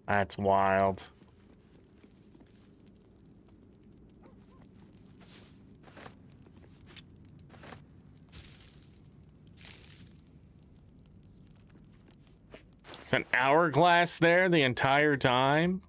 That's wild. Is an hourglass there the entire time?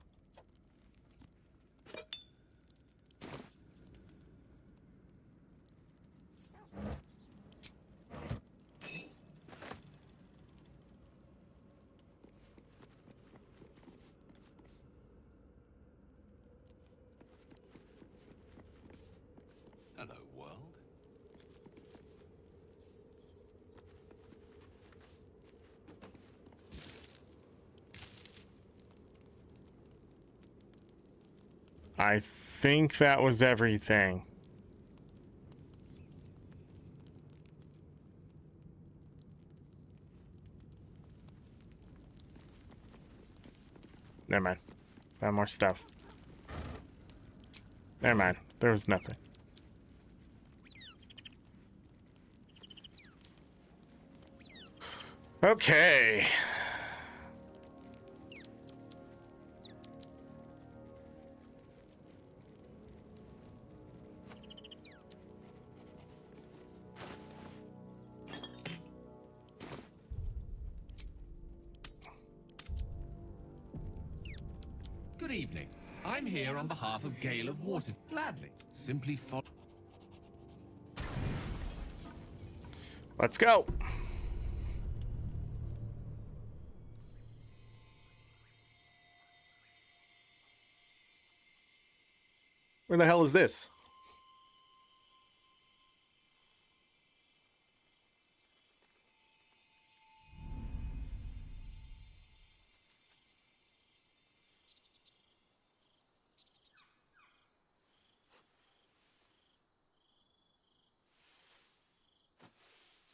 Hello, world. I think that was everything. Never mind. Found more stuff. Never mind. There was nothing. Okay. Good evening. I'm here on behalf of Gale of Water. Gladly. Simply follow. Let's go. Where the hell is this?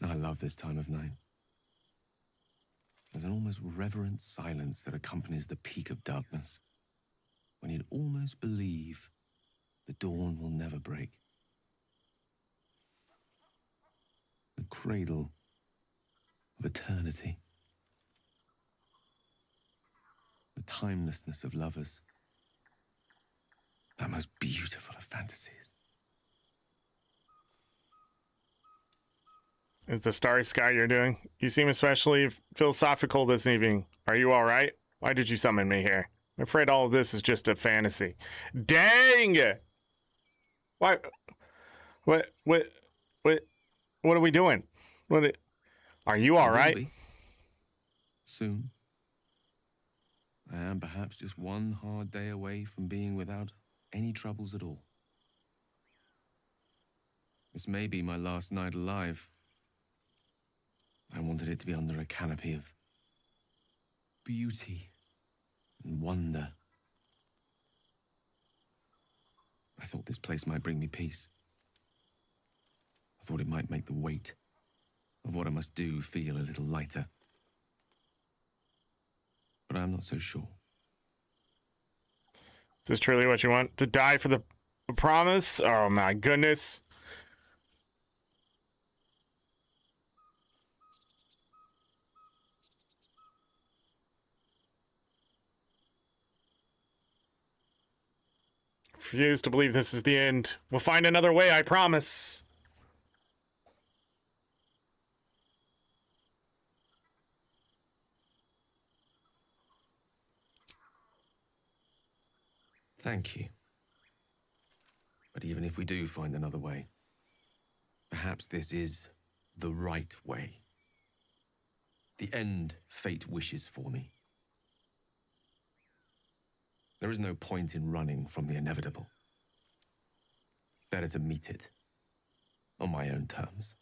I love this time of night. There's an almost reverent silence that accompanies the peak of darkness, when you'd almost believe the dawn will never break. The cradle of eternity. The timelessness of lovers. that most beautiful of fantasies. Is the starry sky you're doing? You seem especially philosophical this evening. Are you all right? Why did you summon me here? I'm afraid all of this is just a fantasy. Dang! Why? What are we doing? Are you all right? Soon. I am perhaps just one hard day away from being without any troubles at all. This may be my last night alive. I wanted it to be under a canopy of beauty and wonder. I thought this place might bring me peace. I thought it might make the weight of what I must do feel a little lighter. But I'm not so sure. Is this truly what you want? To die for the promise? Oh my goodness. Refuse to believe this is the end. We'll find another way, I promise. Thank you. But even if we do find another way, perhaps this is the right way. The end fate wishes for me. There is no point in running from the inevitable. Better to meet it on my own terms.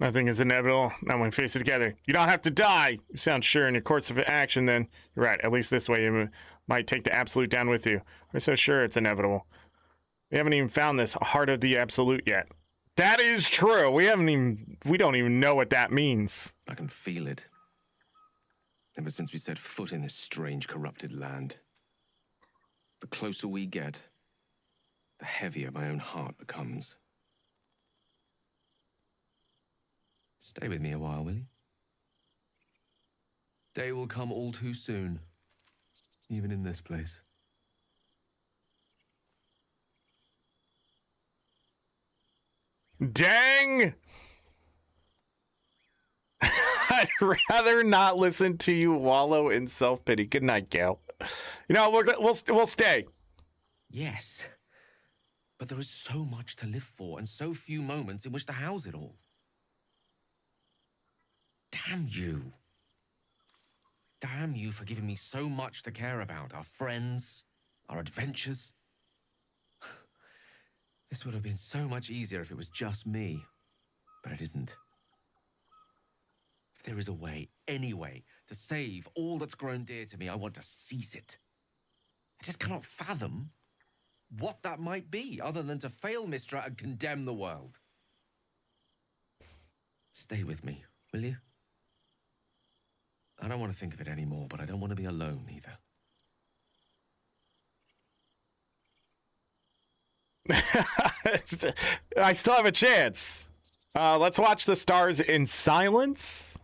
Nothing is inevitable. Now when we face it together. You don't have to die. You sound sure in your course of action then. You're right. At least this way you might take the absolute down with you. We're so sure it's inevitable. We haven't even found this heart of the absolute yet. That is true. We don't even know what that means. I can feel it. Ever since we set foot in this strange, corrupted land. The closer we get, the heavier my own heart becomes. Stay with me a while, will you? Day will come all too soon, even in this place. Dang! I'd rather not listen to you wallow in self-pity. Good night, Gale. You know, we'll stay. Yes, but there is so much to live for and so few moments in which to house it all. Damn you. Damn you for giving me so much to care about. Our friends, our adventures. This would have been so much easier if it was just me, but it isn't. If there is a way, any way, to save all that's grown dear to me, I want to seize it. I just cannot fathom what that might be, other than to fail Mistra and condemn the world. Stay with me, will you? I don't want to think of it anymore, but I don't want to be alone either. I still have a chance. Let's watch the stars in silence.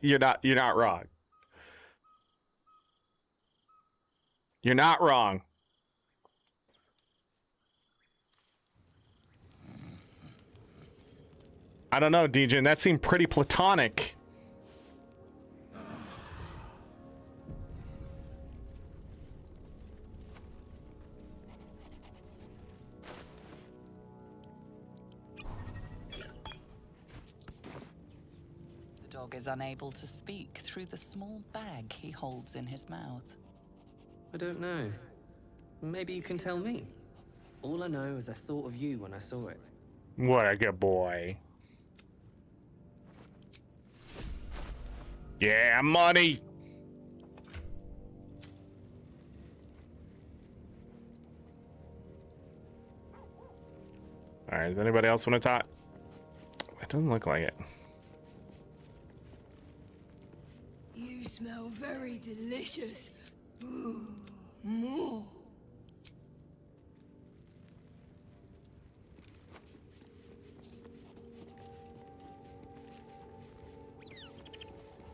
You're not wrong. You're not wrong. I don't know, DJ. That seemed pretty platonic. The dog is unable to speak through the small bag he holds in his mouth. I don't know. Maybe you can tell me. All I know is I thought of you when I saw it. What a good boy. Yeah, money. All right, does anybody else want to talk? It doesn't look like it. You smell very delicious. Ooh, more.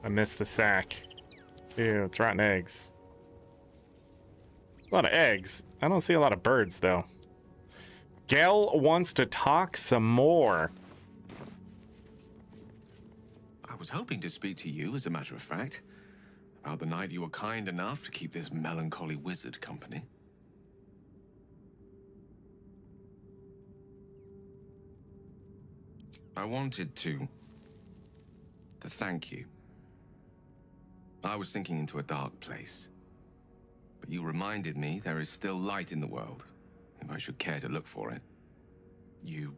I missed a sack. Ew, it's rotten eggs. A lot of eggs. I don't see a lot of birds, though. Gale wants to talk some more. I was hoping to speak to you, as a matter of fact, about the night you were kind enough to keep this melancholy wizard company. I wanted to thank you. I was sinking into a dark place, but you reminded me there is still light in the world, if I should care to look for it. You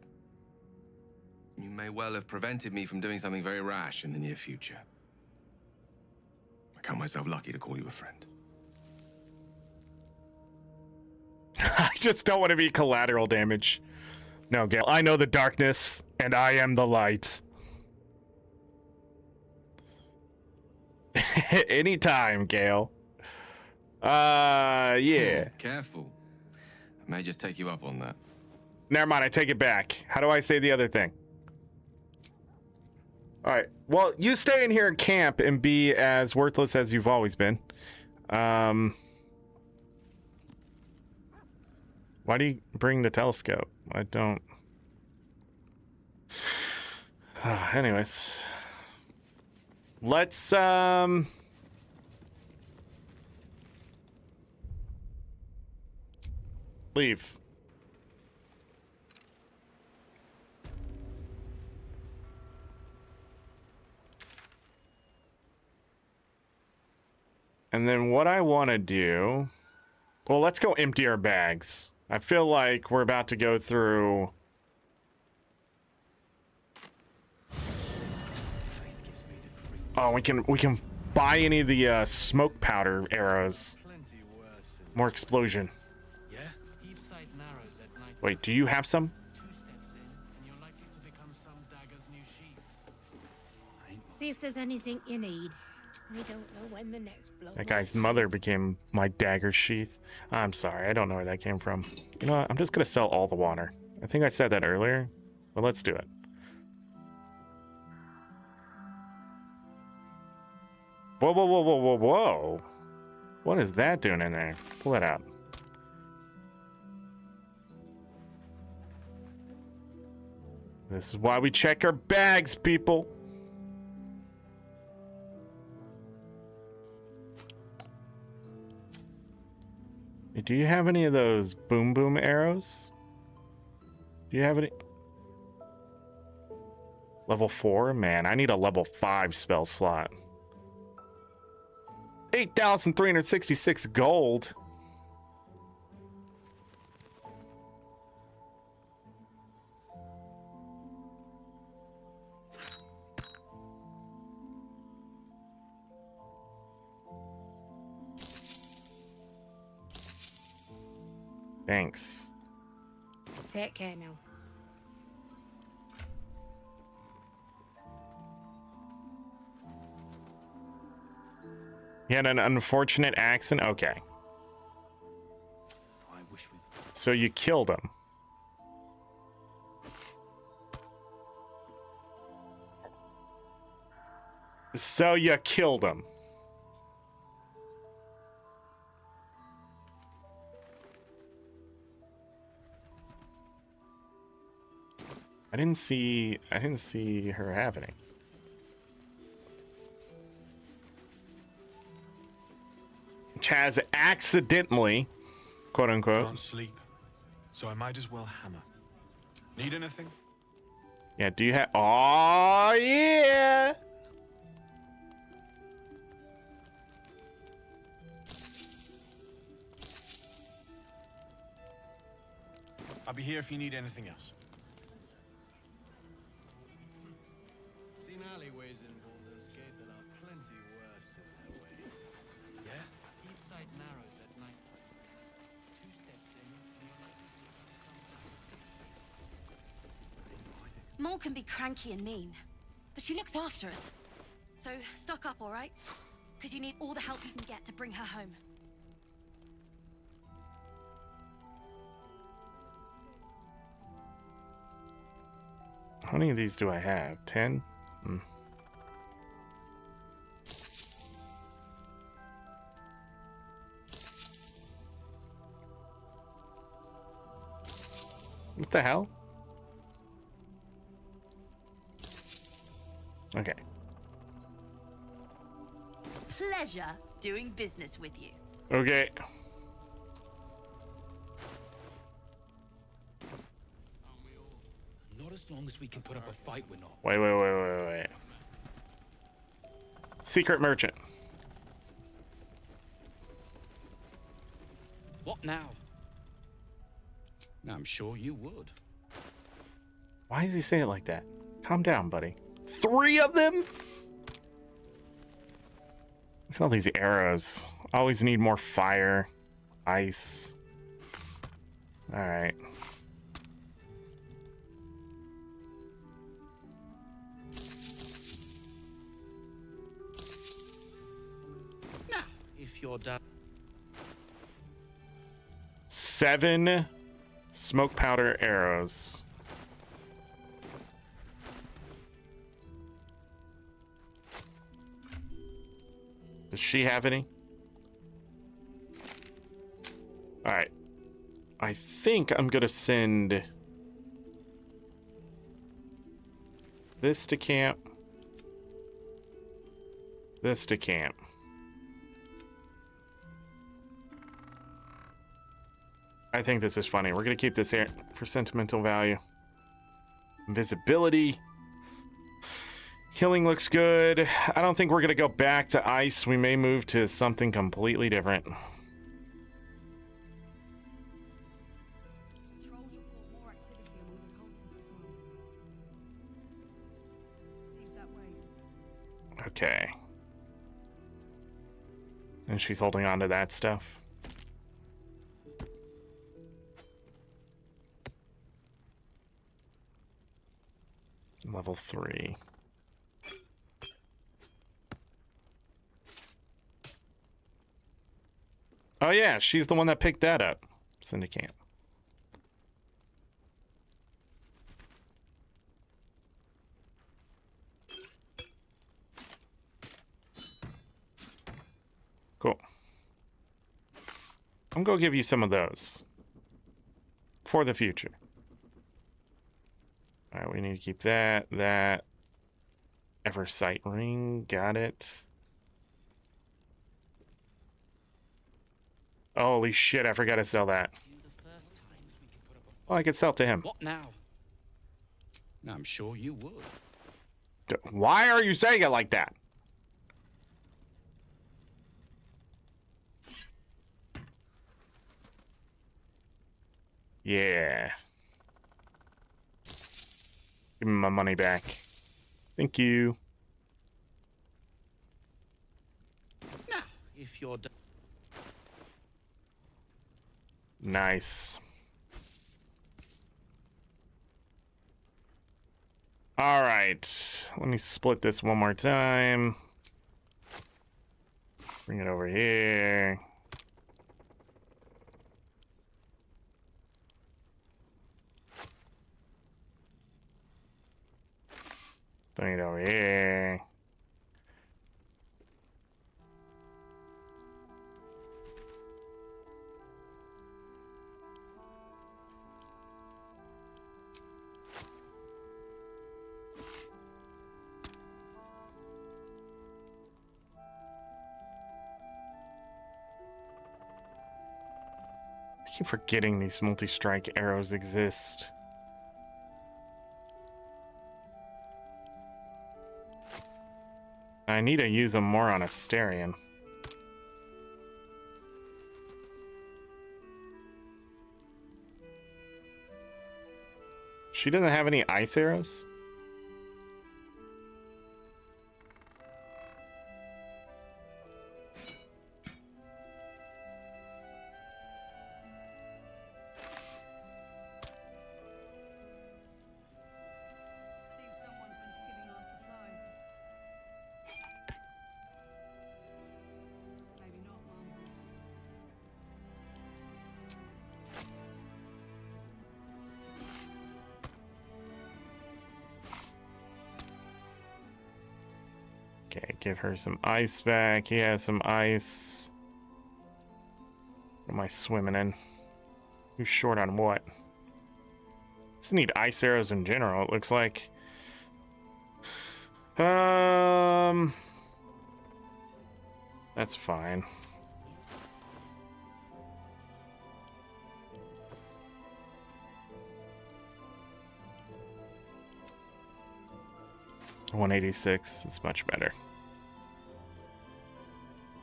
may well have prevented me from doing something very rash in the near future. I count myself lucky to call you a friend. I just don't want to be collateral damage. No, Gale, I know the darkness, and I am the light. Anytime, Gale. Yeah. Careful. I may just take you up on that. Never mind, I take it back. How do I say the other thing? Alright, well, you stay in here and camp and be as worthless as you've always been. Why do you bring the telescope? I don't... Anyways. Let's, leave. And then what I want to do... Well, let's go empty our bags. I feel like we're about to go through... Oh, we can buy any of the smoke powder arrows. More explosion. Wait, do you have some? See if there's anything you need. We don't know when the next blow. That guy's mother became my dagger sheath. I'm sorry, I don't know where that came from. You know what? I'm just gonna sell all the water. I think I said that earlier, but let's do it. Whoa, whoa, whoa, whoa, whoa, whoa. What is that doing in there? Pull that out. This is why we check our bags, people. Do you have any of those boom boom arrows? Do you have any? Level 4? Man, I need a level 5 spell slot. 8,366 gold. Thanks. Take care now. He had an unfortunate accident? Okay. So you killed him. So you killed him. I didn't see her happening. Chaz accidentally, quote unquote. Can't sleep, so I might as well hammer. Need anything? Yeah, do you have... Oh, yeah! I'll be here if you need anything else. Seen alleyways in Baldur's Gate that are plenty worse in their way. Yeah? Deep sight narrows at night time. 2 steps in, and you're likely to become some Mole can be cranky and mean, but she looks after us. So stock up, all right? Because you need all the help you can get to bring her home. How many of these do I have? 10? What the hell? Okay. Pleasure doing business with you. Okay. Not as long as we can put up a fight, we're not. Wait. Secret merchant. What now? I'm sure you would. Why does he say it like that? Calm down, buddy. 3 of them? Look at all these arrows. Always need more fire, ice. All right. Now, if you're done. 7 smoke powder arrows. Does she have any? All right. I think I'm gonna send this to camp. This to camp. I think this is funny. We're gonna keep this here for sentimental value. Invisibility. Healing looks good. I don't think we're gonna go back to ice. We may move to something completely different. Patrols report more activity among the cultists this month. Seems that way. Okay. And she's holding on to that stuff. Level 3. Oh yeah, she's the one that picked that up. Syndicate. Cool. I'm gonna give you some of those for the future. All right, we need to keep that. Eversight ring, got it. Holy shit, I forgot to sell that. Oh, I could sell to him. What now? I'm sure you would. Why are you saying it like that? Yeah. Give me my money back. Thank you. Now, if you're done. Nice. All right. Let me split this one more time. Bring it over here. Bring it over here. I keep forgetting these multi-strike arrows exist. I need to use them more on Asterion. She doesn't have any ice arrows? Seems someone's been skimming our supplies. Maybe not, Mum. Okay, give her some ice back. He has some ice. What am I swimming in? Who's short on what? Just need ice arrows in general, it looks like. That's fine. $186. It's much better.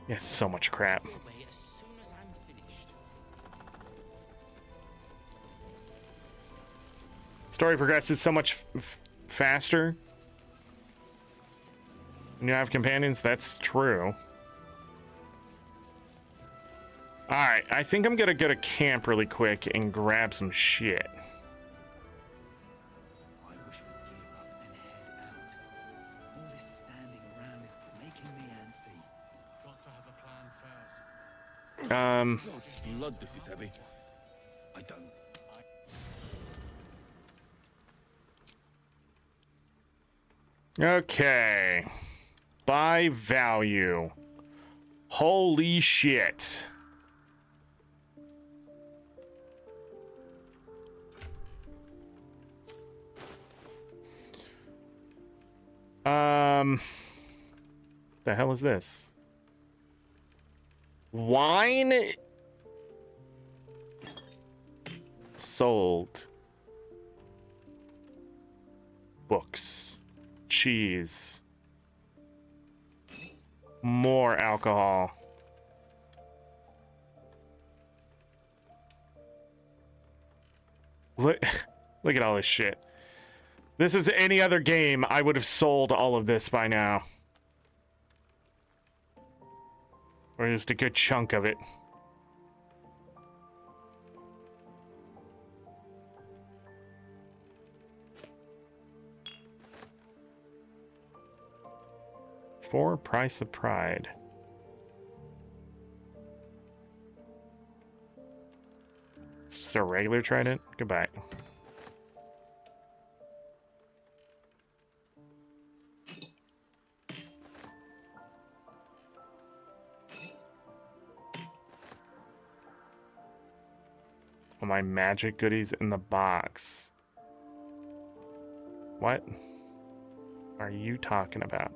Yeah, so much crap. Story progresses so much faster when you have companions. That's true. Alright, I think I'm gonna go to camp really quick and grab some shit. Blood, this is heavy. I don't. Okay. By value. Holy shit. The hell is this? Wine sold. Books. Cheese. More alcohol. Look at all this shit. This is any other game, I would have sold all of this by now. Or just a good chunk of it. For price of pride. It's just a regular trident. Goodbye. All my magic goodies in the box. What are you talking about?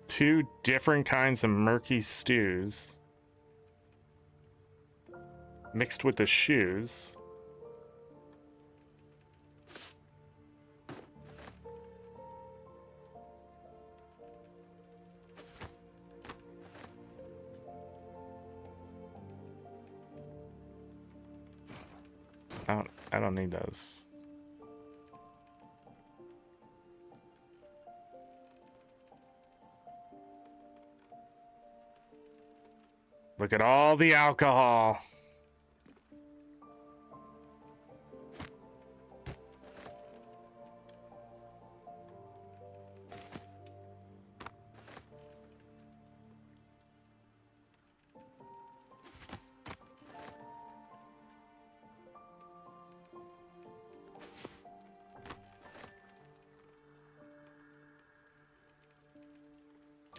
Two different kinds of murky stews mixed with the shoes. I don't need those. Look at all the alcohol.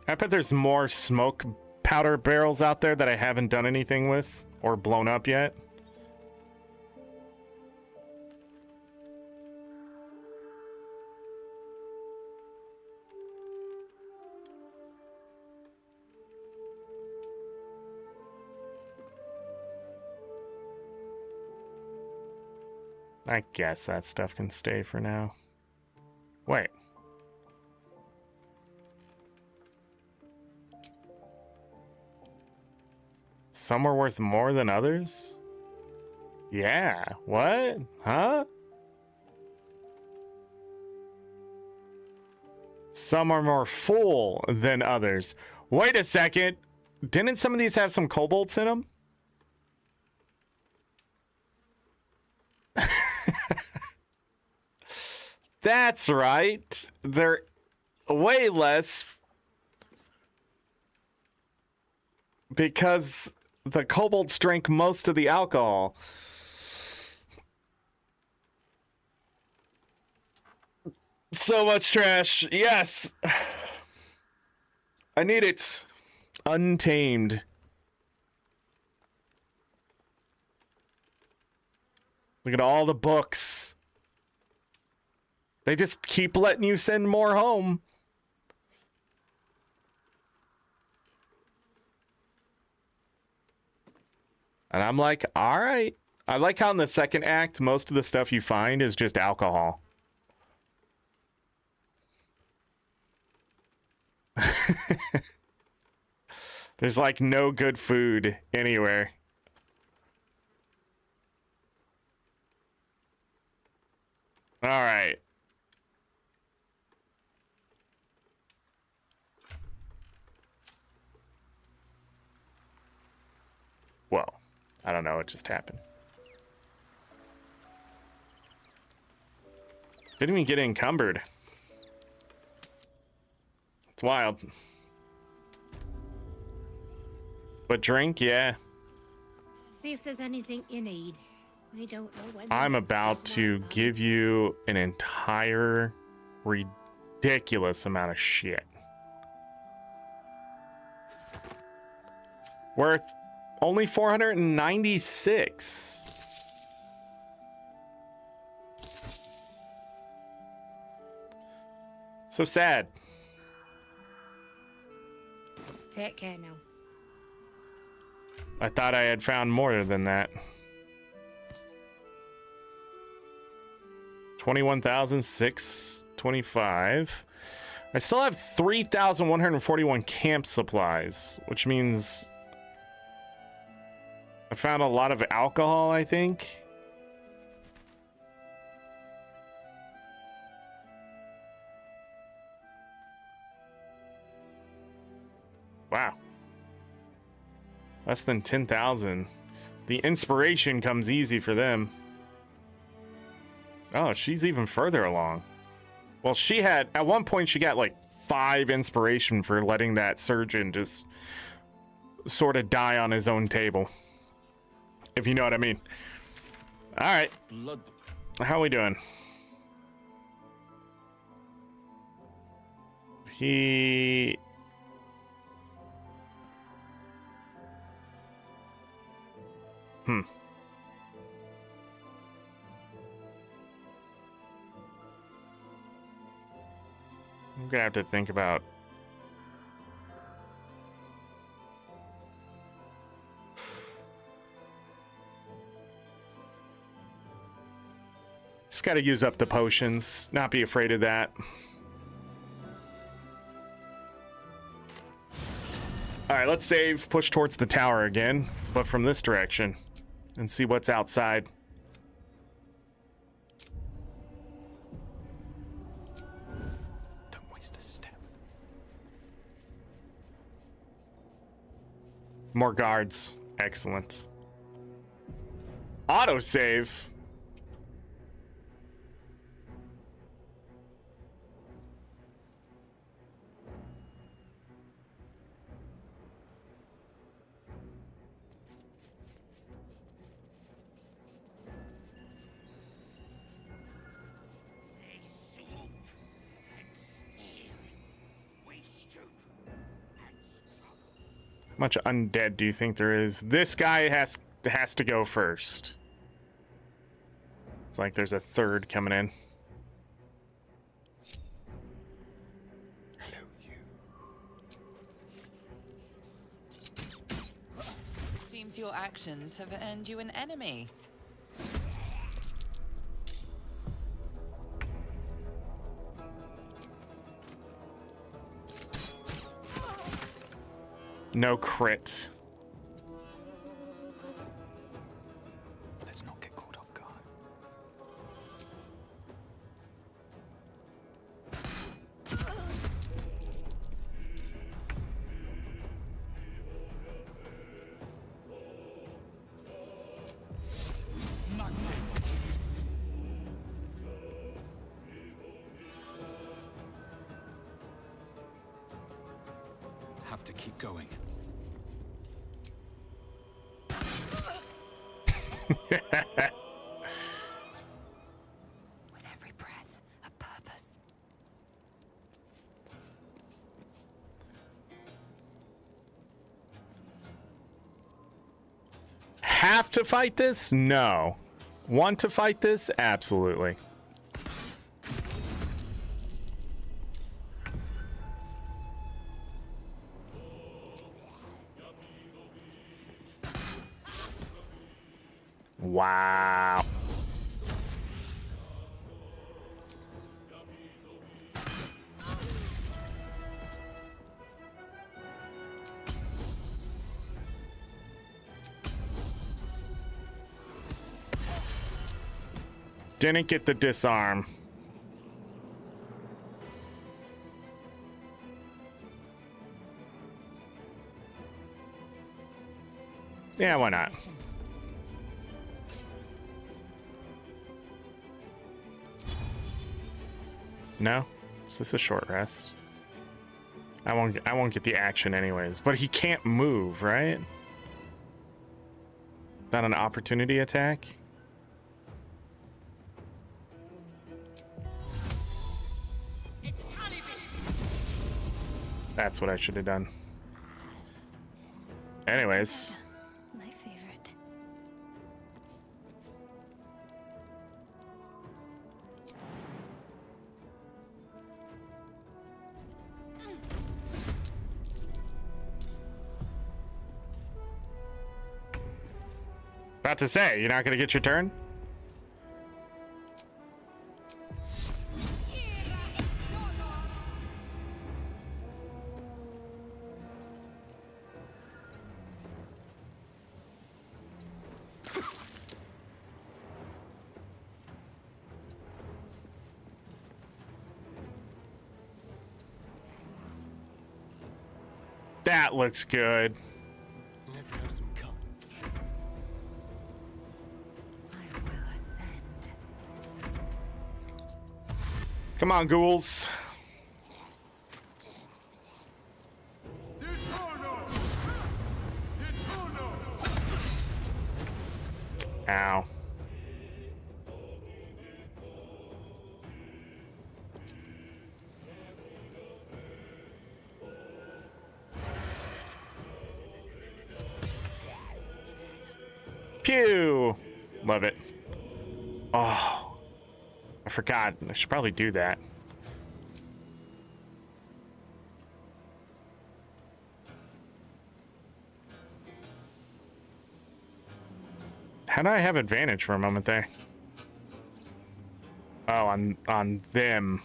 I bet there's more smoke powder barrels out there that I haven't done anything with or blown up yet. I guess that stuff can stay for now. Wait. Some are worth more than others? Yeah. What? Huh? Some are more full than others. Wait a second. Didn't some of these have some cobalts in them? That's right. They're way less because the kobolds drank most of the alcohol. So much trash. Yes. I need it. Untamed. Look at all the books. They just keep letting you send more home. And I'm like, all right. I like how in the second act, most of the stuff you find is just alcohol. There's like no good food anywhere. All right. Whoa. I don't know what just happened. Didn't even get encumbered. It's wild. But drink, yeah. See if there's anything you need. We don't know when. I'm about to give you an entire ridiculous amount of shit. Worth only 496. So sad. Take care now. I thought I had found more than that. 21,625. I still have 3,141 camp supplies, which means I found a lot of alcohol, I think. Wow. Less than 10,000. The inspiration comes easy for them. Oh, she's even further along. Well, she had, at one point, she got like 5 inspiration for letting that surgeon just sort of die on his own table. If you know what I mean. All right. How are we doing? He... I'm gonna have to think about just gotta use up the potions, not be afraid of that. Alright, let's save, push towards the tower again, but from this direction, and see what's outside. More guards. Excellent. Autosave. How much undead do you think there is? This guy has to go first. It's like there's a third coming in. Hello, you. Seems your actions have earned you an enemy. No crit. Let's not get caught off guard. Have to keep going. With every breath, a purpose. Have to fight this? No. Want to fight this? Absolutely. Wow. Didn't get the disarm. Yeah, why not? No? Is this a short rest? I won't get the action anyways. But he can't move, right? Not an opportunity attack? That's what I should have done. Anyways. My favorite. About to say, you're not gonna get your turn? That looks good. Let's have some fun. Come on, ghouls. Ow. Pew! Love it. Oh, I forgot. I should probably do that. How do I have advantage for a moment there? Oh, on them.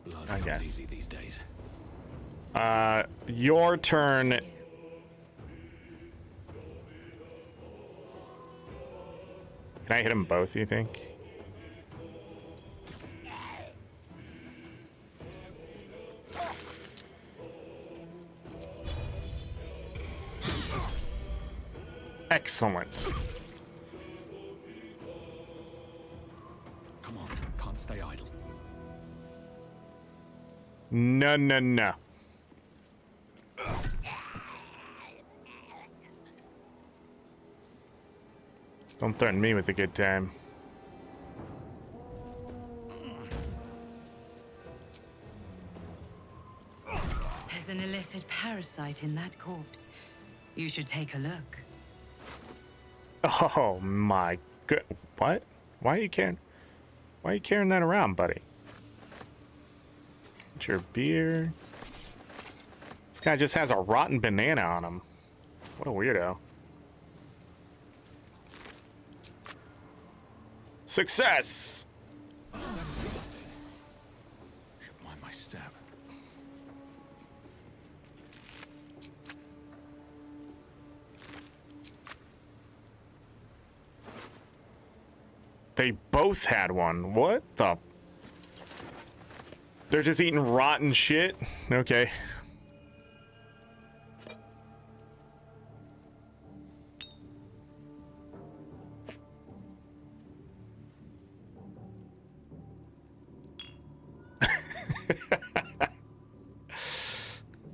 Blood I comes guess. easy these days. Your turn. Can I hit them both, you think? Excellent. Come on, can't stay idle. No, no, no. Don't threaten me with a good time. There's an illithid parasite in that corpse. You should take a look. Oh my good. What? Why are you carrying? Why are you carrying that around, buddy? Get your beer. This guy just has a rotten banana on him. What a weirdo. Success! my step. They both had one. What the? They're just eating rotten shit? Okay.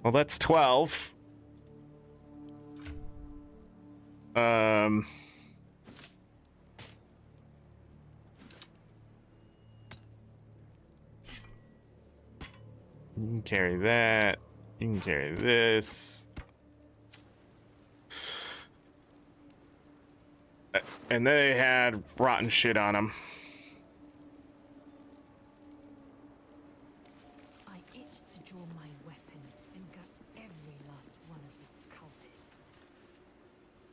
Well, that's 12. You can carry that. You can carry this. And they had rotten shit on them. I itched to draw my weapon and gut every last one of these cultists.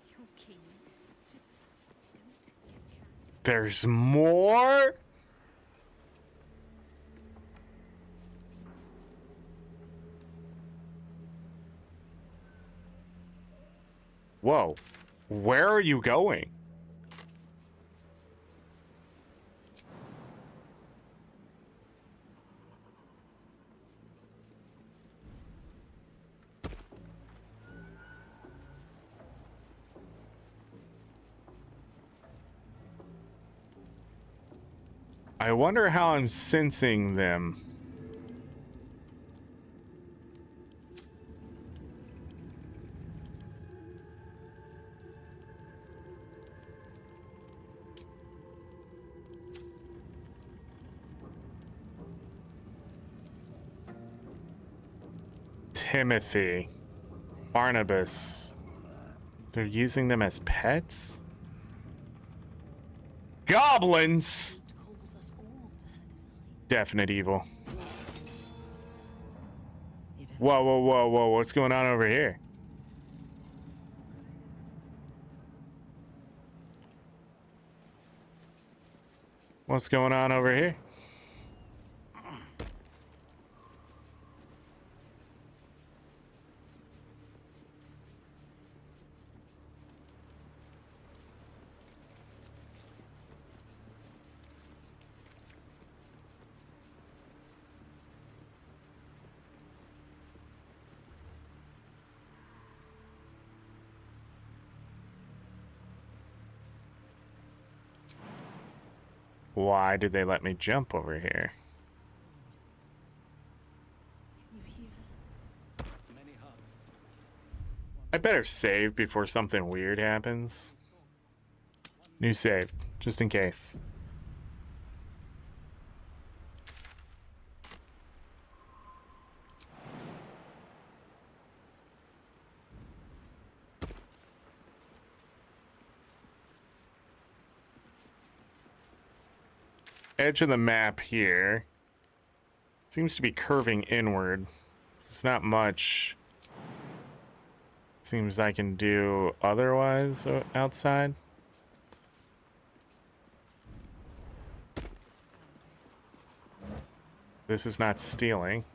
You're keen. Just don't get carried. There's more? Whoa. Where are you going? I wonder how I'm sensing them. Timothy, Barnabas. They're using them as pets? Goblins! Definite evil. Whoa, whoa, whoa, whoa, what's going on over here? What's going on over here? Why did they let me jump over here? I better save before something weird happens. New save, just in case. Edge of the map here seems to be curving inward. There's not much seems I can do otherwise outside. This is not stealing.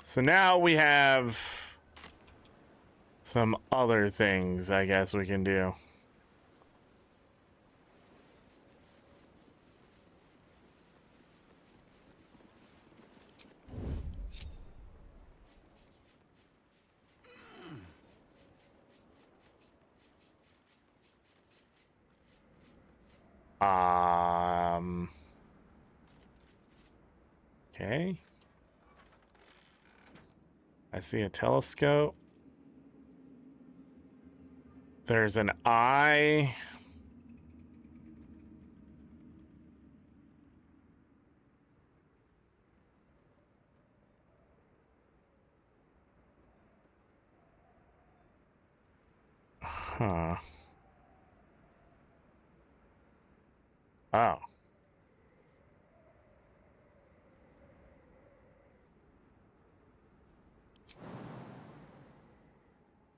So now we have some other things I guess we can do. Okay. I see a telescope. There's an eye. Huh. Oh.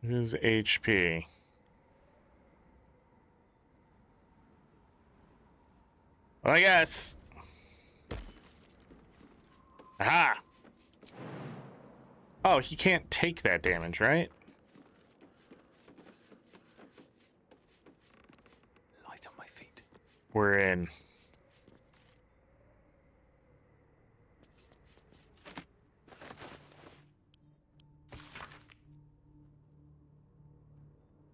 Who's HP? Well, I guess. Aha! Oh, he can't take that damage, right? Light on my feet. We're in.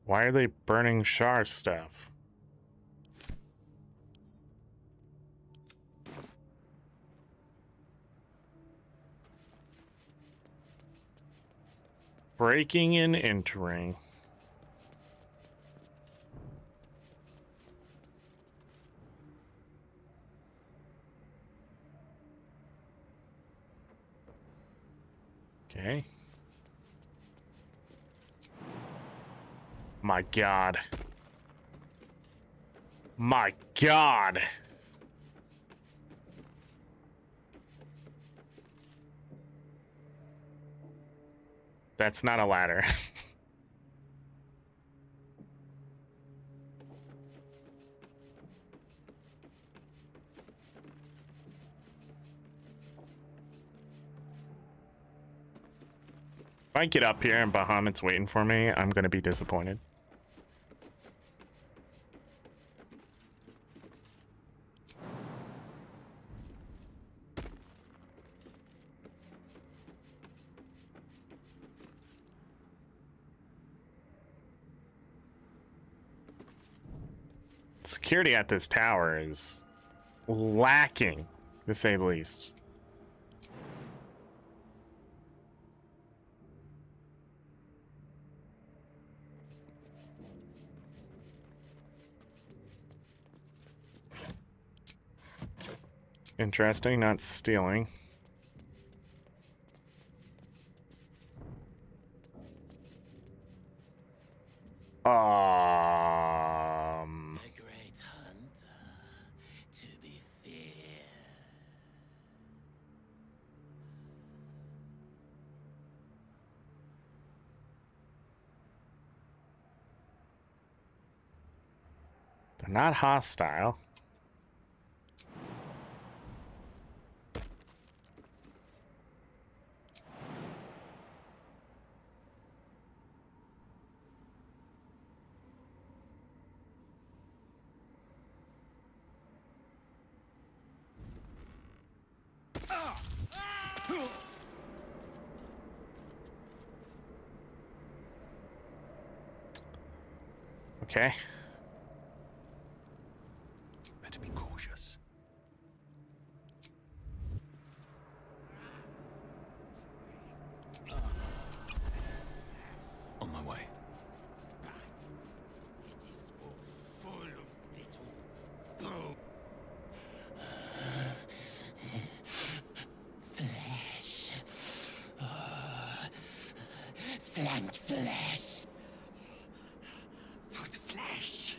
Why are they burning Shar stuff? Breaking and entering. Okay. My God. My God. That's not a ladder. If I get up here and Bahamut's waiting for me, I'm gonna be disappointed. Security at this tower is lacking, to say the least. Interesting, not stealing. A great hunter, to be feared. They're not hostile. Okay. Better be cautious. On my way. It is all full of little flesh. Flank flesh. Foot flesh.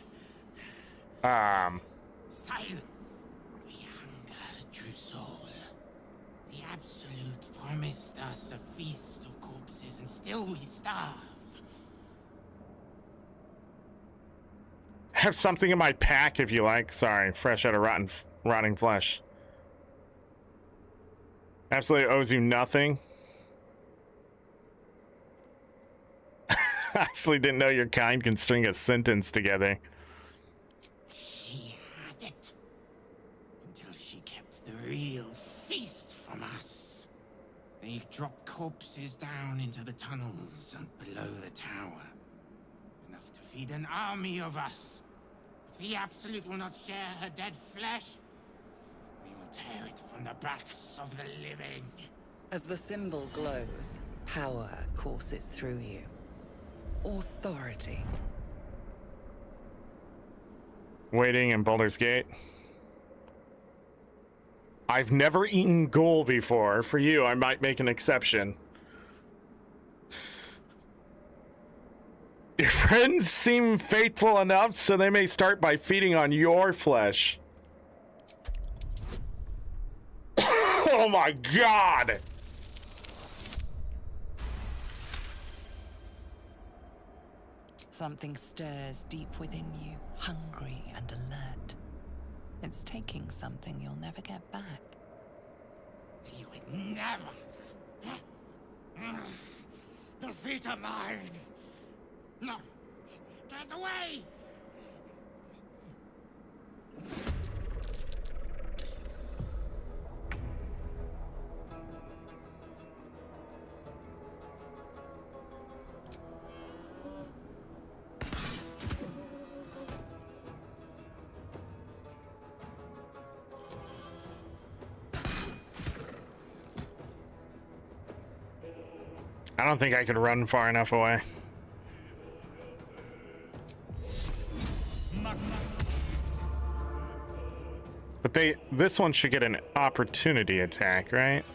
Silence. We hunger, true soul. The Absolute promised us a feast of corpses, and still we starve. Have something in my pack if you like. Sorry, fresh out of rotting flesh. Absolutely owes you nothing. Actually didn't know your kind can string a sentence together. She had it. Until she kept the real feast from us. They dropped corpses down into the tunnels and below the tower. Enough to feed an army of us. If the Absolute will not share her dead flesh, we will tear it from the backs of the living. As the symbol glows, power courses through you. Authority. Waiting in Baldur's Gate. I've never eaten ghoul before. For you, I might make an exception. Your friends seem faithful enough, so they may start by feeding on your flesh. Oh my God! Something stirs deep within you, hungry and alert. It's taking something you'll never get back. You would never defeat a mine. No, get away! I don't think I could run far enough away. But this one should get an opportunity attack, right?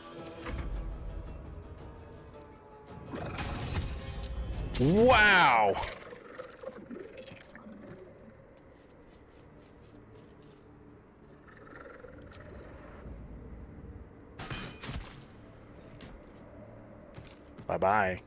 Wow! Bye-bye.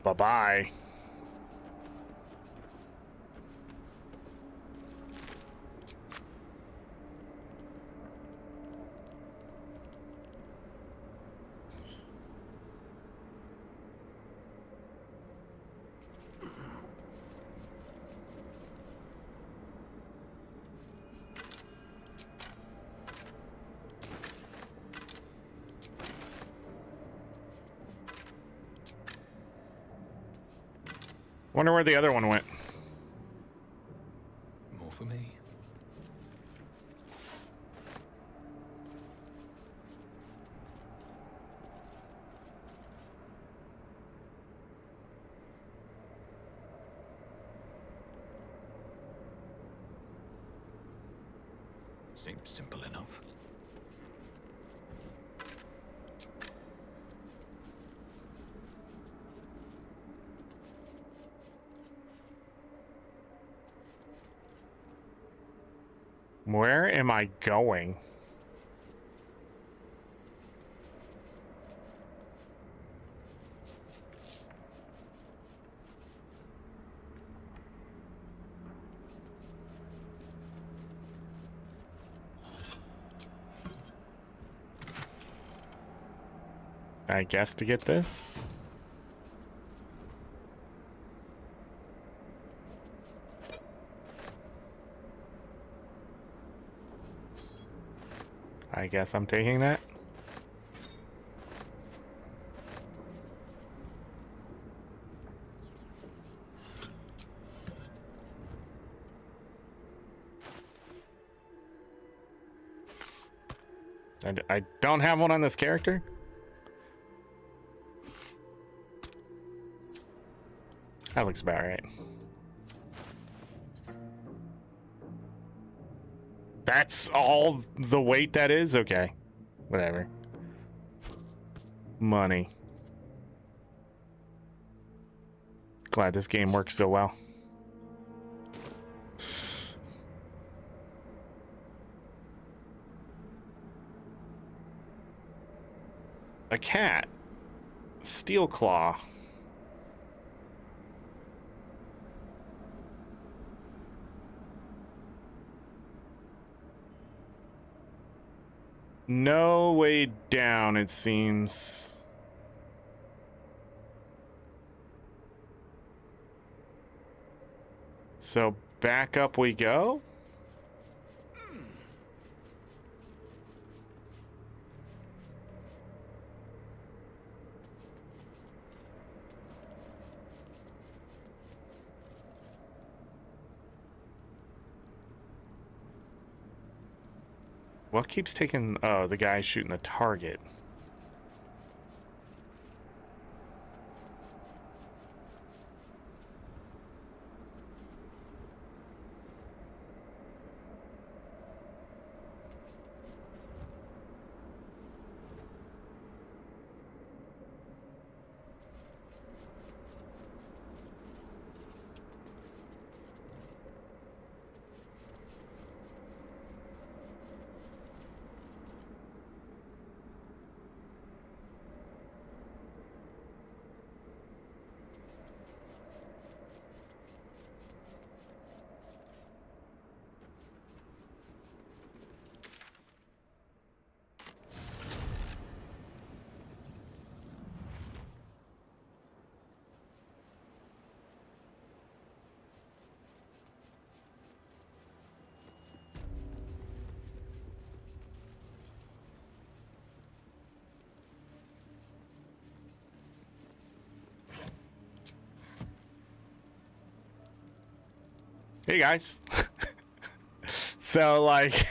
Bye-bye. Wonder where the other one went. More for me. Seems simple enough. Where am I going? I guess to get this. I guess I'm taking that. I don't have one on this character. That looks about right. That's all the weight that is? Okay. Whatever. Money. Glad this game works so well. A cat. Steel claw. No way down, it seems. So back up we go? What keeps taking... Oh, the guy shooting the target. Hey guys. So like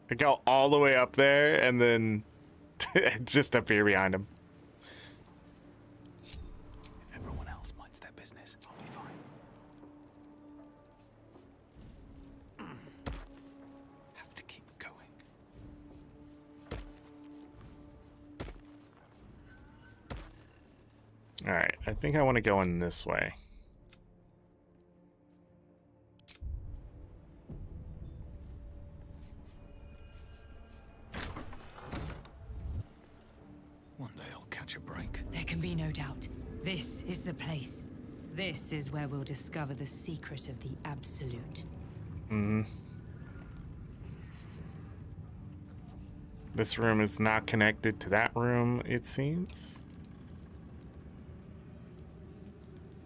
I go all the way up there and then just appear behind him. If everyone else minds their business, I'll be fine. Have to keep going. All right, I think I want to go in this way. One day I'll catch a break. There can be no doubt. This is the place. This is where we'll discover the secret of the Absolute. This room is not connected to that room, it seems.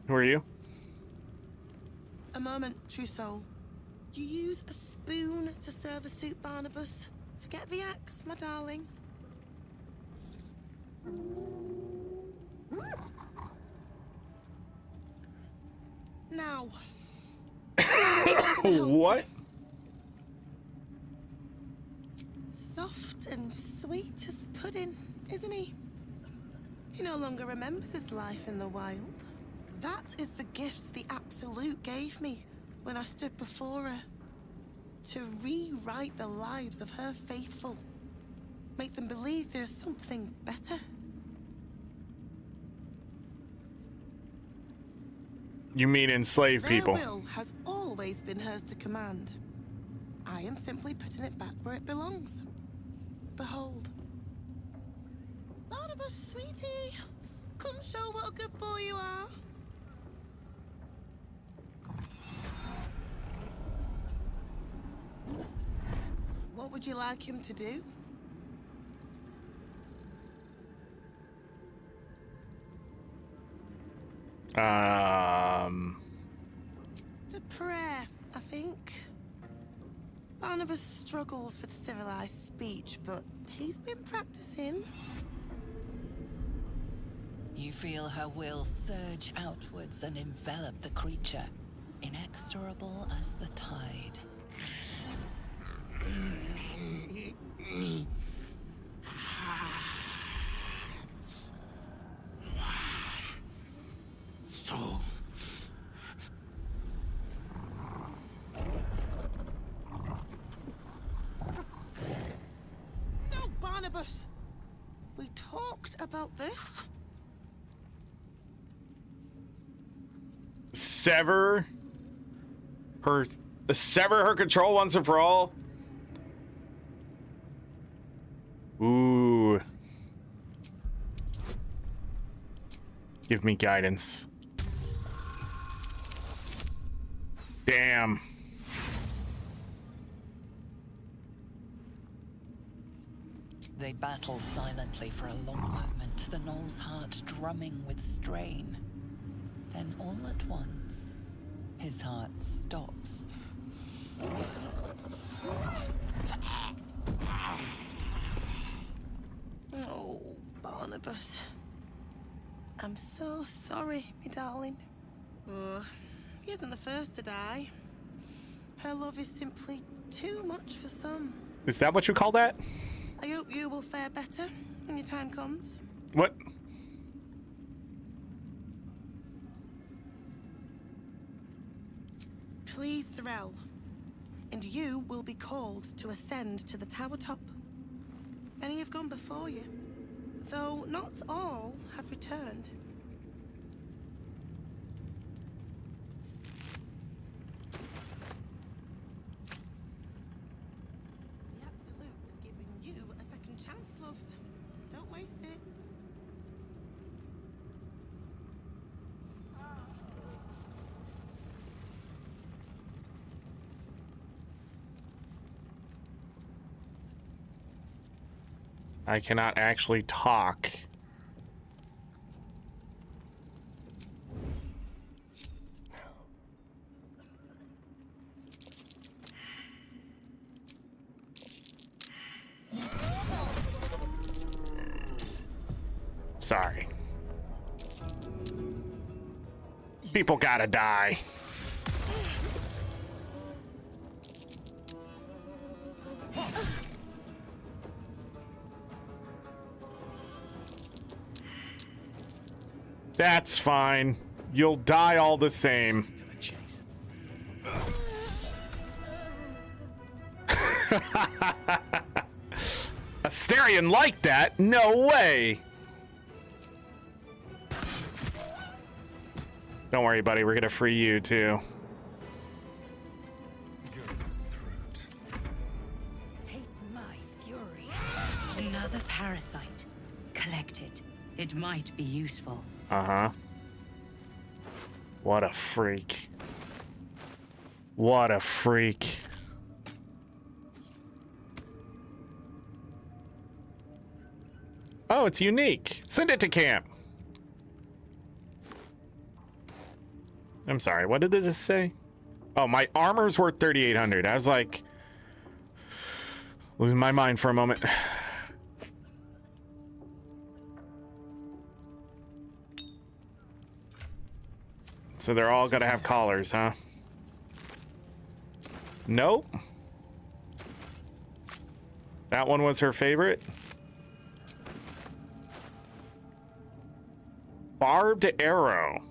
Who are you? A moment, true soul. You use a spoon to stir the soup, Barnabas. Forget the axe, my darling. Now. What? Soft and sweet as pudding, isn't he? He no longer remembers his life in the wild. That is the gift the Absolute gave me when I stood before her. To rewrite the lives of her faithful. Make them believe there's something better. You mean enslave people? Their will has always been hers to command. I am simply putting it back where it belongs. Behold. Barnabas, sweetie. Come show what a good boy you are. What would you like him to do? The prayer, I think. Barnabas struggles with civilized speech, but he's been practicing. You feel her will surge outwards and envelop the creature, inexorable as the tide. Soul. No, Barnabas. We talked about this. Sever her control once and for all. Ooh. Give me guidance. Damn. They battle silently for a long moment, the gnoll's heart drumming with strain. Then all at once, his heart stops. Oh, Barnabas. I'm so sorry, me darling. Oh, he isn't the first to die. Her love is simply too much for some. Is that what you call that? I hope you will fare better when your time comes. What? Please, Threll. And you will be called to ascend to the tower top. Many have gone before you, though not all have returned. The Absolute is giving you a second chance, loves. Don't waste it. I cannot actually talk. Sorry. People gotta die. That's fine. You'll die all the same. Asterion like that? No way. Don't worry, buddy. We're gonna free you too. Taste my fury. Another parasite. Collect it. It might be useful. Uh-huh. What a freak. What a freak. Oh, it's unique. Send it to camp. I'm sorry, what did this say? Oh, my armor's worth 3,800. I was like, losing my mind for a moment. So they're all gonna have collars, huh? Nope. That one was her favorite. Barbed arrow.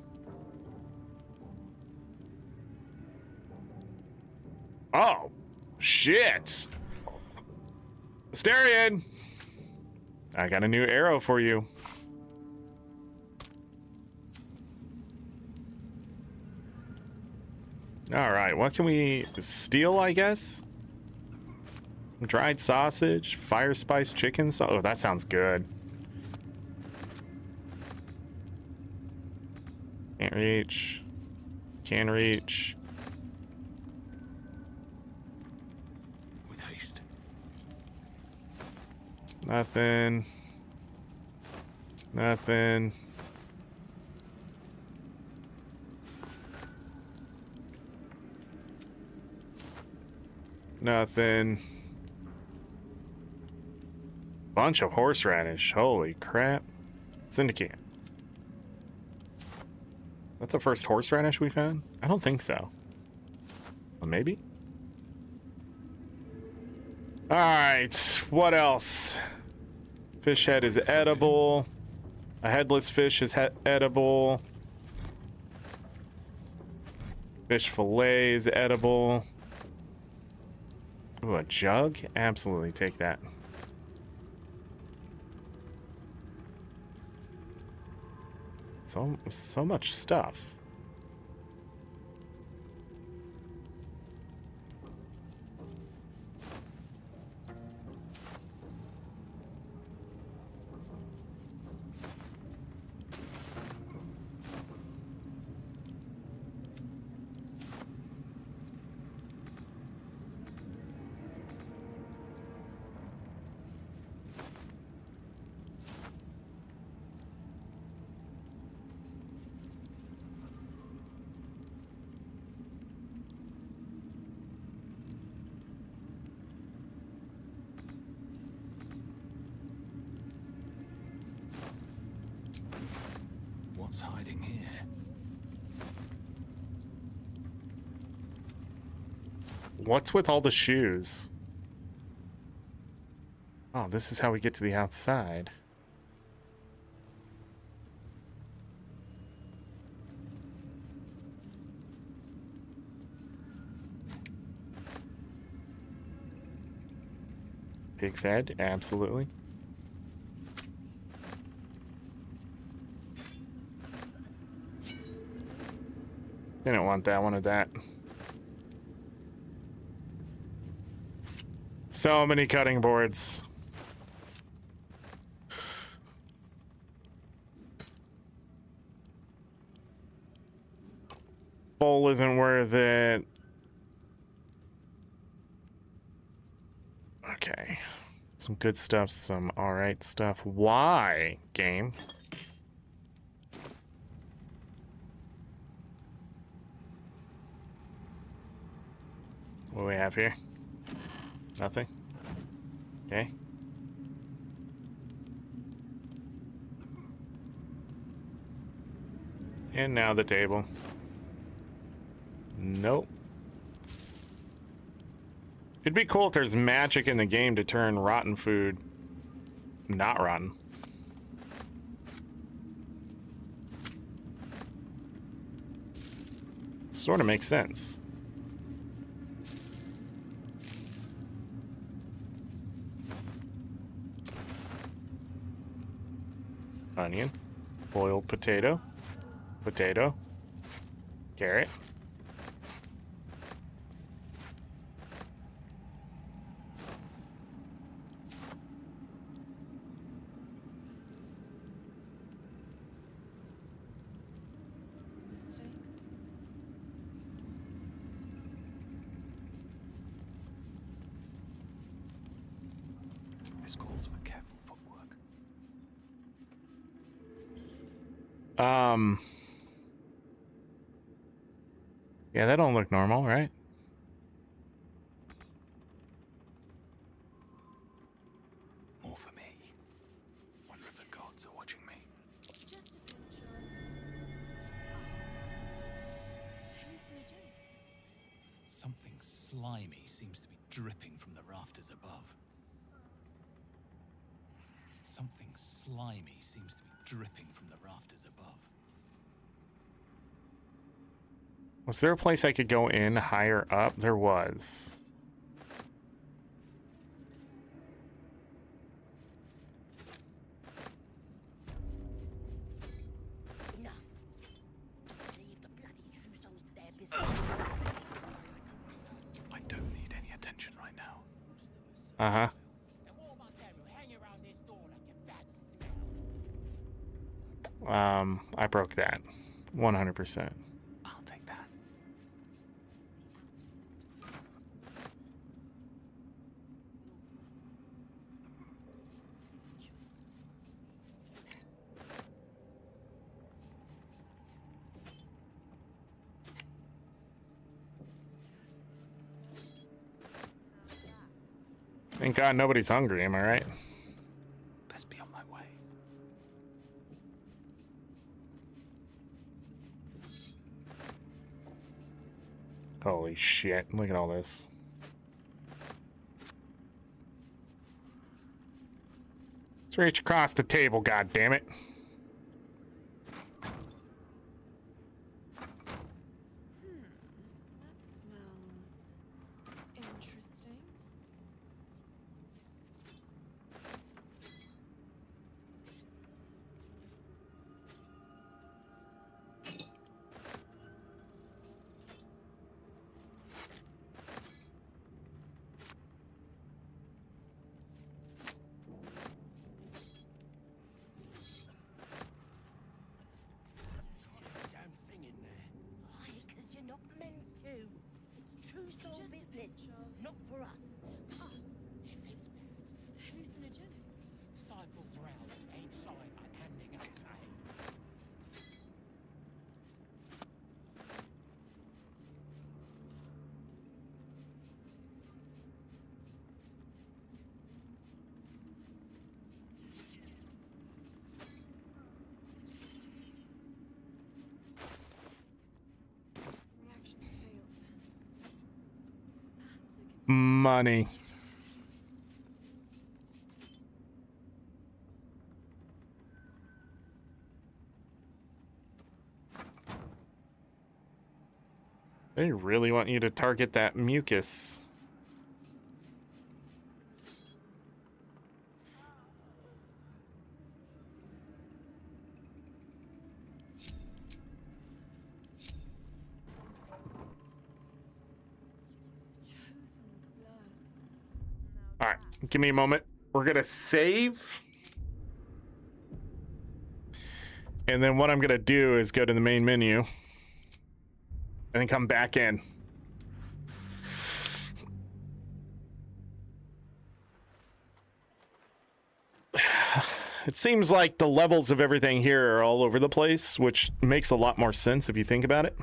Oh, shit. Asterion, I got a new arrow for you. All right, what can we steal, I guess? Dried sausage, fire spice chicken. Oh, that sounds good. Can't reach. Can reach. With haste. Nothing. Nothing. Nothing. Bunch of horseradish. Holy crap. Syndicate. That's the first horseradish we found? I don't think so. Well, maybe? Alright. What else? Fish head is edible. A headless fish is edible. Fish fillet is edible. Ooh, a jug? Absolutely, take that. So much stuff. What's hiding here? What's with all the shoes? Oh, this is how we get to the outside. Pig's head, absolutely. Didn't want that, wanted that. So many cutting boards. Bowl isn't worth it. Okay. Some good stuff, some alright stuff. Why, game? What do we have here? Nothing? Okay. And now the table. Nope. It'd be cool if there's magic in the game to turn rotten food not rotten. sort of makes sense. Onion, boiled potato, potato, carrot. This calls for careful footwork. Yeah, that don't look normal, right? More for me. Wonder if the gods are watching me. Something slimy seems to be dripping from the rafters above. Something slimy seems to be dripping from the rafters above. Was there a place I could go in higher up? There was. Enough. Leave the bloody Trusos to their business. I don't need any attention right now. Uh-huh. I broke that. 100%. I'll take that. Thank God nobody's hungry, am I right? Best be on my way. Holy shit, look at all this. Let's reach across the table, god damn it. Interesting. Damn thing in there. Why? Because you're not meant to. It's Truso business, not for us. Oh, If it's bad, hallucinogenic. disciples round ain't shy about handing out pain. Reaction failed. Money. They really want you to target that mucus. All right, give me a moment. We're gonna save. And then what I'm gonna do is go to the main menu and then come back in. It seems like the levels of everything here are all over the place, which makes a lot more sense if you think about it.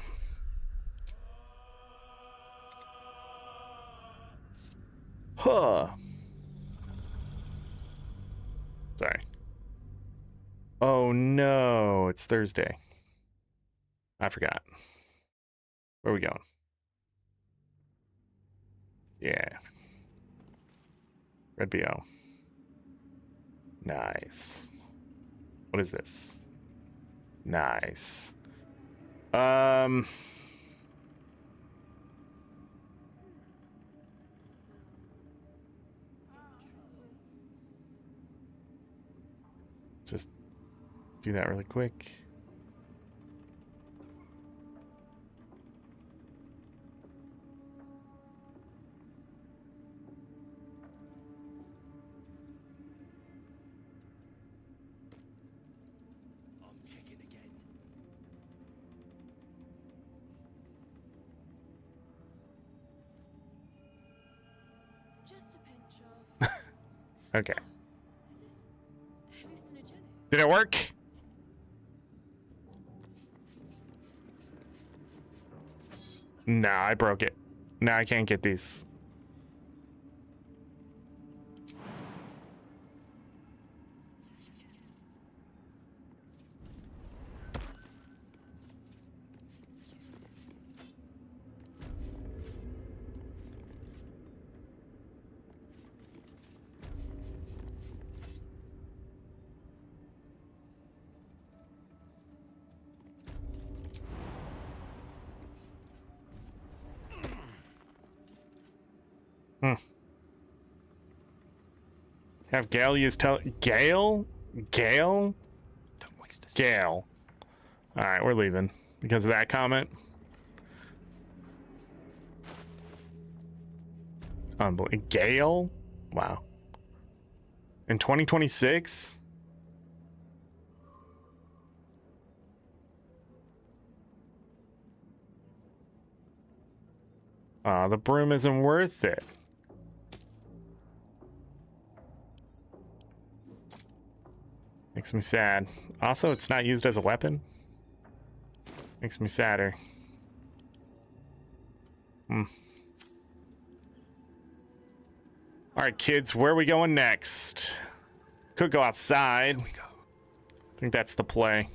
Huh. Sorry. Oh no, it's Thursday. I forgot. Where are we going? Yeah. Red BO. Nice. What is this? Nice. just do that really quick. I'm checking again. Just a pinch of. Okay. Is this hallucinogenic? Did it work? Nah, I broke it. Now I can't get these. Have Gale use Gale? Gale? Don't waste a Gale. Alright, we're leaving. Because of that comment. Unbelievable. Gale? Wow. In 2026? Aw, the broom isn't worth it. Makes me sad. Also, it's not used as a weapon. Makes me sadder. Alright, kids, where are we going next? Could go outside. Here we go. I think that's the play.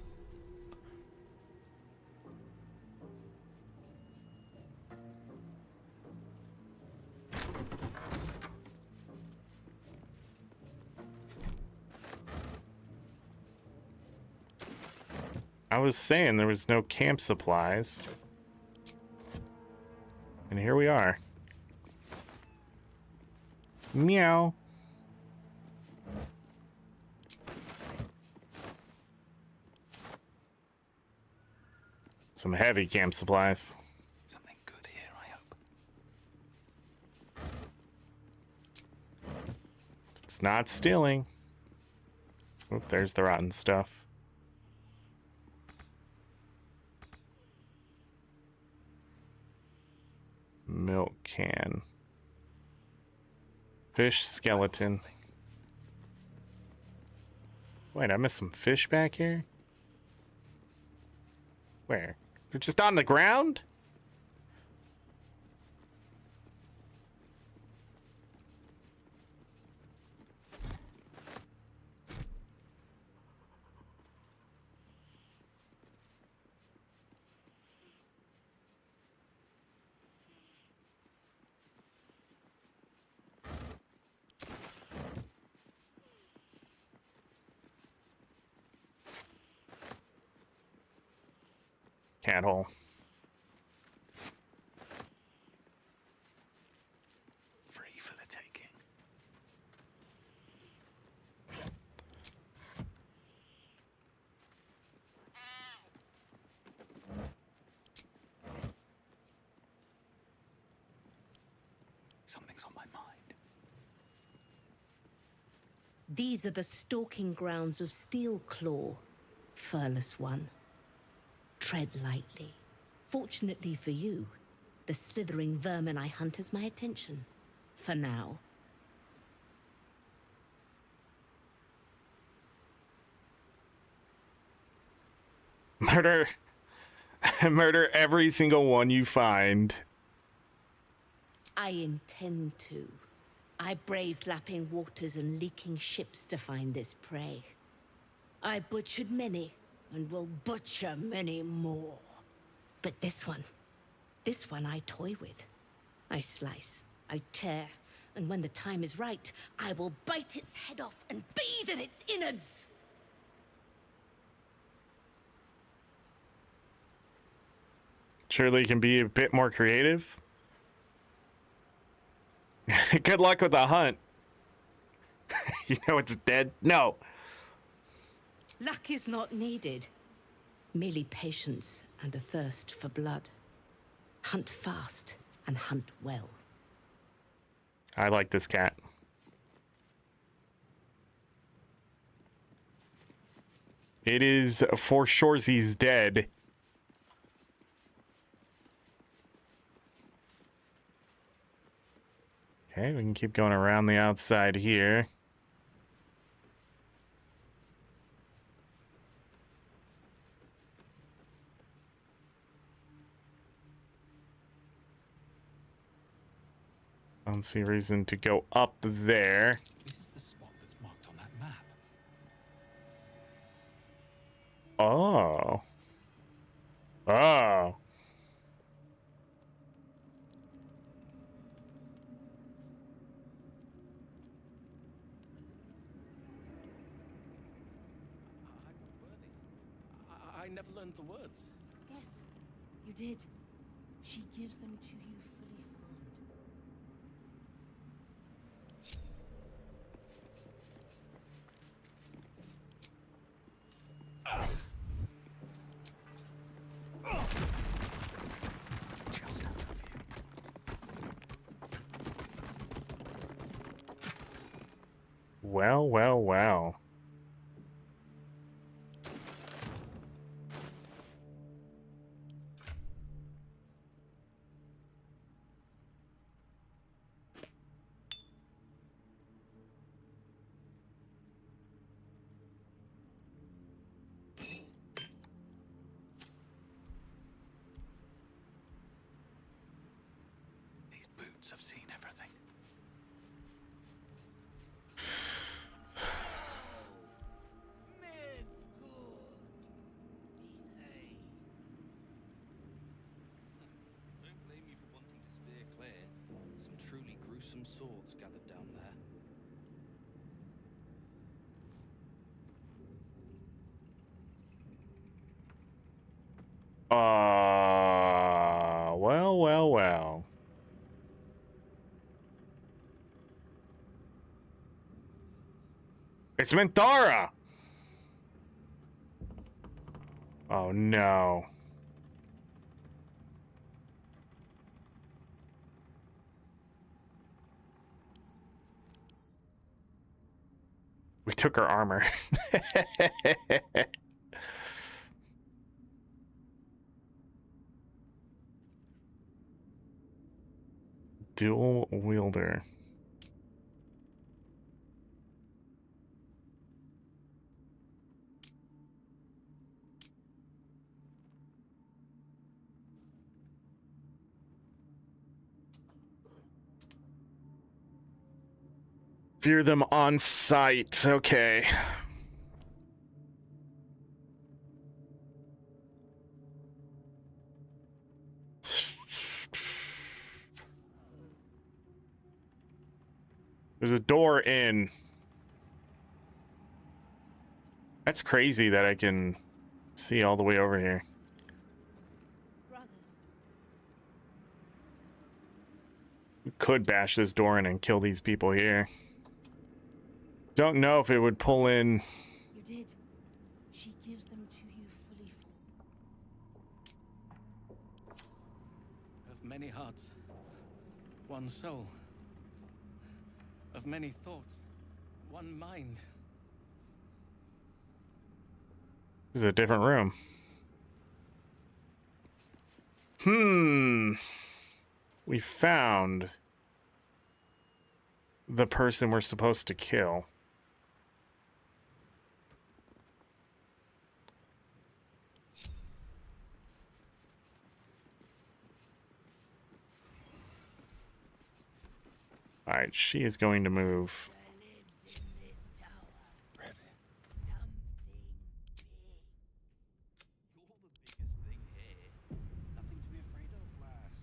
I was saying there was no camp supplies. And here we are. Meow. Some heavy camp supplies. Something good here, I hope. It's not stealing. Oop, there's the rotten stuff. Milk can. Fish skeleton. Wait, I missed some fish back here? Where? They're just on the ground? Cat hole. Free for the taking. Something's on my mind. These are the stalking grounds of Steelclaw, furless one. Tread lightly. Fortunately for you, the slithering vermin I hunt has my attention. For now. Murder. Murder every single one you find. I intend to. I braved lapping waters and leaking ships to find this prey. I butchered many, and will butcher many more. But this one I toy with. I slice, I tear, and when the time is right, I will bite its head off and bathe in its innards! Surely you can be a bit more creative. Good luck with the hunt. You know it's dead? No. Luck is not needed. Merely patience and a thirst for blood. Hunt fast and hunt well. I like this cat. It is for sure he's dead. Okay, we can keep going around the outside here. I don't see a reason to go up there. This is the spot that's marked on that map. Oh. Oh. I never learned the words. Yes, you did. She gives them to you fully formed. Just out of here. Well, well, well. These boots have seen everything. Don't blame me for wanting to steer clear. Some truly gruesome swords gathered down there. Well, well, well. It's Minthara! Oh no. We took her armor. Dual wielder. Fear them on sight. Okay. There's a door in. That's crazy that I can see all the way over here. We could bash this door in and kill these people here. Don't know if it would pull in. You did. She gives them to you fully formed. Of many hearts, one soul. Of many thoughts, one mind. This is a different room. We found the person we're supposed to kill. All right, she is going to move. Nothing to be afraid of, lass.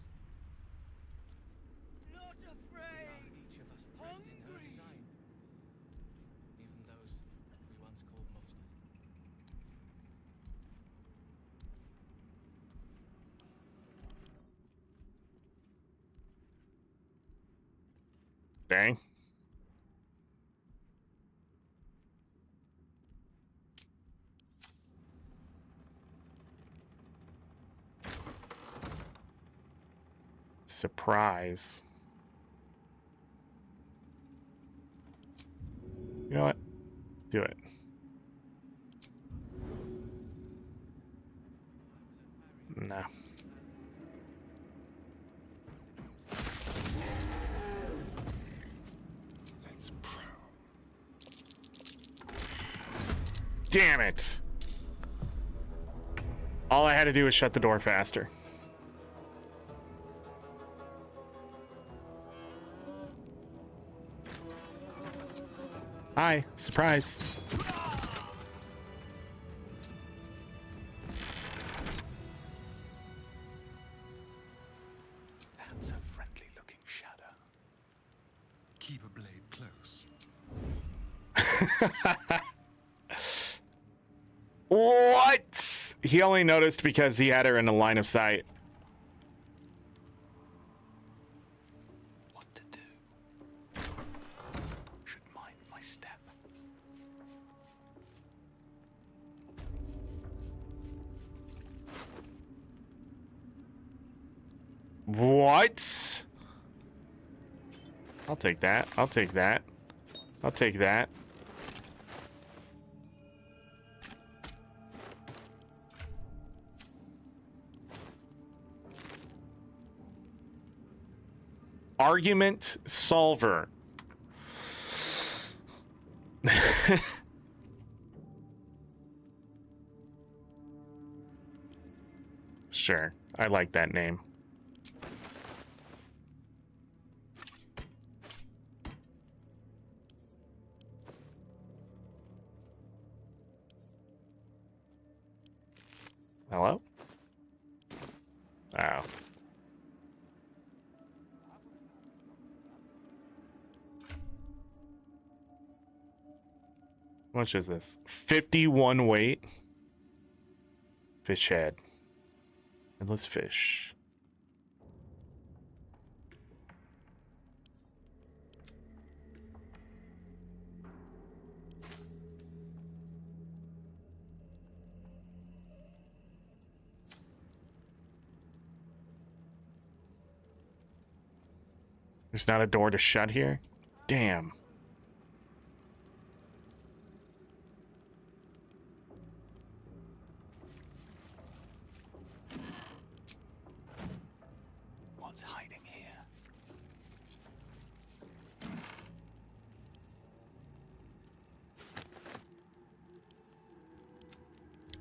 Not afraid! Each of us threads in her design. Even those we once called monsters. Surprise. You know what? Do it. No. Let's prowl. Damn it! All I had to do was shut the door faster. Hi, surprise. That's a friendly looking shadow. Keep a blade close. What? He only noticed because he had her in the line of sight. What to do? Should mind my step. What? I'll take that. I'll take that. I'll take that. Argument solver. Sure, I like that name. Hello? Oh. How much is this? 51 weight. Fish head. And let's fish. There's not a door to shut here? Damn. What's hiding here?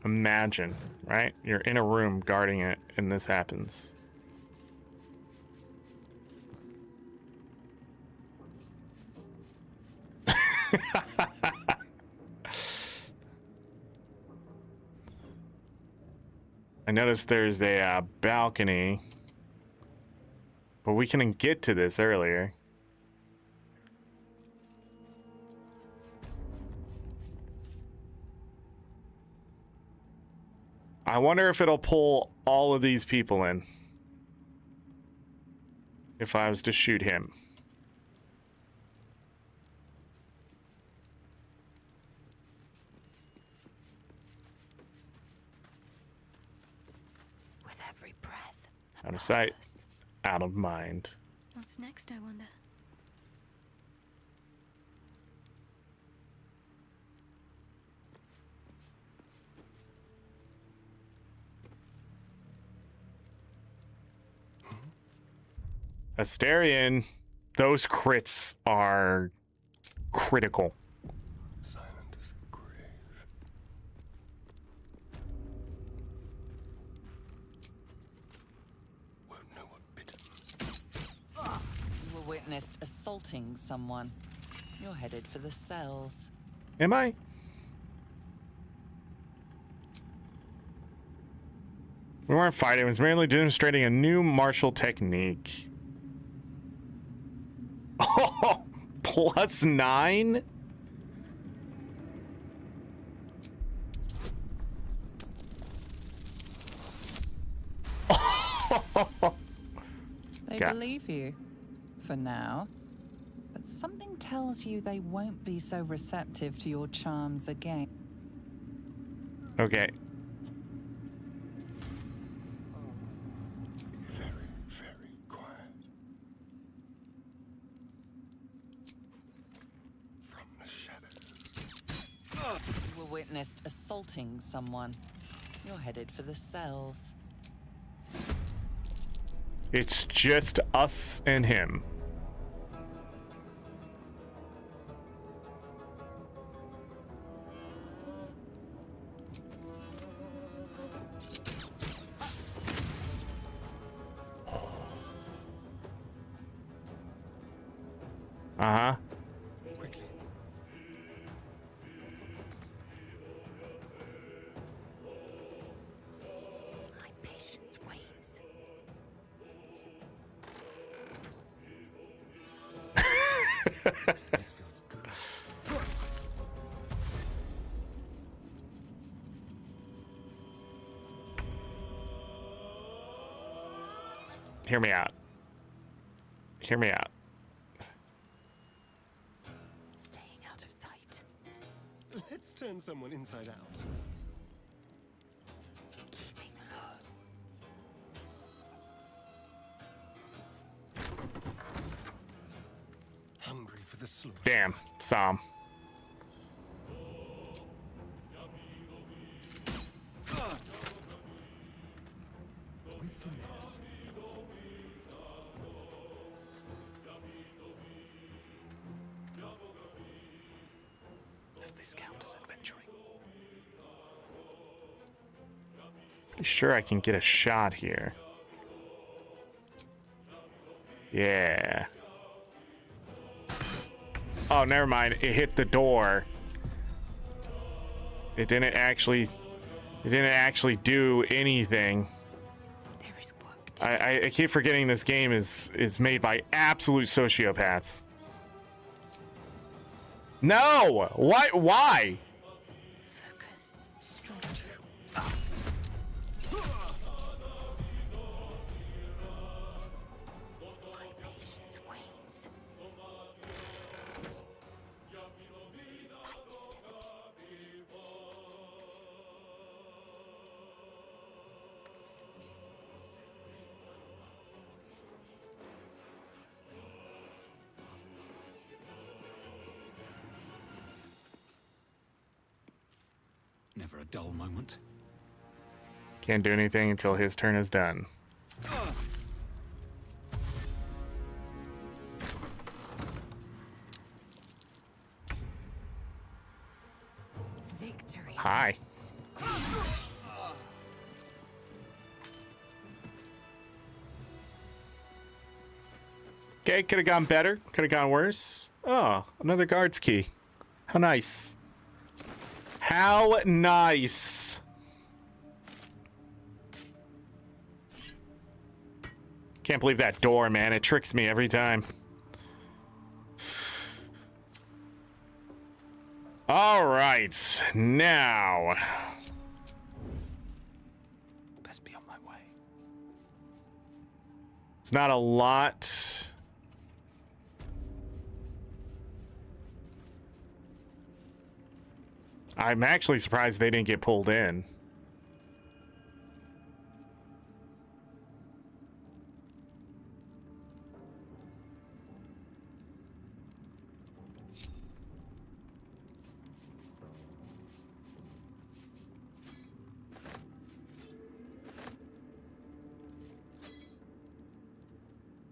Imagine, right? You're in a room guarding it and this happens. I noticed there's a balcony, but we can get to this earlier. I wonder if it'll pull all of these people in. If I was to shoot him. With every breath. Out of sight, out of mind. What's next, I wonder? Asterion, those crits are critical. Silent as the grave. Won't know what bit him. You were witnessed assaulting someone. You're headed for the cells. Am I? We weren't fighting, it was merely demonstrating a new martial technique. Oh, +9? They believe you, for now. But something tells you they won't be so receptive to your charms again. Okay. Very, very quiet. witnessed assaulting someone. You're headed for the cells. It's just us and him. Uh-huh. Quickly. My patience wanes. This feels good. Hear me out. Hear me out. Staying out of sight. Let's turn someone inside out. Keeping low. Hungry for the slaughter. Damn, Sam. With finesse. Does this count as adventuring? Pretty sure I can get a shot here. Yeah. Oh, never mind. It hit the door. It didn't actually do anything. I keep forgetting this game is made by absolute sociopaths. No! What? Why? Focus. Straight through. My patience wanes. Light steps. Never a dull moment. Can't do anything until his turn is done. Victory. Hi. Okay, could have gone better. Could have gone worse. Oh, another guard's key. How nice. How nice. Can't believe that door, man. It tricks me every time. All right, now. Best be on my way. It's not a lot. I'm actually surprised they didn't get pulled in.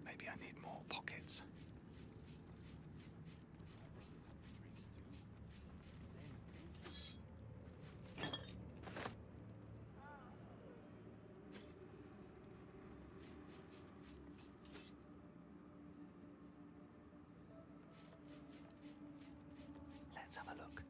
Maybe I need more pockets. Let's have a look.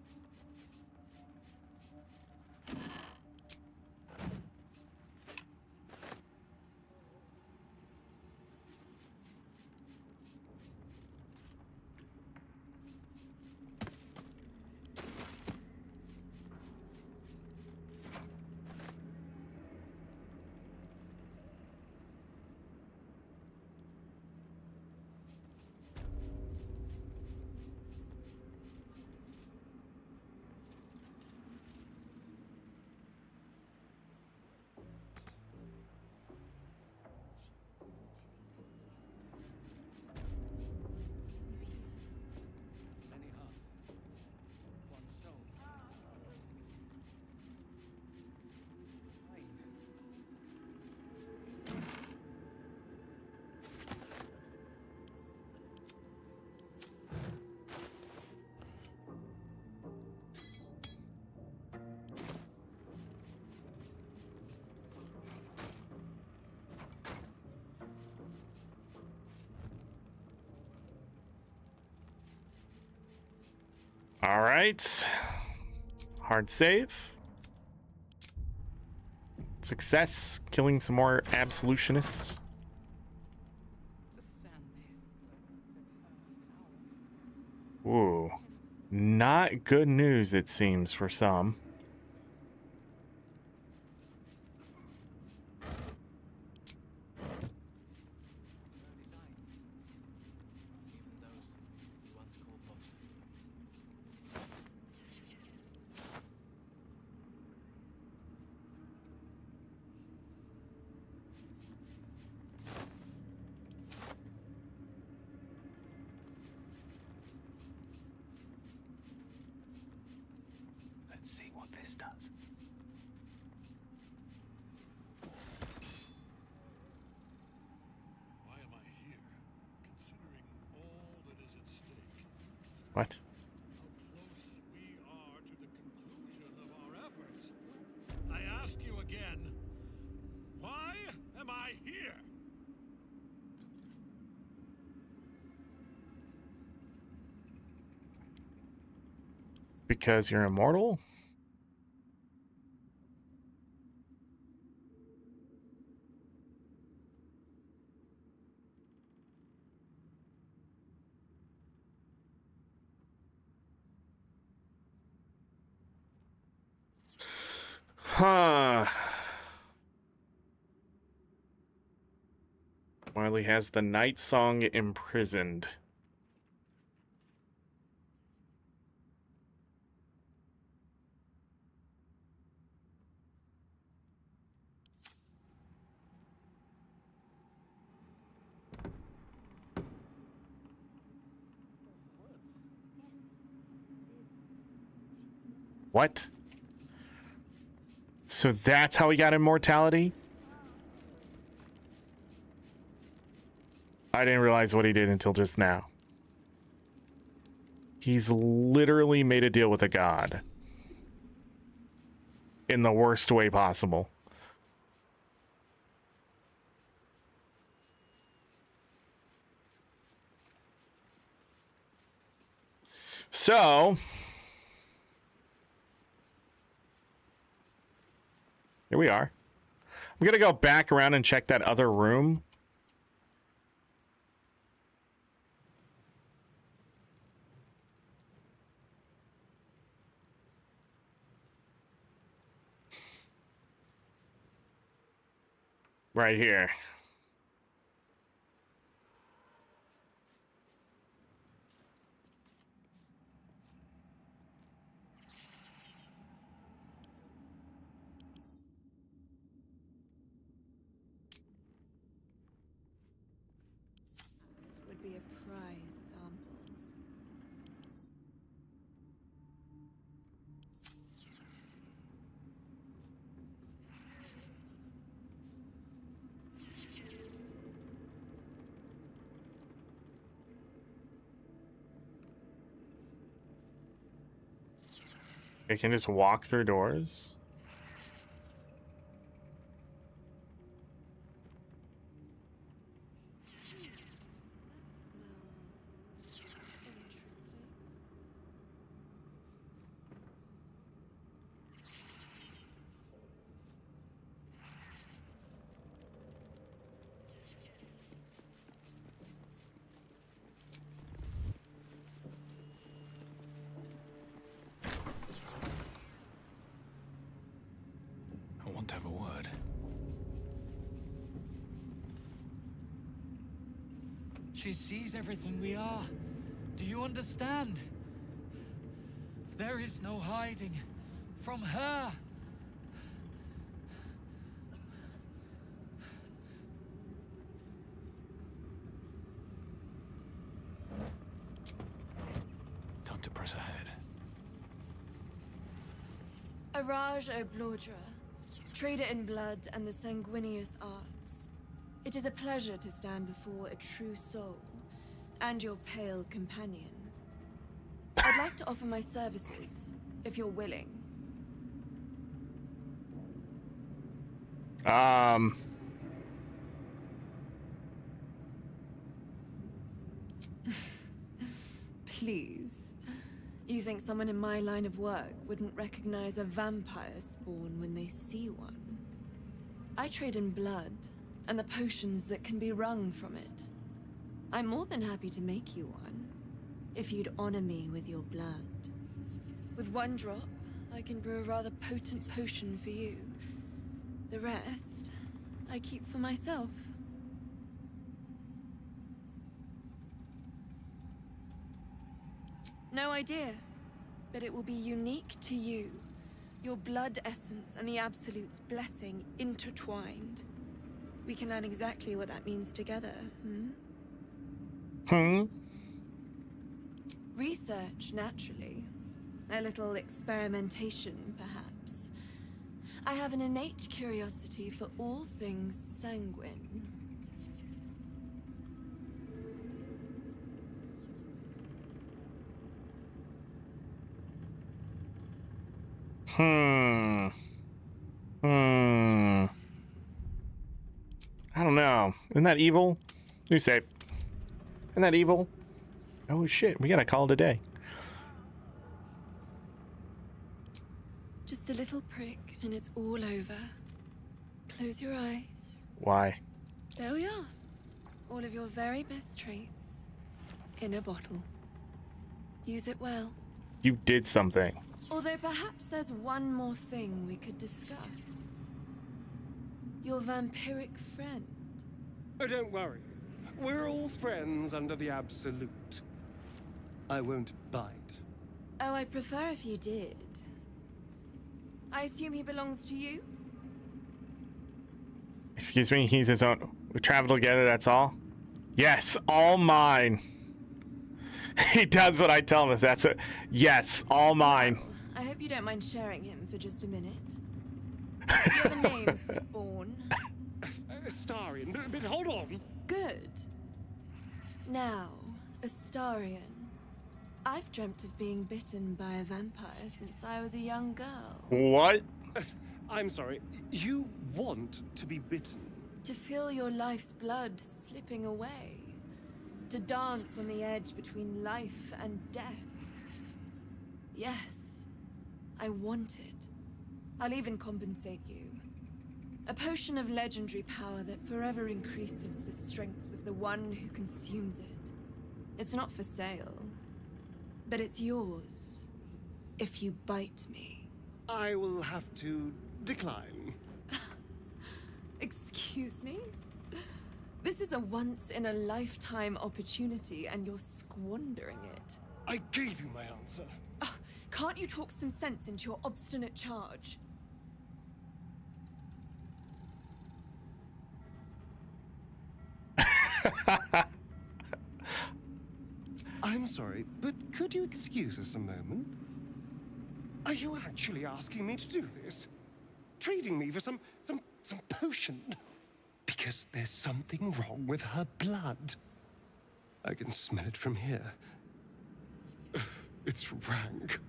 All right. Hard save. Success. Killing some more absolutionists. Ooh. Not good news, it seems, for some. Let's see what this does. Why am I here, considering all that is at stake? What? How close we are to the conclusion of our efforts. I ask you again, why am I here? Because you're immortal? Huh. Wiley has the night song imprisoned. What? So that's how he got immortality? I didn't realize what he did until just now. He's literally made a deal with a god. In the worst way possible. So... here we are. I'm gonna go back around and check that other room. Right here. It would be a prize sample. I can just walk through doors. I want to have a word. She sees everything we are. Do you understand? There is no hiding from her. Time to press ahead. Araj Oblodra, trader in blood and the sanguineous arts. It is a pleasure to stand before a true soul and your pale companion. I'd like to offer my services, if you're willing. Please. You think someone in my line of work wouldn't recognize a vampire spawn when they see one? I trade in blood, and the potions that can be wrung from it. I'm more than happy to make you one, if you'd honor me with your blood. With one drop, I can brew a rather potent potion for you. The rest, I keep for myself. No idea, but it will be unique to you. Your blood essence and the Absolute's blessing intertwined. We can learn exactly what that means together, Research, naturally. A little experimentation, perhaps. I have an innate curiosity for all things sanguine. I don't know. Isn't that evil? New save. Isn't that evil? Oh shit, we gotta call it a day. Just a little prick and it's all over. Close your eyes. Why? There we are. All of your very best traits in a bottle. Use it well. You did something. Although perhaps there's one more thing we could discuss. Your vampiric friend. Oh, don't worry. We're all friends under the Absolute. I won't bite. Oh, I'd prefer if you did. I assume he belongs to you? Excuse me, he's his own. We travel together, that's all? Yes, all mine. He does what I tell him if that's it. Yes, all mine. Well, I hope you don't mind sharing him for just a minute. Do you have a name, Spawn? Astarion, but hold on. Good. Now, Astarion. I've dreamt of being bitten by a vampire since I was a young girl. What? I'm sorry. You want to be bitten? To feel your life's blood slipping away. To dance on the edge between life and death. Yes, I want it. I'll even compensate you. A potion of legendary power that forever increases the strength of the one who consumes it. It's not for sale, but it's yours if you bite me. I will have to decline. Excuse me? This is a once-in-a-lifetime opportunity, and you're squandering it. I gave you my answer. Can't you talk some sense into your obstinate charge? I'm sorry, but could you excuse us a moment? Are you actually asking me to do this? Trading me for some potion? Because there's something wrong with her blood. I can smell it from here. It's rank.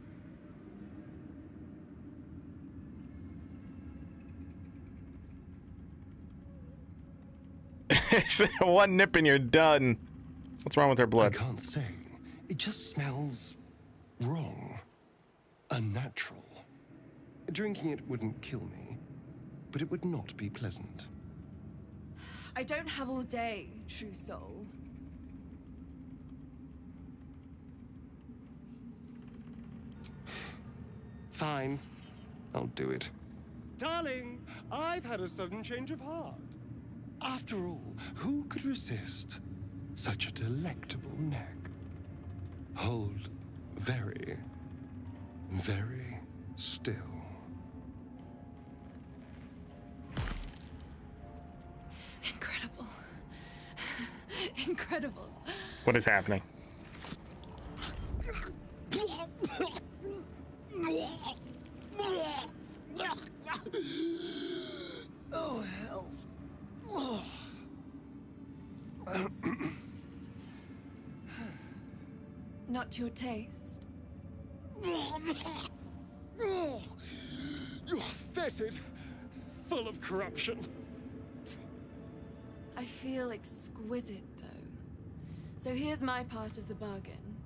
One nip and you're done. What's wrong with her blood? I can't say. It just smells wrong. Unnatural. Drinking it wouldn't kill me, but it would not be pleasant. I don't have all day, true soul. Fine. I'll do it. Darling, I've had a sudden change of heart. After all, who could resist such a delectable neck? Hold very, very still. Incredible. Incredible. What is happening? Oh, hells. Not to your taste. You're fetid, full of corruption. I feel exquisite, though. So here's my part of the bargain.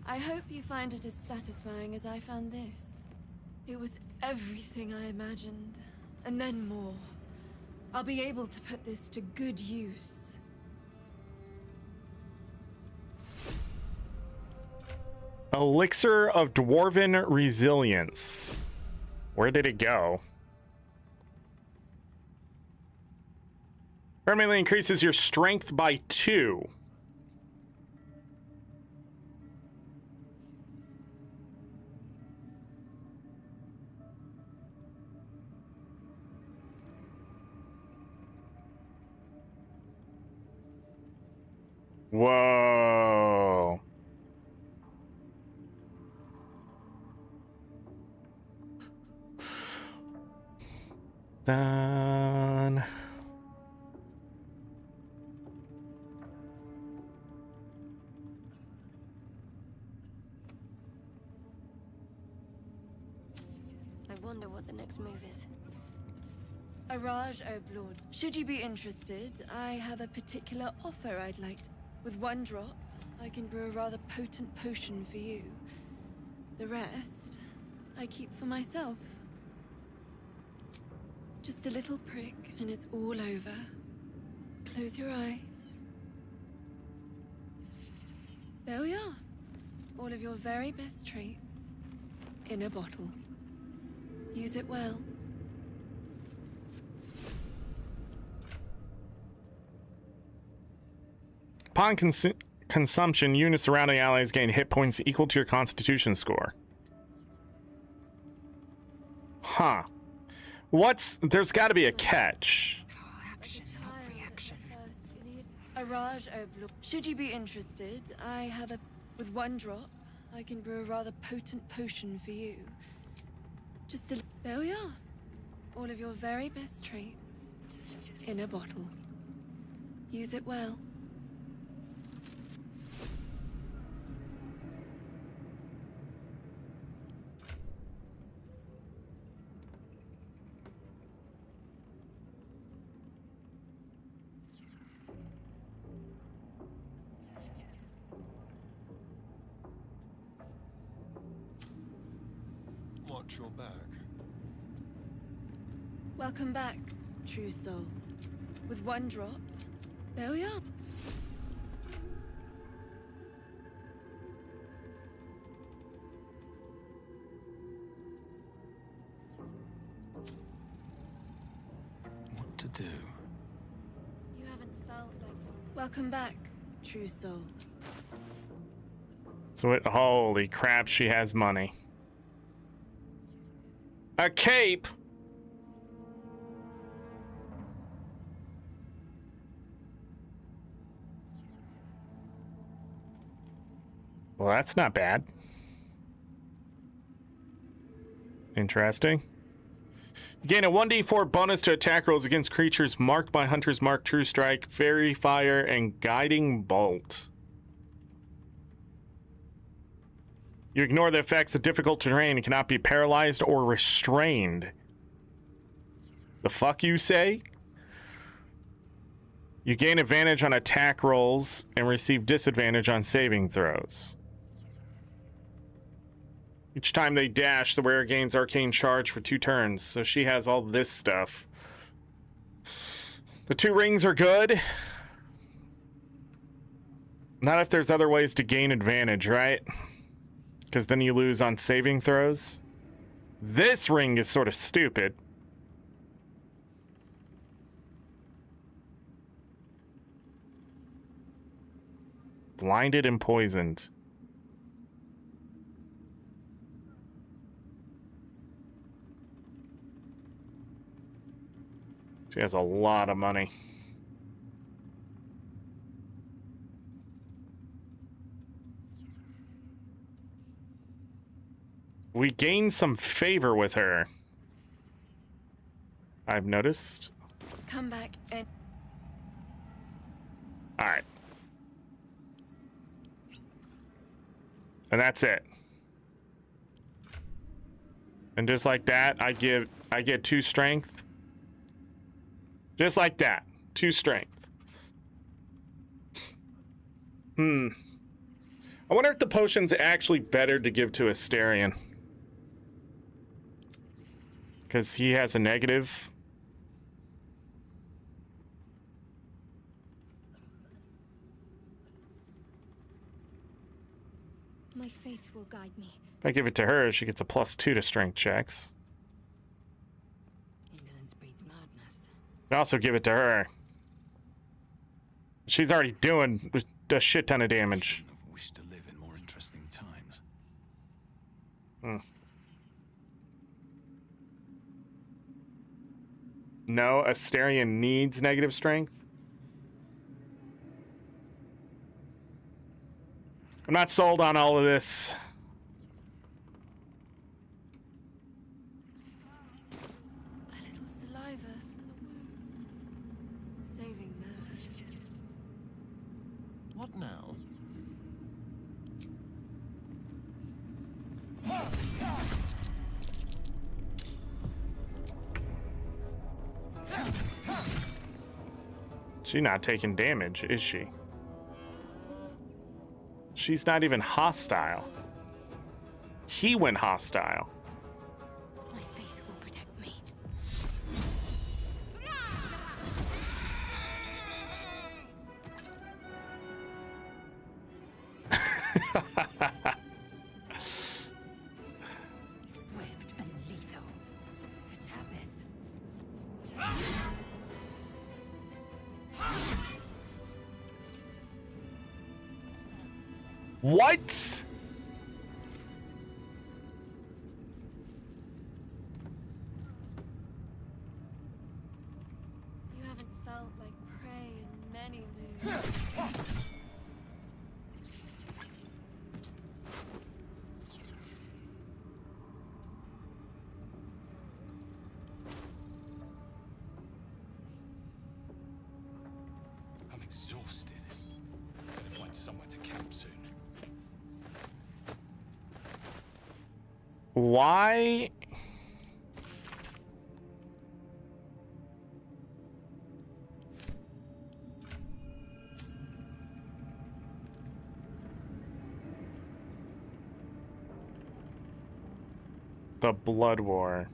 I hope you find it as satisfying as I found this. It was everything I imagined, and then more. I'll be able to put this to good use. Elixir of Dwarven Resilience. Where did it go? Permanently increases your strength by 2. Whoa. Done. I wonder what the next move is. Araj Oblord, should you be interested, I have a particular offer I'd like to... With one drop, I can brew a rather potent potion for you. The rest, I keep for myself. Just a little prick, and it's all over. Close your eyes. There we are. All of your very best traits in a bottle. Use it well. Upon consumption, you and your surrounding allies gain hit points equal to your constitution score. Huh. There's got to be a catch. Araj Oblord, should you be interested, I have a... With one drop, I can brew a rather potent potion for you. Just a... There we are. All of your very best traits in a bottle. Use it well. Watch your back. Welcome back, true soul. With one drop, there we are. What to do? You haven't felt like... Welcome back, true soul. So holy crap, she has money. A cape. Well, that's not bad. Interesting. You gain a 1d4 bonus to attack rolls against creatures marked by Hunter's Mark, True Strike, Fairy Fire, and Guiding Bolt. You ignore the effects of difficult terrain and cannot be paralyzed or restrained. The fuck you say? You gain advantage on attack rolls and receive disadvantage on saving throws. Each time they dash, the wearer gains arcane charge for 2 turns, so she has all this stuff. The 2 rings are good. Not if there's other ways to gain advantage, right? Because then you lose on saving throws. This ring is sort of stupid. Blinded and poisoned. She has a lot of money. We gain some favor with her, I've noticed. Come back and... All right. And that's it. And just like that, I get 2 strength. Just like that, 2 strength. I wonder if the potion's actually better to give to Asterion. Because he has a negative. My faith will guide me. If I give it to her, she gets a +2 to strength checks. Indolence breeds madness. I also give it to her. She's already doing a shit ton of damage. I've wished to live in more interesting times. No, Asterion needs negative strength. I'm not sold on all of this. A little saliva from the wound. Saving that. What now? She's not taking damage, is she? She's not even hostile. He went hostile. My faith will protect me. Swift and lethal. It's as if. What? You haven't felt like prey in many moons. I'm exhausted. Better find somewhere to camp soon. Why? The Blood War.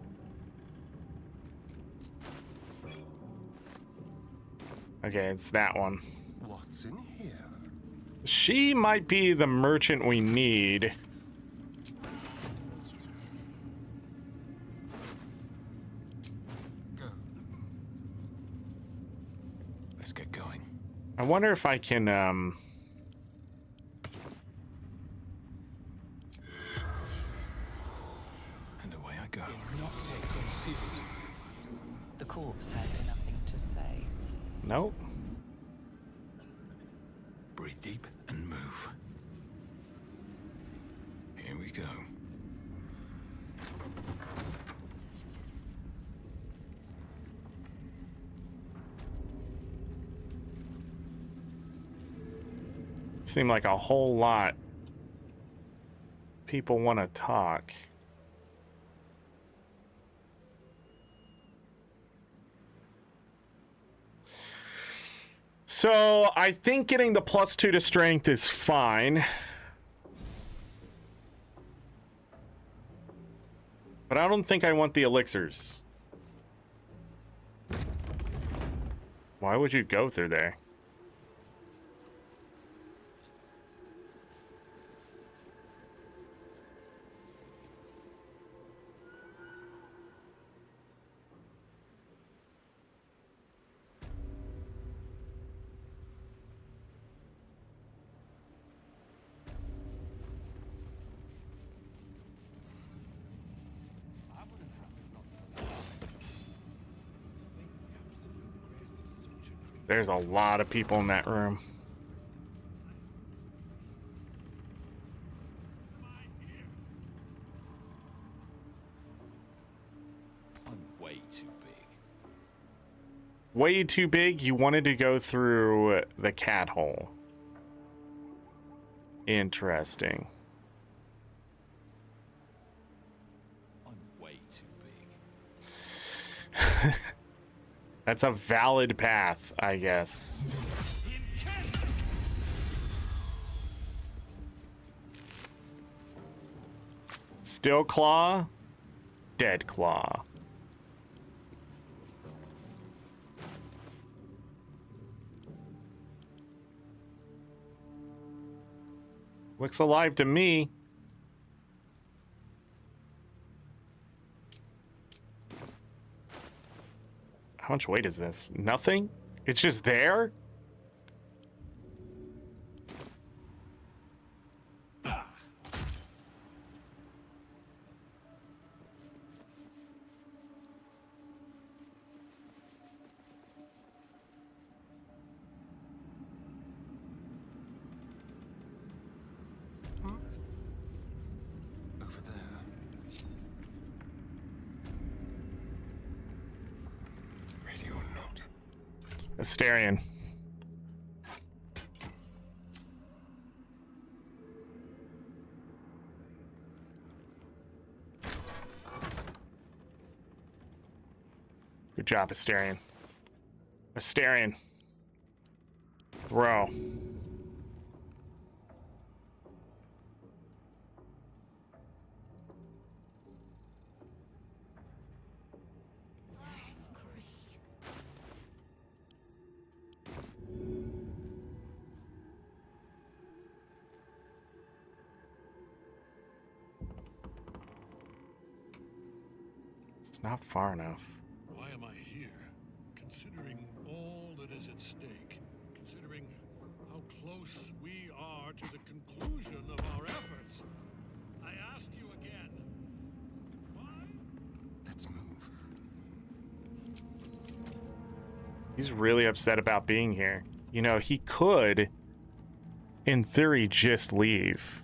Okay, it's that one. What's in here? She might be the merchant we need. Let's get going. I wonder if I can, And away I go. The corpse has nothing to say. Nope. Breathe deep and move. Here we go. Seem like a whole lot. People want to talk. So I think getting the +2 to strength is fine. But I don't think I want the elixirs. Why would you go through there? There's a lot of people in that room. I'm way too big. Way too big? You wanted to go through the cat hole. Interesting. I'm way too big. That's a valid path, I guess. Still claw, dead claw. Looks alive to me. How much weight is this? Nothing? It's just there? Over there. Radio note. Asterion. Good job, Asterion. Asterion. Throw. It's not far enough. Why am I here? Considering all that is at stake, considering how close we are to the conclusion of our efforts, I ask you again, why? Let's move. He's really upset about being here. You know, he could, in theory, just leave.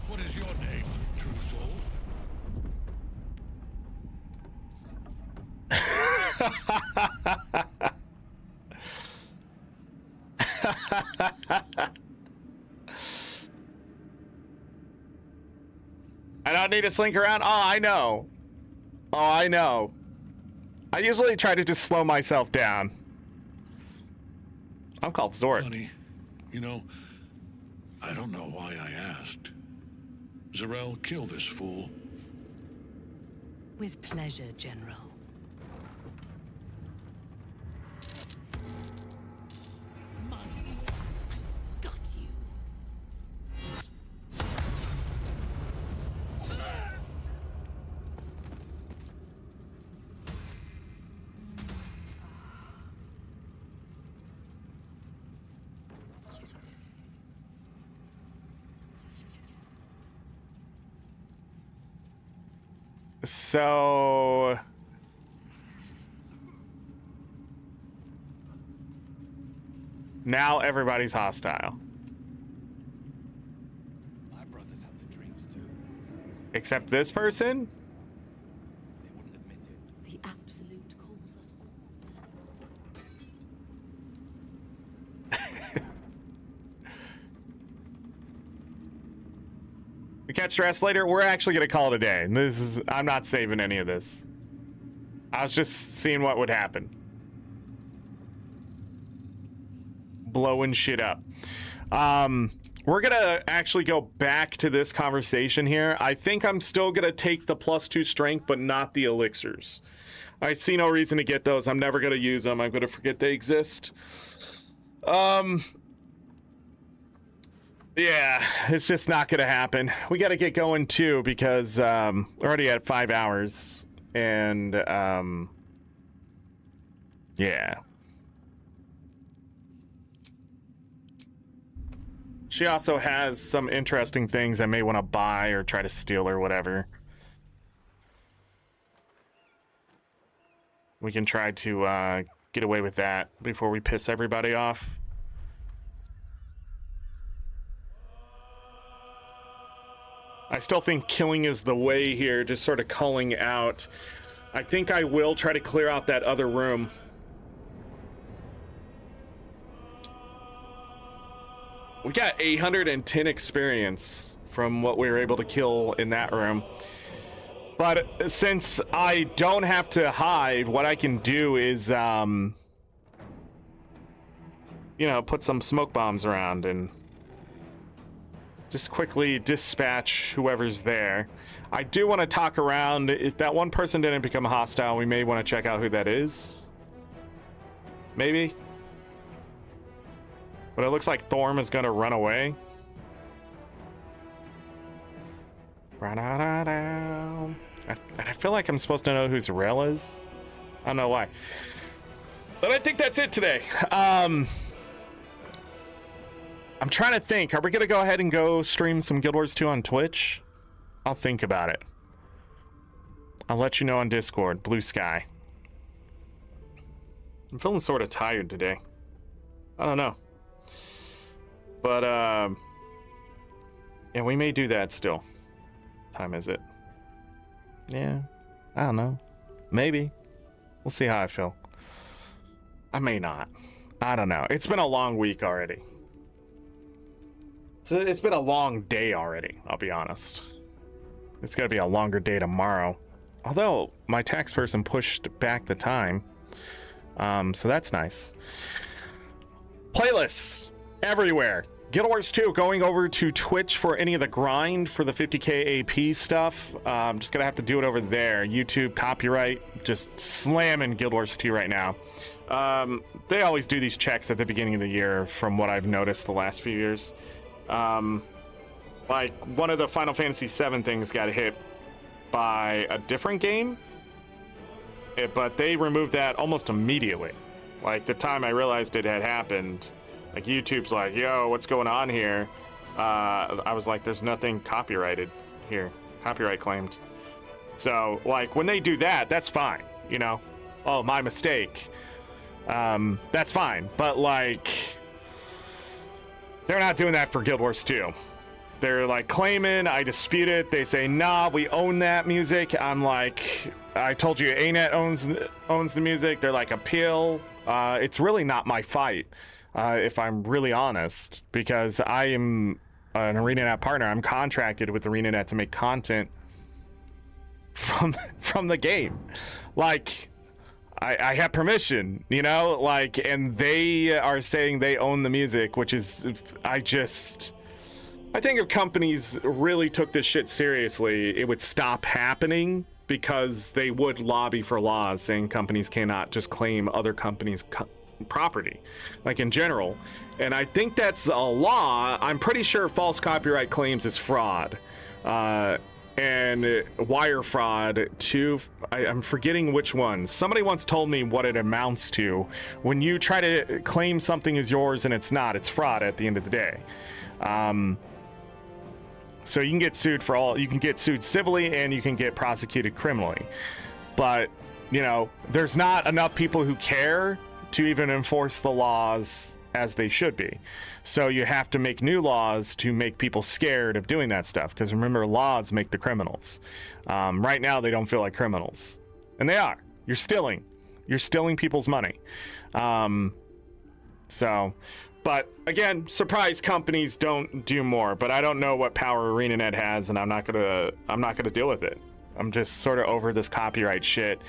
What is your name, true soul? I don't need to slink around. Oh, I know. Oh, I know. I usually try to just slow myself down. I'm called Zorric. Funny. You know, I don't know why I asked. Zarel, kill this fool. With pleasure, General. Got you. So now everybody's hostile. My brothers have the dreams too. Except this person? They wouldn't admit it. The Absolute calls us all. We catch the rest later. We're actually gonna call it a day. I'm not saving any of this. I was just seeing what would happen. Blowing shit up. We're gonna actually go back to this conversation here. I think I'm still gonna take the +2 strength, but not the elixirs. I see no reason to get those. I'm never gonna use them. I'm gonna forget they exist. Yeah, it's just not gonna happen. We gotta get going too because we're already at 5 hours, and yeah. She also has some interesting things I may want to buy or try to steal or whatever. We can try to get away with that before we piss everybody off. I still think killing is the way here, just sort of culling out. I think I will try to clear out that other room. We got 810 experience from what we were able to kill in that room. But since I don't have to hide, what I can do is, you know, put some smoke bombs around and just quickly dispatch whoever's there. I do want to talk around. If that one person didn't become hostile, we may want to check out who that is. Maybe. But it looks like Thorm is going to run away. And I feel like I'm supposed to know who Zarel is. I don't know why. But I think that's it today. I'm trying to think. Are we going to go ahead and go stream some Guild Wars 2 on Twitch? I'll think about it. I'll let you know on Discord. Blue sky. I'm feeling sort of tired today. I don't know. But, yeah, we may do that still. Time is it? Yeah, I don't know. Maybe. We'll see how I feel. I may not. I don't know. It's been a long week already. It's been a long day already, I'll be honest. It's gonna be a longer day tomorrow. Although, my tax person pushed back the time. So that's nice. Playlists everywhere. Guild Wars 2 going over to Twitch for any of the grind for the 50k AP stuff. I'm just gonna have to do it over there. YouTube copyright, just slamming Guild Wars 2 right now. They always do these checks at the beginning of the year from what I've noticed the last few years. Like one of the Final Fantasy VII things got hit by a different game, but they removed that almost immediately. Like the time I realized it had happened, like YouTube's like, yo, what's going on here? I was like, there's nothing copyrighted here, copyright claimed. So like when they do that, that's fine, you know? Oh, my mistake. That's fine, but like, they're not doing that for Guild Wars 2. They're like claiming, I dispute it. They say, nah, we own that music. I'm like, I told you ArenaNet owns the music. They're like, appeal. It's really not my fight, if I'm really honest, because I am an ArenaNet partner. I'm contracted with ArenaNet to make content from the game. Like, I have permission, you know, like, and they are saying they own the music, which is, I think if companies really took this shit seriously, it would stop happening, because they would lobby for laws saying companies cannot just claim other companies' property, like in general. And I think that's a law. I'm pretty sure false copyright claims is fraud. And wire fraud too. I'm forgetting which one. Somebody once told me what it amounts to. When you try to claim something is yours and it's not, it's fraud at the end of the day. So you can get sued for all, you can get sued civilly and you can get prosecuted criminally. But, you know, there's not enough people who care to even enforce the laws as they should be. So you have to make new laws to make people scared of doing that stuff. Because remember, laws make the criminals. Right now, they don't feel like criminals. And they are. You're stealing. You're stealing people's money. But again, surprise companies don't do more. But I don't know what power ArenaNet has, and I'm not gonna deal with it. I'm just sort of over this copyright shit.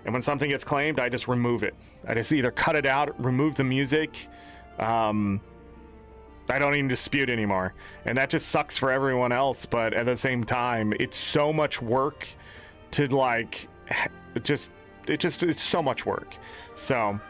And when something gets claimed, I just remove it. I just either cut it out, remove the music. I don't even dispute anymore, and that just sucks for everyone else. But at the same time, it's so much work to like, it's so much work. So,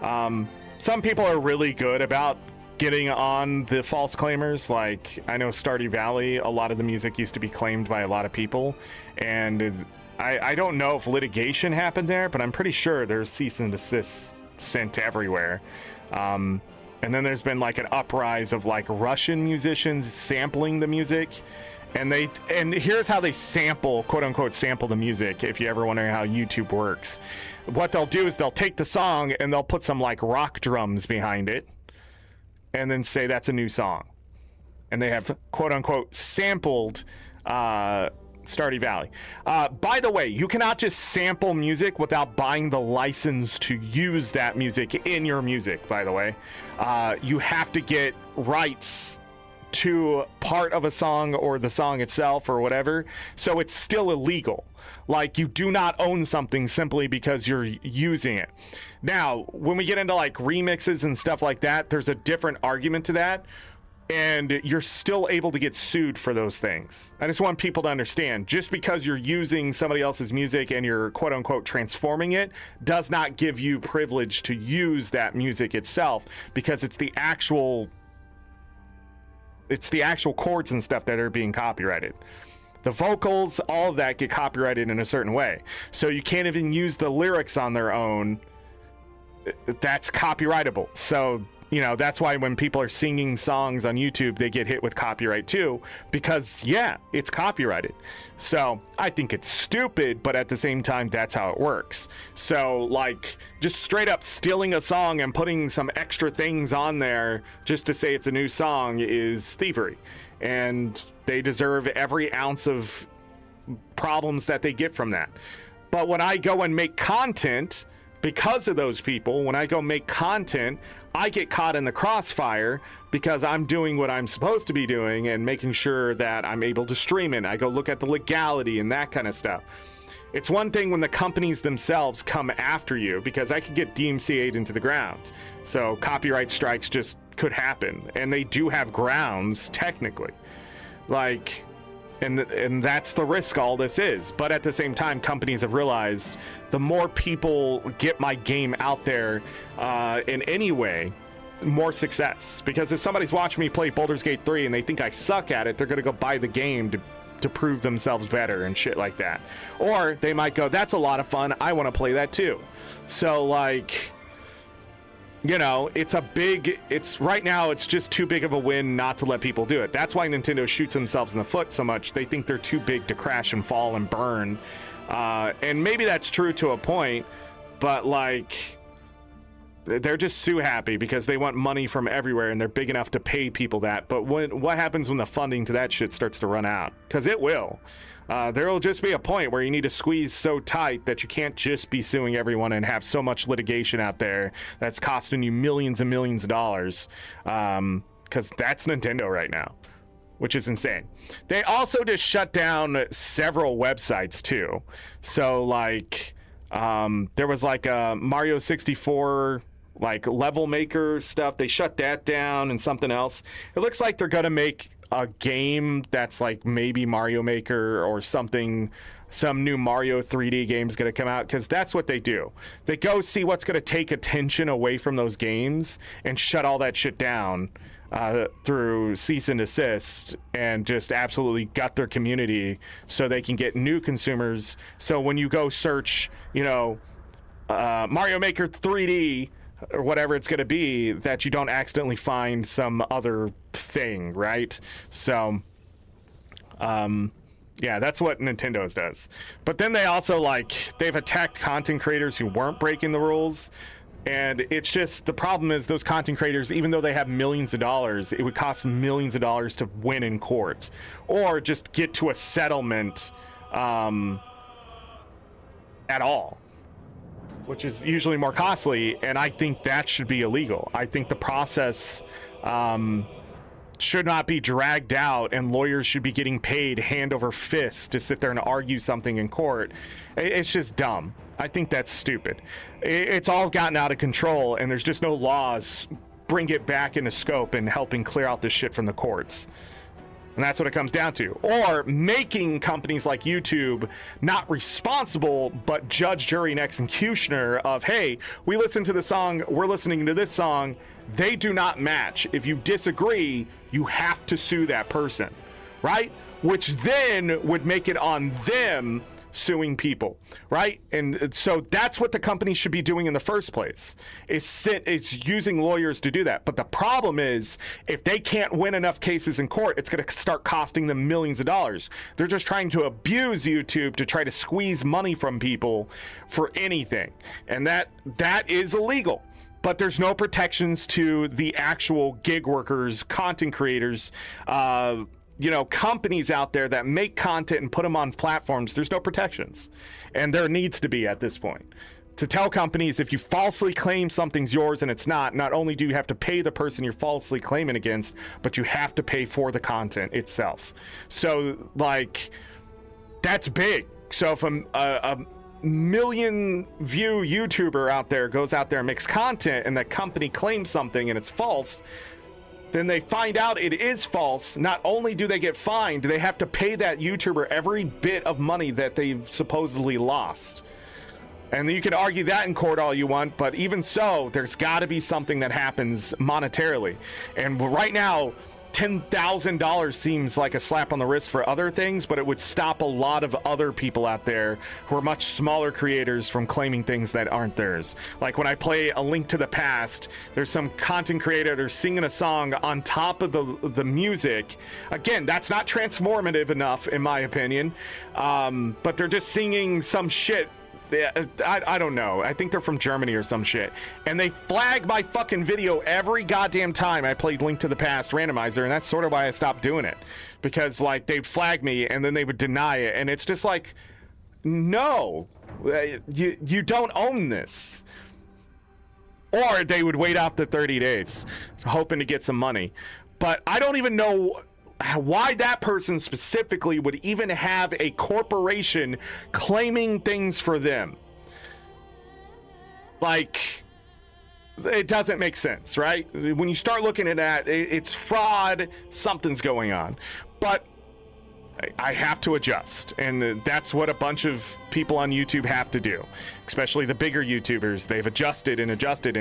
some people are really good about getting on the false claimers. Like I know Stardew Valley, a lot of the music used to be claimed by a lot of people, and I don't know if litigation happened there, but I'm pretty sure there's cease and desist sent everywhere. And then there's been like an uprise of like Russian musicians sampling the music, and here's how they sample, quote unquote, sample the music. If you ever wonder how YouTube works, what they'll do is they'll take the song and they'll put some like rock drums behind it, and then say that's a new song, and they have quote unquote sampled Stardew Valley. By the way, you cannot just sample music without buying the license to use that music in your music, by the way. You have to get rights to part of a song or the song itself or whatever. So it's still illegal. Like, you do not own something simply because you're using it. Now, when we get into like remixes and stuff like that, there's a different argument to that. And you're still able to get sued for those things. I just want people to understand, just because you're using somebody else's music and you're quote unquote transforming it does not give you privilege to use that music itself, because it's the actual chords and stuff that are being copyrighted. The vocals, all of that get copyrighted in a certain way. So you can't even use the lyrics on their own. That's copyrightable. So, you know, that's why when people are singing songs on YouTube, they get hit with copyright too, because yeah, it's copyrighted. So I think it's stupid, but at the same time, that's how it works. So like, just straight up stealing a song and putting some extra things on there just to say it's a new song is thievery. And they deserve every ounce of problems that they get from that. But when I go and make content, because of those people, when I go make content, I get caught in the crossfire because I'm doing what I'm supposed to be doing and making sure that I'm able to stream it. I go look at the legality and that kind of stuff. It's one thing when the companies themselves come after you, because I could get DMCA'd into the ground. So copyright strikes just could happen, and they do have grounds technically. Like, and that's the risk all this is. But at the same time, companies have realized the more people get my game out there in any way, more success. Because if somebody's watching me play Baldur's Gate 3 and they think I suck at it, they're gonna go buy the game to prove themselves better and shit like that. Or they might go, that's a lot of fun, I want to play that too. So like, you know, it's right now, it's just too big of a win not to let people do it. That's why Nintendo shoots themselves in the foot so much. They think they're too big to crash and fall and burn. And maybe that's true to a point, but like, they're just too happy because they want money from everywhere and they're big enough to pay people that. But what happens when the funding to that shit starts to run out? Because it will. There will just be a point where you need to squeeze so tight that you can't just be suing everyone and have so much litigation out there that's costing you millions and millions of dollars. Because that's Nintendo right now, which is insane. They also just shut down several websites too. So like, there was like a Mario 64 like level maker stuff. They shut that down, and something else. It looks like they're gonna make a game that's like maybe Mario Maker or something. Some new Mario 3D game is going to come out, because that's what they do. They go see what's going to take attention away from those games and shut all that shit down through cease and desist, and just absolutely gut their community so they can get new consumers. So when you go search, you know, Mario Maker 3D or whatever it's going to be, that you don't accidentally find some other thing, right? So yeah, that's what Nintendo's does. But then they also, like, they've attacked content creators who weren't breaking the rules. And it's just, the problem is those content creators, even though they have millions of dollars, it would cost millions of dollars to win in court or just get to a settlement at all, which is usually more costly. And I think that should be illegal. I think the process should not be dragged out, and lawyers should be getting paid hand over fist to sit there and argue something in court. It's just dumb. I think that's stupid. It's all gotten out of control, and there's just no laws bring it back into scope and helping clear out this shit from the courts. And that's what it comes down to. Or making companies like YouTube not responsible, but judge, jury, and executioner of, hey, we listened to the song, we're listening to this song, they do not match. If you disagree, you have to sue that person, right? Which then would make it on them suing people, right? And so that's what the company should be doing in the first place. It's using lawyers to do that. But the problem is, if they can't win enough cases in court, it's going to start costing them millions of dollars. They're just trying to abuse YouTube to try to squeeze money from people for anything. And that is illegal. But there's no protections to the actual gig workers, content creators, you know, companies out there that make content and put them on platforms. There's no protections, and there needs to be at this point. to tell companies if you falsely claim something's yours and it's not only do you have to pay the person you're falsely claiming against, but you have to pay for the content itself. So like, that's big. So if a million view YouTuber out there goes out there and makes content and that company claims something and it's false, then they find out it is false, not only do they get fined, they have to pay that YouTuber every bit of money that they've supposedly lost. And you can argue that in court all you want, but even so, there's got to be something that happens monetarily. And right now, $10,000 seems like a slap on the wrist for other things, but it would stop a lot of other people out there who are much smaller creators from claiming things that aren't theirs. Like when I play A Link to the Past, there's some content creator, they're singing a song on top of the music. Again, that's not transformative enough in my opinion, but they're just singing some shit. I don't know. I think they're from Germany or some shit. And they flag my fucking video every goddamn time I played Link to the Past randomizer, and that's sort of why I stopped doing it. Because like they'd flag me and then they would deny it, and it's just like, no, you don't own this. Or they would wait out the 30 days hoping to get some money. But I don't even know why that person specifically would even have a corporation claiming things for them. Like, it doesn't make sense, right? When you start looking at that, it's fraud, something's going on. But I have to adjust, and that's what a bunch of people on YouTube have to do, especially the bigger YouTubers. They've adjusted, and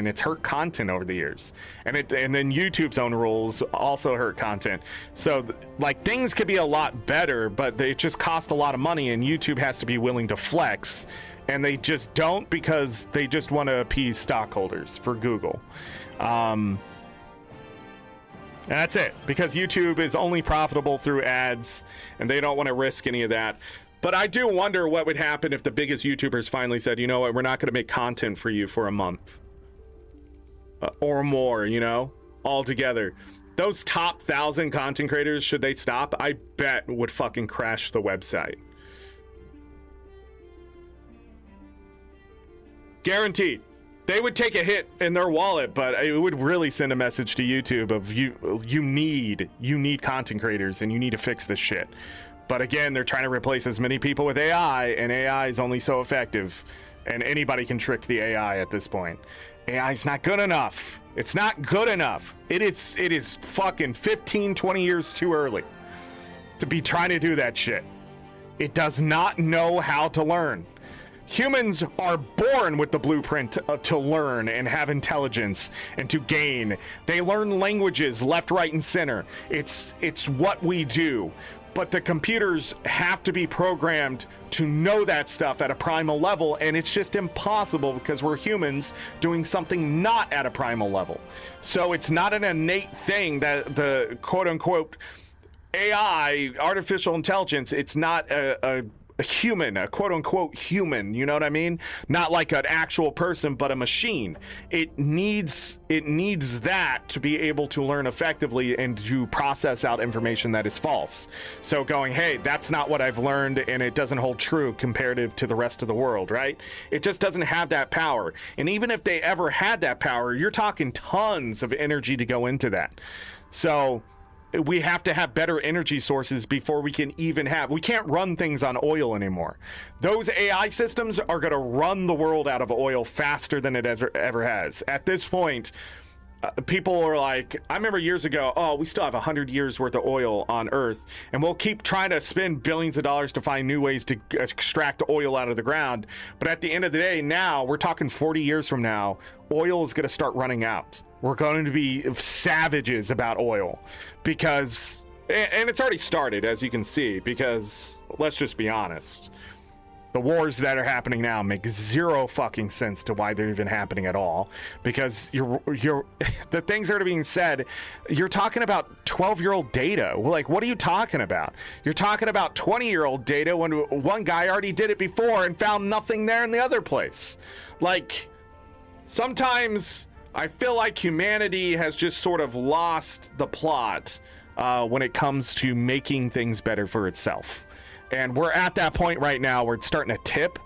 it's hurt content over the years, and then YouTube's own rules also hurt content. So like things could be a lot better, but it just cost a lot of money, and YouTube has to be willing to flex, and they just don't, because they just want to appease stockholders for Google. And that's it, because YouTube is only profitable through ads, and they don't want to risk any of that. But I do wonder what would happen if the biggest YouTubers finally said, you know what, we're not going to make content for you for a month. Or more, you know, altogether. Those top 1,000 content creators, should they stop, I bet would fucking crash the website. Guaranteed. They would take a hit in their wallet, but it would really send a message to YouTube of you need content creators, and you need to fix this shit. But again, they're trying to replace as many people with AI, and AI is only so effective, and anybody can trick the AI at this point. AI is not good enough. It's not good enough. It is fucking 15, 20 years too early to be trying to do that shit. It does not know how to learn. Humans are born with the blueprint to learn and have intelligence and to gain. They learn languages left, right, and center. It's what we do. But the computers have to be programmed to know that stuff at a primal level, and it's just impossible because we're humans doing something not at a primal level. So it's not an innate thing that the quote-unquote AI, artificial intelligence, it's not a human, a quote-unquote human, you know what I mean? Not like an actual person, but a machine. It needs that to be able to learn effectively and to process out information that is false. So going, hey, that's not what I've learned, and it doesn't hold true comparative to the rest of the world, right? It just doesn't have that power. And even if they ever had that power, you're talking tons of energy to go into that. So we have to have better energy sources before we can we can't run things on oil anymore. Those AI systems are going to run the world out of oil faster than it ever has. At this point, people are like, I remember years ago, oh, we still have 100 years worth of oil on Earth, and we'll keep trying to spend billions of dollars to find new ways to extract oil out of the ground. But at the end of the day, now we're talking 40 years from now, oil is going to start running out. We're going to be savages about oil because, and it's already started, as you can see, because let's just be honest, the wars that are happening now make zero fucking sense to why they're even happening at all, because the things that are being said, you're talking about 12-year-old data. Like, what are you talking about? You're talking about 20-year-old data when one guy already did it before and found nothing there in the other place. Like, sometimes I feel like humanity has just sort of lost the plot when it comes to making things better for itself. And we're at that point right now where it's starting to tip.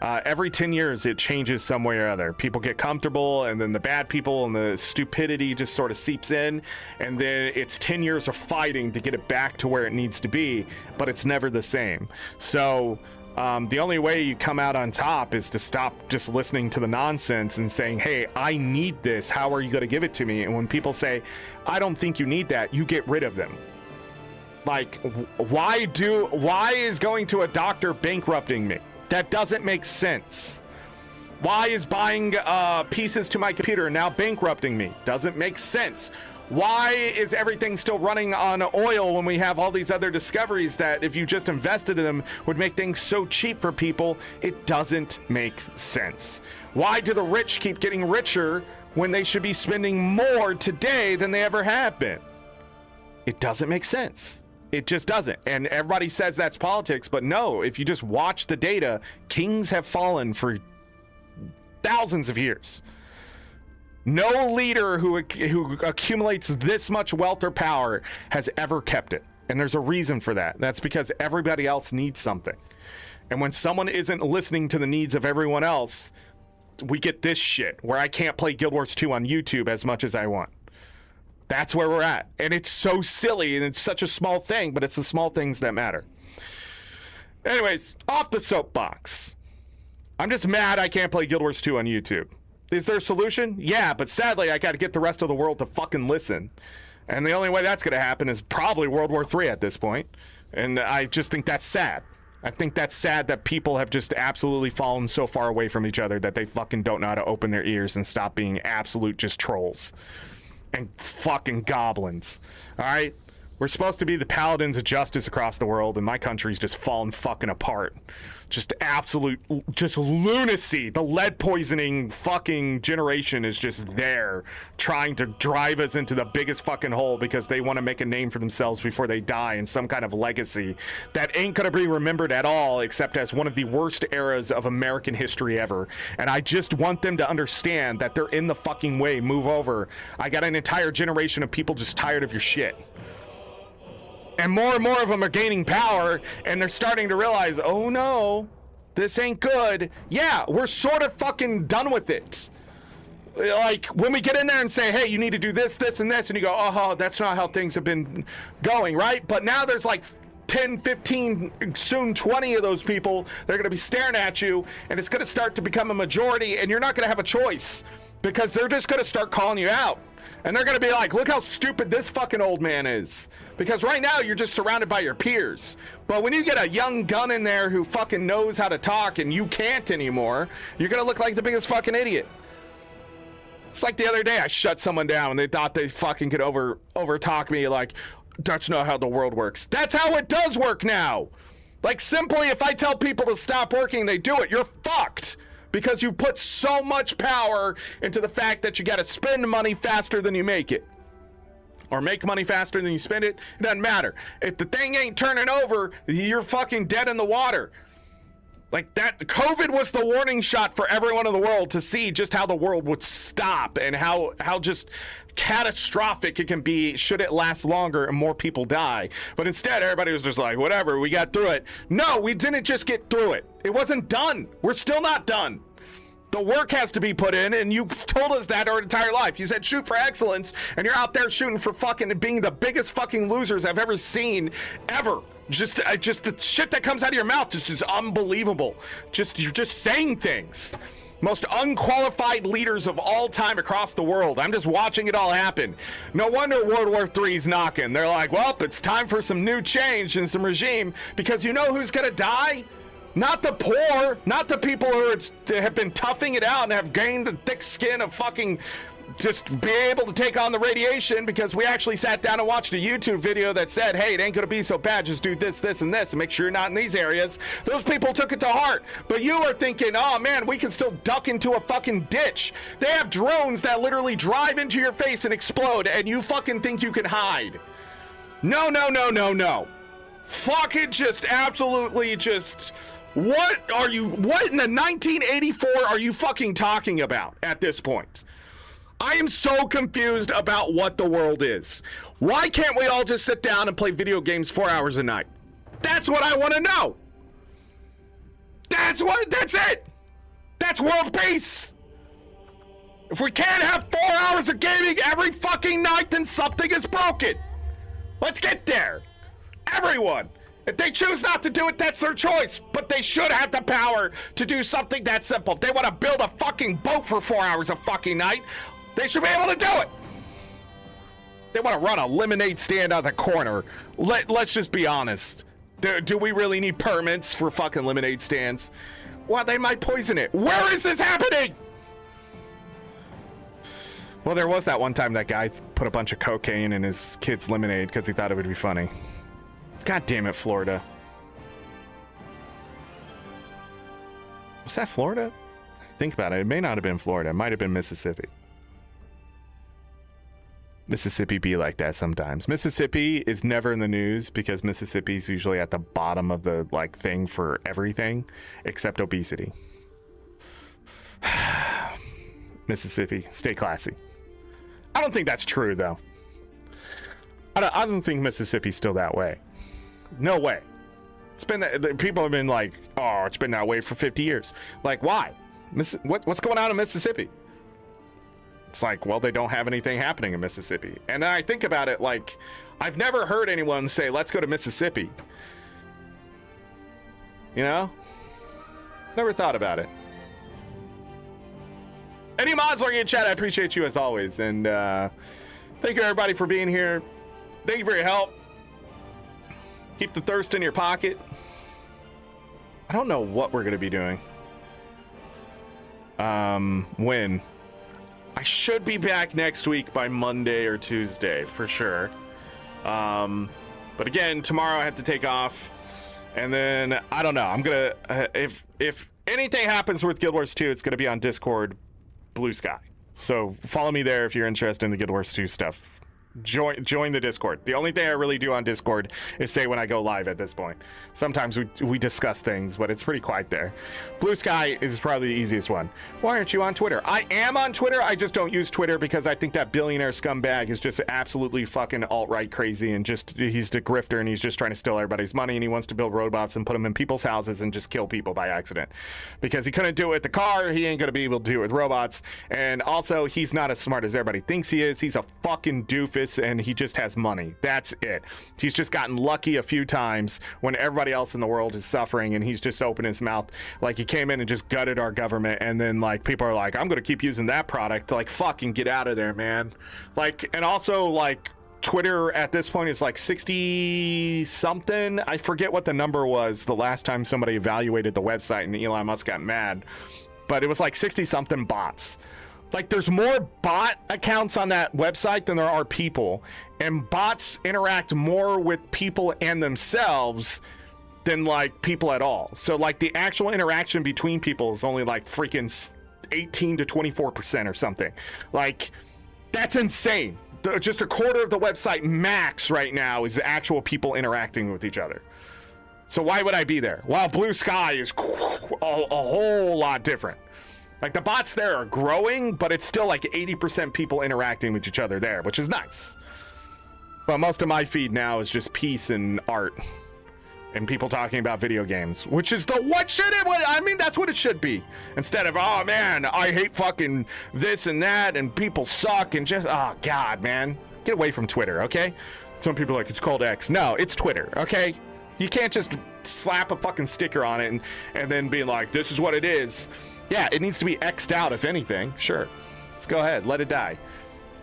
Every 10 years, it changes some way or other. People get comfortable, and then the bad people and the stupidity just sort of seeps in, and then it's 10 years of fighting to get it back to where it needs to be, but it's never the same. So the only way you come out on top is to stop just listening to the nonsense and saying, hey, I need this. How are you going to give it to me? And when people say, I don't think you need that, you get rid of them. Like, why is going to a doctor bankrupting me? That doesn't make sense. Why is buying pieces to my computer now bankrupting me? Doesn't make sense. Why is everything still running on oil when we have all these other discoveries that if you just invested in them would make things so cheap for people? It doesn't make sense. Why do the rich keep getting richer when they should be spending more today than they ever have been? It doesn't make sense. It just doesn't. And everybody says that's politics, but no, if you just watch the data, kings have fallen for thousands of years. No leader who accumulates this much wealth or power has ever kept it. And there's a reason for that. That's because everybody else needs something. And when someone isn't listening to the needs of everyone else, we get this shit where I can't play Guild Wars 2 on YouTube as much as I want. That's where we're at. And it's so silly, and it's such a small thing, but it's the small things that matter. Anyways, off the soapbox. I'm just mad I can't play Guild Wars 2 on YouTube. Is there a solution? Yeah, but sadly, I got to get the rest of the world to fucking listen. And the only way that's going to happen is probably World War III at this point. And I just think that's sad. I think that's sad that people have just absolutely fallen so far away from each other that they fucking don't know how to open their ears and stop being absolute just trolls. And fucking goblins. All right? We're supposed to be the paladins of justice across the world, and my country's just fallen fucking apart. Just absolute, just lunacy. The lead poisoning fucking generation is just there, trying to drive us into the biggest fucking hole because they want to make a name for themselves before they die in some kind of legacy that ain't gonna be remembered at all, except as one of the worst eras of American history ever. And I just want them to understand that they're in the fucking way. Move over. I got an entire generation of people just tired of your shit. And more of them are gaining power, and they're starting to realize, oh no, this ain't good. Yeah, we're sort of fucking done with it. Like, when we get in there and say, hey, you need to do this, this, and this, and you go, oh, that's not how things have been going, right? But now there's like 10, 15, soon 20 of those people. They're going to be staring at you, and it's going to start to become a majority, and you're not going to have a choice because they're just going to start calling you out. And they're going to be like, look how stupid this fucking old man is. Because right now you're just surrounded by your peers. But when you get a young gun in there who fucking knows how to talk and you can't anymore, you're going to look like the biggest fucking idiot. It's like the other day I shut someone down and they thought they fucking could over talk me like, that's not how the world works. That's how it does work now. Like, simply, if I tell people to stop working, they do it. You're fucked. Because you put so much power into the fact that you got to spend money faster than you make it. Or make money faster than you spend it. It doesn't matter. If the thing ain't turning over, you're fucking dead in the water. Like that, COVID was the warning shot for everyone in the world to see just how the world would stop and how just catastrophic it can be should it last longer and more people die. But instead, everybody was just like, whatever, we got through it. No, we didn't just get through it. It wasn't done. We're still not done. The work has to be put in, and you told us that our entire life. You said shoot for excellence, and you're out there shooting for fucking being the biggest fucking losers I've ever seen, ever. Just the shit that comes out of your mouth just is unbelievable. You're just saying things. Most unqualified leaders of all time across the world. I'm just watching it all happen. No wonder World War III's knocking. They're like, well, it's time for some new change and some regime, because you know who's gonna die? Not the poor, not the people who have been toughing it out and have gained the thick skin of fucking just be able to take on the radiation, because we actually sat down and watched a YouTube video that said, hey, it ain't gonna be so bad, just do this, this, and this, and make sure you're not in these areas. Those people took it to heart. But you are thinking, oh man, we can still duck into a fucking ditch. They have drones that literally drive into your face and explode, and you fucking think you can hide. No, no, no, no, no. Fucking just absolutely just... What in the 1984 are you fucking talking about at this point? I am so confused about what the world is. Why can't we all just sit down and play video games 4 hours a night? That's what I want to know. That's it. That's world peace. If we can't have 4 hours of gaming every fucking night, then something is broken. Let's get there. Everyone. If they choose not to do it, that's their choice. But they should have the power to do something that simple. If they want to build a fucking boat for 4 hours a fucking night, they should be able to do it. They want to run a lemonade stand on the corner. Let's just be honest. Do we really need permits for fucking lemonade stands? Well, they might poison it. Where is this happening? Well, there was that one time that guy put a bunch of cocaine in his kid's lemonade because he thought it would be funny. God damn it, Florida. Was that Florida? Think about it. It may not have been Florida. It might have been Mississippi. Mississippi be like that sometimes. Mississippi is never in the news because Mississippi is usually at the bottom of the like thing for everything except obesity. Mississippi, stay classy. I don't think that's true though. I don't think Mississippi's still that way. No way. It's been, people have been like, oh, it's been that way for 50 years. Like, why? What's going on in Mississippi? It's like, well, they don't have anything happening in Mississippi. And then I think about it like, I've never heard anyone say, let's go to Mississippi. You know? Never thought about it. Any mods lurking in chat, I appreciate you as always. And thank you everybody for being here. Thank you for your help. Keep the thirst in your pocket. I don't know what we're going to be doing. When? I should be back next week by Monday or Tuesday for sure. But again, tomorrow I have to take off. And then, I don't know. I'm going to, if anything happens with Guild Wars 2, it's going to be on Discord, Blue Sky. So follow me there if you're interested in the Guild Wars 2 stuff. Join the Discord. The only thing I really do on Discord is say when I go live at this point. Sometimes we discuss things, but it's pretty quiet there. Blue Sky is probably the easiest one. Why aren't you on Twitter? I am on Twitter. I just don't use Twitter because I think that billionaire scumbag is just absolutely fucking alt-right crazy and just he's the grifter and he's just trying to steal everybody's money and he wants to build robots and put them in people's houses and just kill people by accident. Because he couldn't do it with the car, he ain't gonna be able to do it with robots. And also, he's not as smart as everybody thinks he is. He's a fucking doofus and he just has money. That's it. He's just gotten lucky a few times when everybody else in the world is suffering and he's just opened his mouth like he came in and just gutted our government and then like people are like, I'm gonna keep using that product. Like fucking get out of there, man. Like, and also like Twitter at this point is like 60 something. I forget what the number was the last time somebody evaluated the website and Elon Musk got mad, but it was like 60 something bots. Like there's more bot accounts on that website than there are people, and bots interact more with people and themselves than like people at all. So like the actual interaction between people is only like freaking 18 to 24% or something. Like that's insane. Just a quarter of the website max right now is actual people interacting with each other. So why would I be there? While Blue Sky is a whole lot different. Like the bots there are growing, but it's still like 80% people interacting with each other there, which is nice. But most of my feed now is just peace and art and people talking about video games, which is that's what it should be. Instead of, oh man, I hate fucking this and that and people suck and just, oh God, man, get away from Twitter. Okay. Some people are like, it's called X. No, it's Twitter. Okay. You can't just slap a fucking sticker on it and then be like, this is what it is. Yeah, it needs to be X'd out, if anything. Sure. Let's go ahead. Let it die.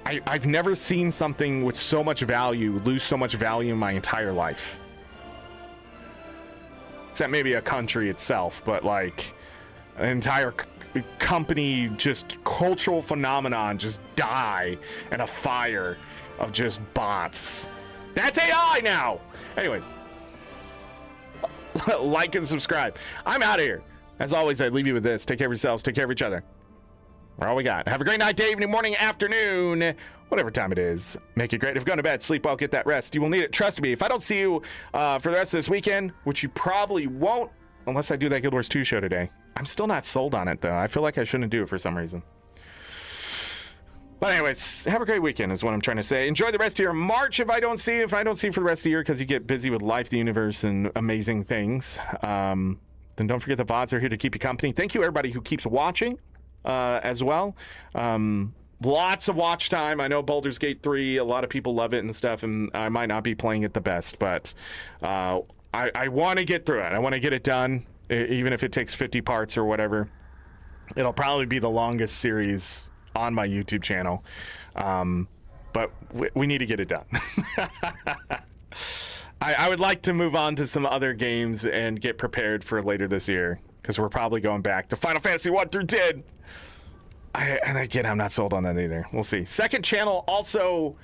I've never seen something with so much value lose so much value in my entire life. Except maybe a country itself, but like an entire company, just cultural phenomenon, just die in a fire of just bots. That's AI now! Anyways. Like and subscribe. I'm out of here. As always, I leave you with this. Take care of yourselves. Take care of each other. We're all we got. Have a great night, day, evening, morning, afternoon, whatever time it is. Make it great. If you're going to bed, sleep well, get that rest. You will need it. Trust me. If I don't see you for the rest of this weekend, which you probably won't unless I do that Guild Wars 2 show today. I'm still not sold on it, though. I feel like I shouldn't do it for some reason. But anyways, have a great weekend is what I'm trying to say. Enjoy the rest of your March if I don't see you for the rest of the year because you get busy with life, the universe, and amazing things. then don't forget the VODs are here to keep you company. Thank you, everybody who keeps watching as well. Lots of watch time. I know Baldur's Gate 3, a lot of people love it and stuff, and I might not be playing it the best, but I want to get through it. I want to get it done, even if it takes 50 parts or whatever. It'll probably be the longest series on my YouTube channel, but we need to get it done. I would like to move on to some other games and get prepared for later this year, because we're probably going back to Final Fantasy 1 through 10. And again, I'm not sold on that either. We'll see. Second channel also,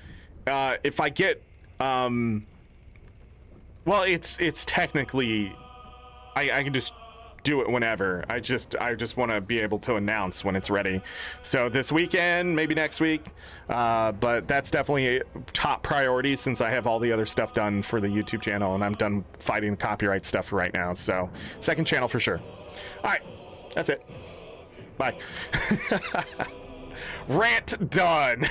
if I get, well, it's technically, I can just do it whenever. I just want to be able to announce when it's ready. So this weekend, maybe next week, but that's definitely a top priority since I have all the other stuff done for the YouTube channel, and I'm done fighting the copyright stuff right now. So second channel for sure. All right, that's it. Bye. Rant done.